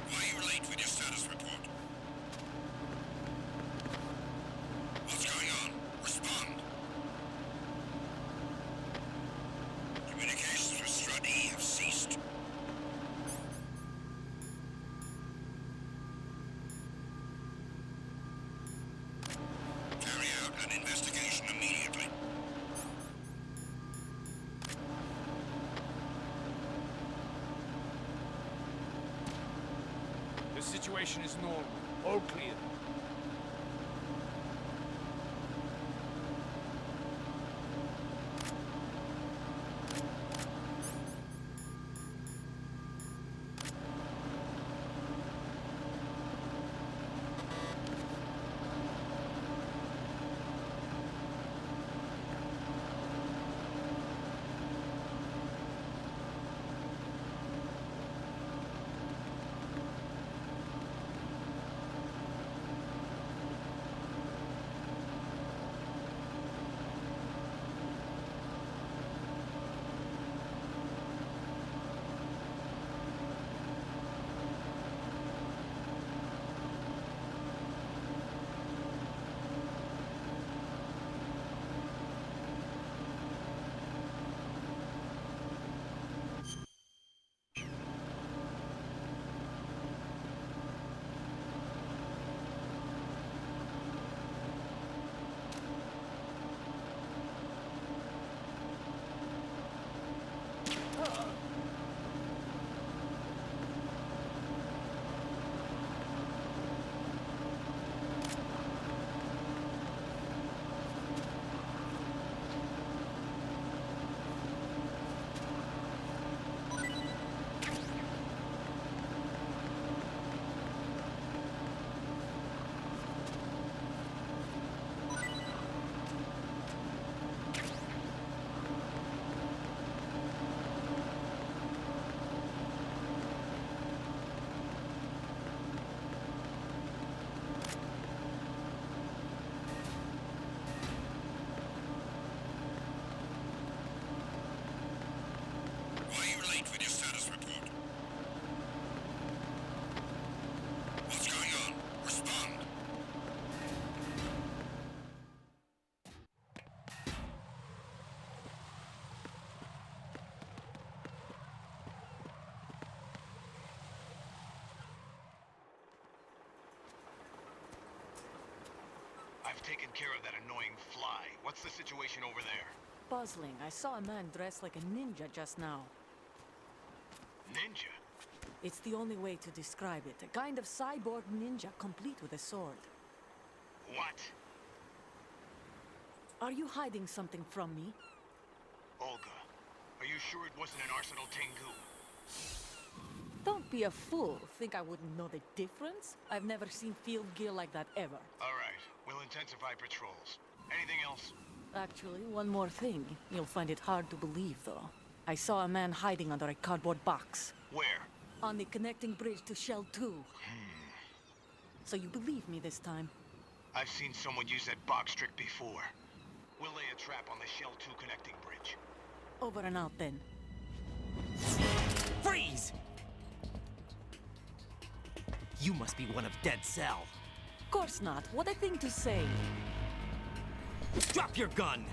Why are you late with your status report? What's going on? Respond. Communications with Strut E have ceased. Carry out an investigation immediately. The situation is normal. All clear. Why are you late with your status report? What's going on? Respond. I've taken care of that annoying fly. What's the situation over there? Puzzling. I saw a man dressed like a ninja just now. Ninja? It's the only way to describe it. A kind of cyborg ninja, complete with a sword. What? Are you hiding something from me? Olga, are you sure it wasn't an Arsenal Tengu? Don't be a fool. Think I wouldn't know the difference? I've never seen field gear like that ever. All right, we'll intensify patrols. Anything else? Actually, one more thing. You'll find it hard to believe, though. I saw a man hiding under a cardboard box. Where? On the connecting bridge to Shell 2. So you believe me this time? I've seen someone use that box trick before. We'll lay a trap on the Shell 2 connecting bridge. Over and out, then. Freeze! You must be one of Dead Cell. Of course not. What a thing to say. Drop your gun!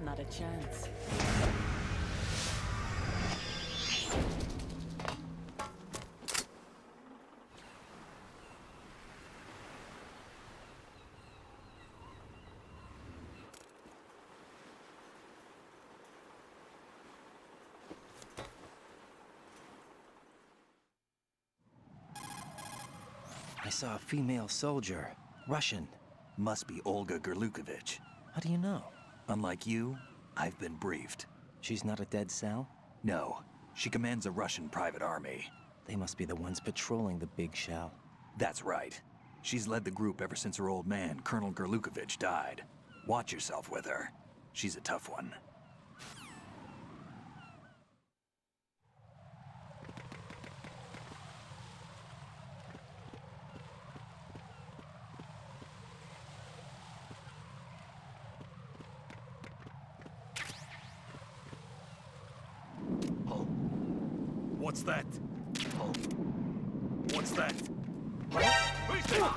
Not a chance. saw a female soldier. Russian. Must be Olga Gerlukovich. How do you know? Unlike you, I've been briefed. She's not a dead cell? No. She commands a Russian private army. They must be the ones patrolling the big shell. That's right. She's led the group ever since her old man, Colonel Gerlukovich, died. Watch yourself with her. She's a tough one. What's that? What's that? Who's that?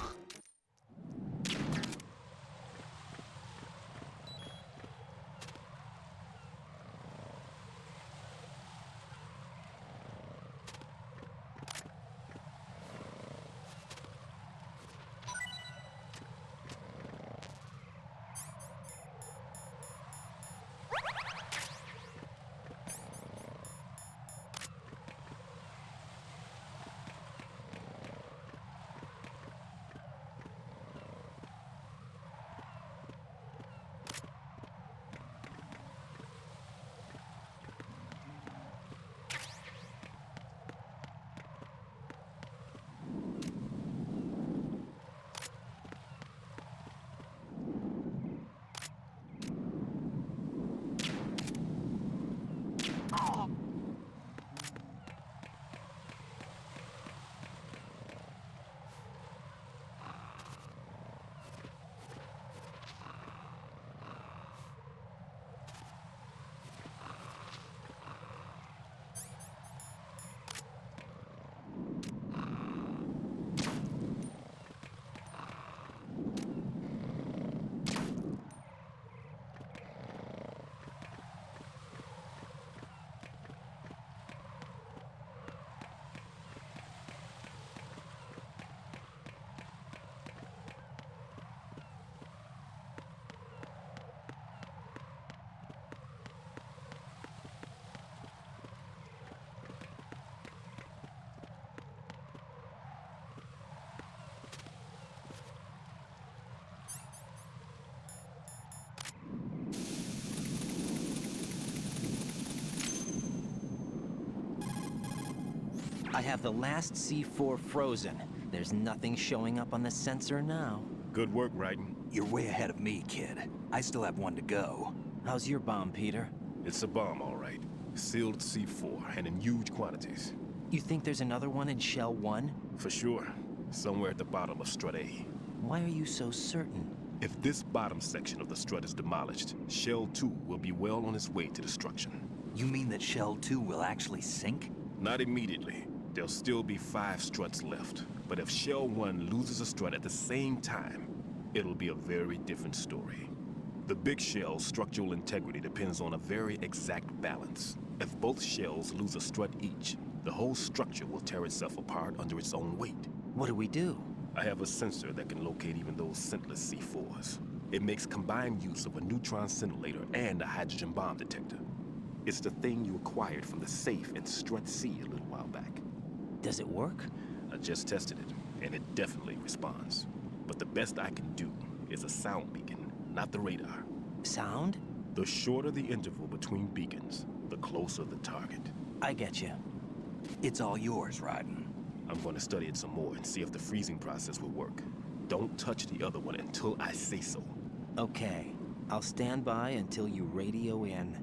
I have the last C4 frozen. There's nothing showing up on the sensor now. Good work, Raiden. You're way ahead of me, kid. I still have one to go. How's your bomb, Peter? It's a bomb, all right. Sealed C4, and in huge quantities. You think there's another one in Shell 1? For sure. Somewhere at the bottom of Strut A. Why are you so certain? If this bottom section of the strut is demolished, Shell 2 will be well on its way to destruction. You mean that Shell 2 will actually sink? Not immediately. There'll still be 5 struts left. But if Shell 1 loses a strut at the same time, it'll be a very different story. The big shell's structural integrity depends on a very exact balance. If both shells lose a strut each, the whole structure will tear itself apart under its own weight. What do we do? I have a sensor that can locate even those scentless C4s. It makes combined use of a neutron scintillator and a hydrogen bomb detector. It's the thing you acquired from the safe in Strut C a little while back. Does it work? I just tested it, and it definitely responds. But the best I can do is a sound beacon, not the radar. Sound? The shorter the interval between beacons, the closer the target. I get you. It's all yours, Raiden. I'm going to study it some more and see if the freezing process will work. Don't touch the other one until I say so. Okay. I'll stand by until you radio in.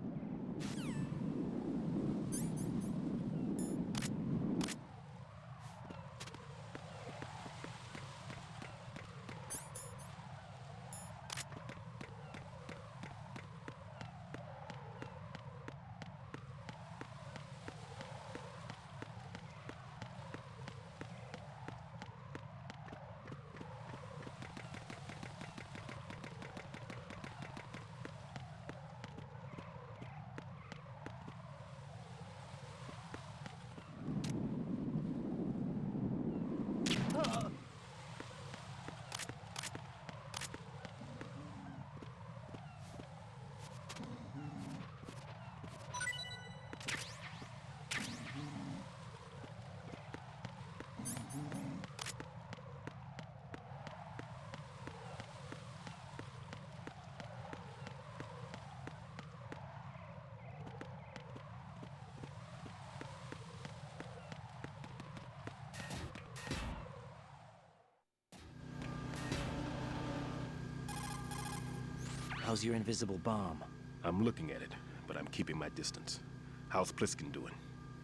How's your invisible bomb? I'm looking at it, but I'm keeping my distance. How's Pliskin doing?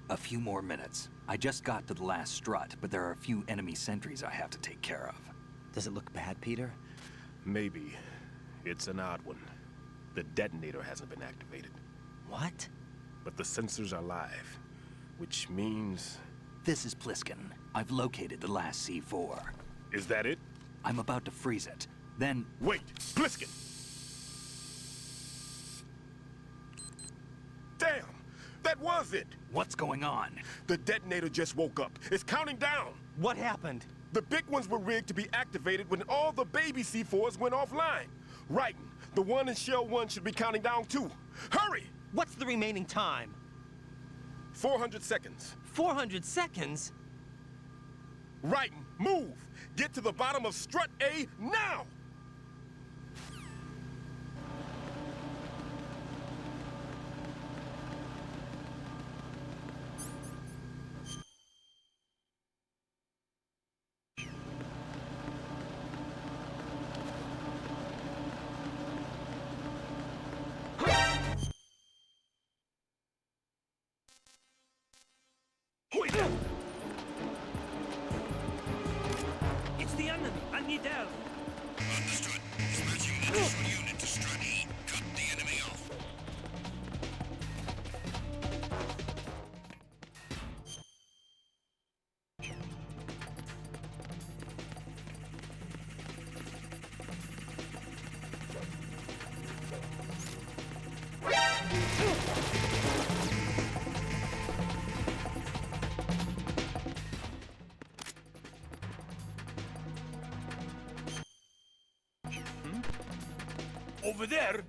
A few more minutes. I just got to the last strut, but there are a few enemy sentries I have to take care of. Does it look bad, Peter? Maybe. It's an odd one. The detonator hasn't been activated. What? But the sensors are live, which means... This is Pliskin. I've located the last C4. Is that it? I'm about to freeze it. Then... Wait! Pliskin! Damn! That was it! What's going on? The detonator just woke up. It's counting down! What happened? The big ones were rigged to be activated when all the baby C4s went offline. Raiden, the one in Shell 1 should be counting down too. Hurry! What's the remaining time? 400 seconds. 400 seconds? Raiden, move! Get to the bottom of strut A now! It's the enemy. I need help. Understood. Dispatching an additional unit to strut E. Cut the enemy off. Over there.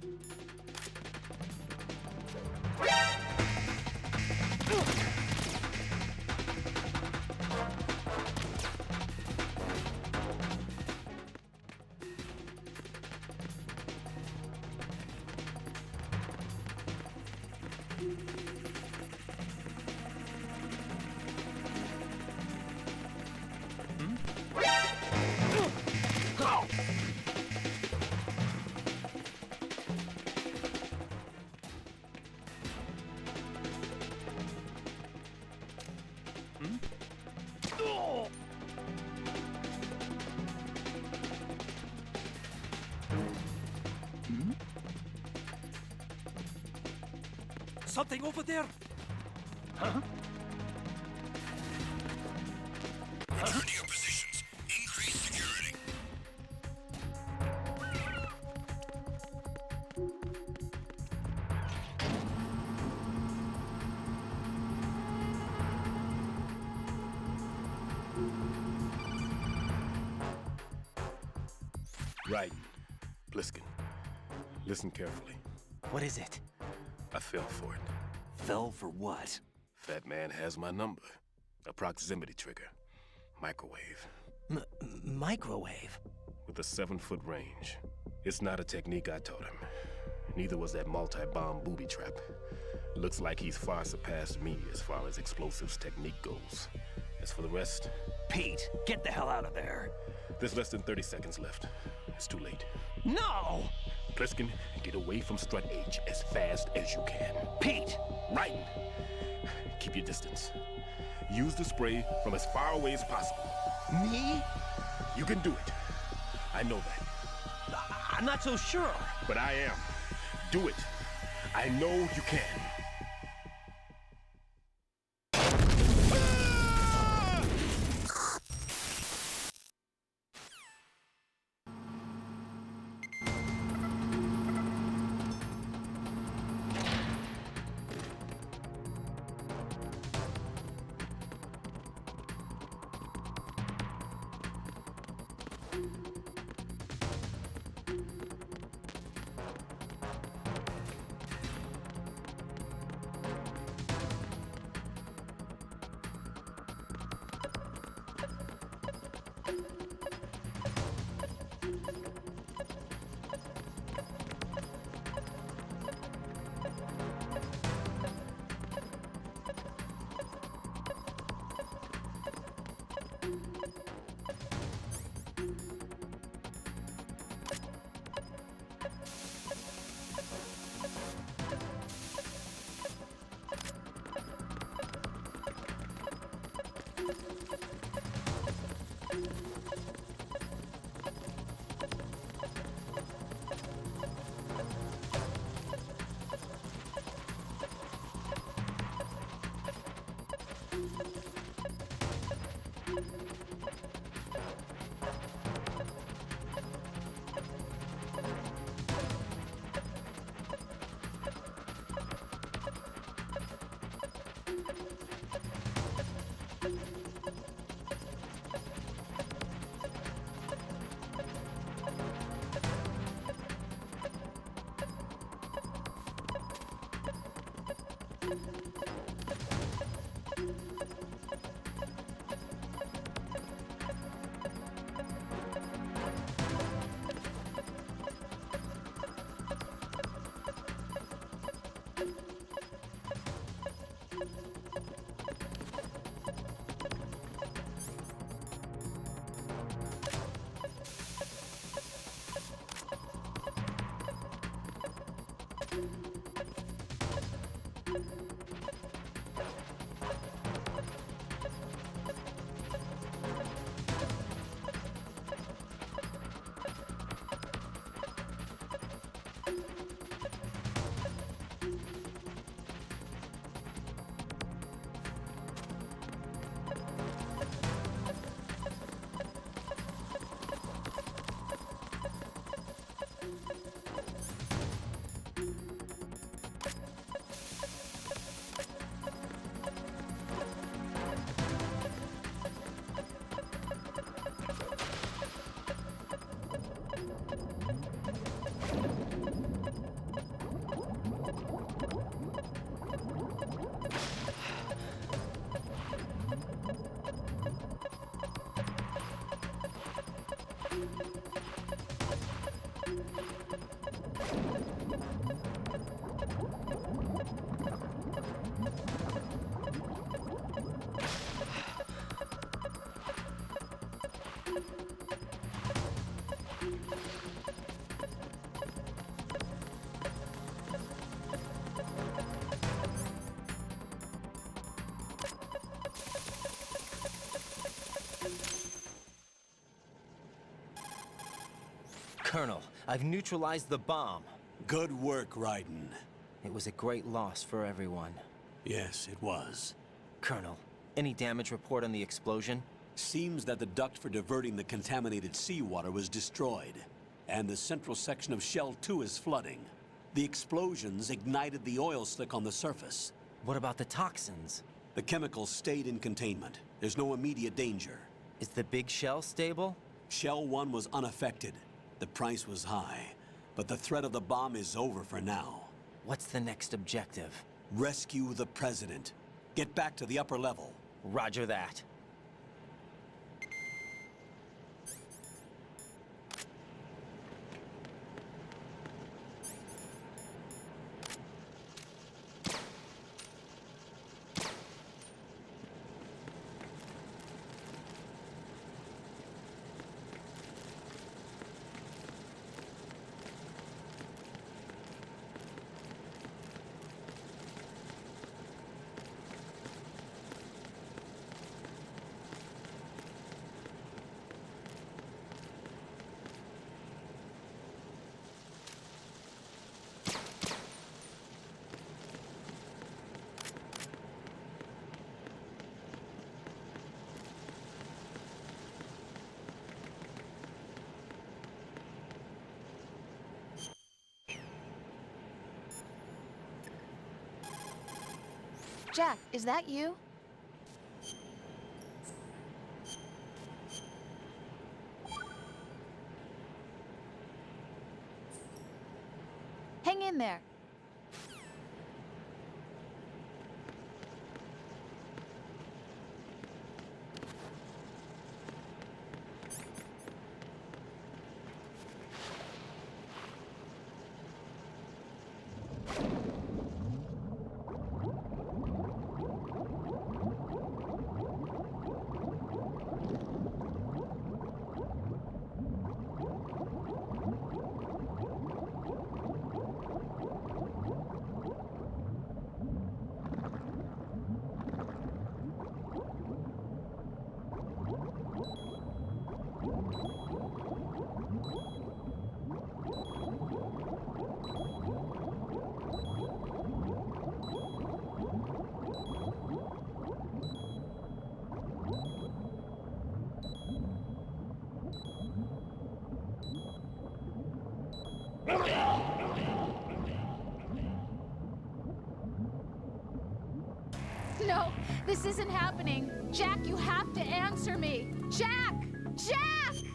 Something over there? Huh? Return to your positions. Increase security. Raiden, Pliskin, listen carefully. What is it? I fell for it. Fell for what? Fat man has my number. A proximity trigger. Microwave. Microwave? With a 7-foot range. It's not a technique I taught him. Neither was that multi-bomb booby trap. Looks like he's far surpassed me as far as explosives technique goes. As for the rest... Pete, get the hell out of there. There's less than 30 seconds left. It's too late. No! Pliskin, get away from Strut H as fast as you can. Pete! Raiden, keep your distance. Use the spray from as far away as possible. Me? You can do it. I know that. I'm not so sure. But I am. Do it. I know you can. Colonel, I've neutralized the bomb. Good work, Raiden. It was a great loss for everyone. Yes, it was. Colonel, any damage report on the explosion? Seems that the duct for diverting the contaminated seawater was destroyed, and the central section of Shell 2 is flooding. The explosions ignited the oil slick on the surface. What about the toxins? The chemicals stayed in containment. There's no immediate danger. Is the big shell stable? Shell 1 was unaffected. The price was high, but the threat of the bomb is over for now. What's the next objective? Rescue the President. Get back to the upper level. Roger that. Jack, is that you? Hang in there. No, this isn't happening. Jack, you have to answer me. Jack! Jack!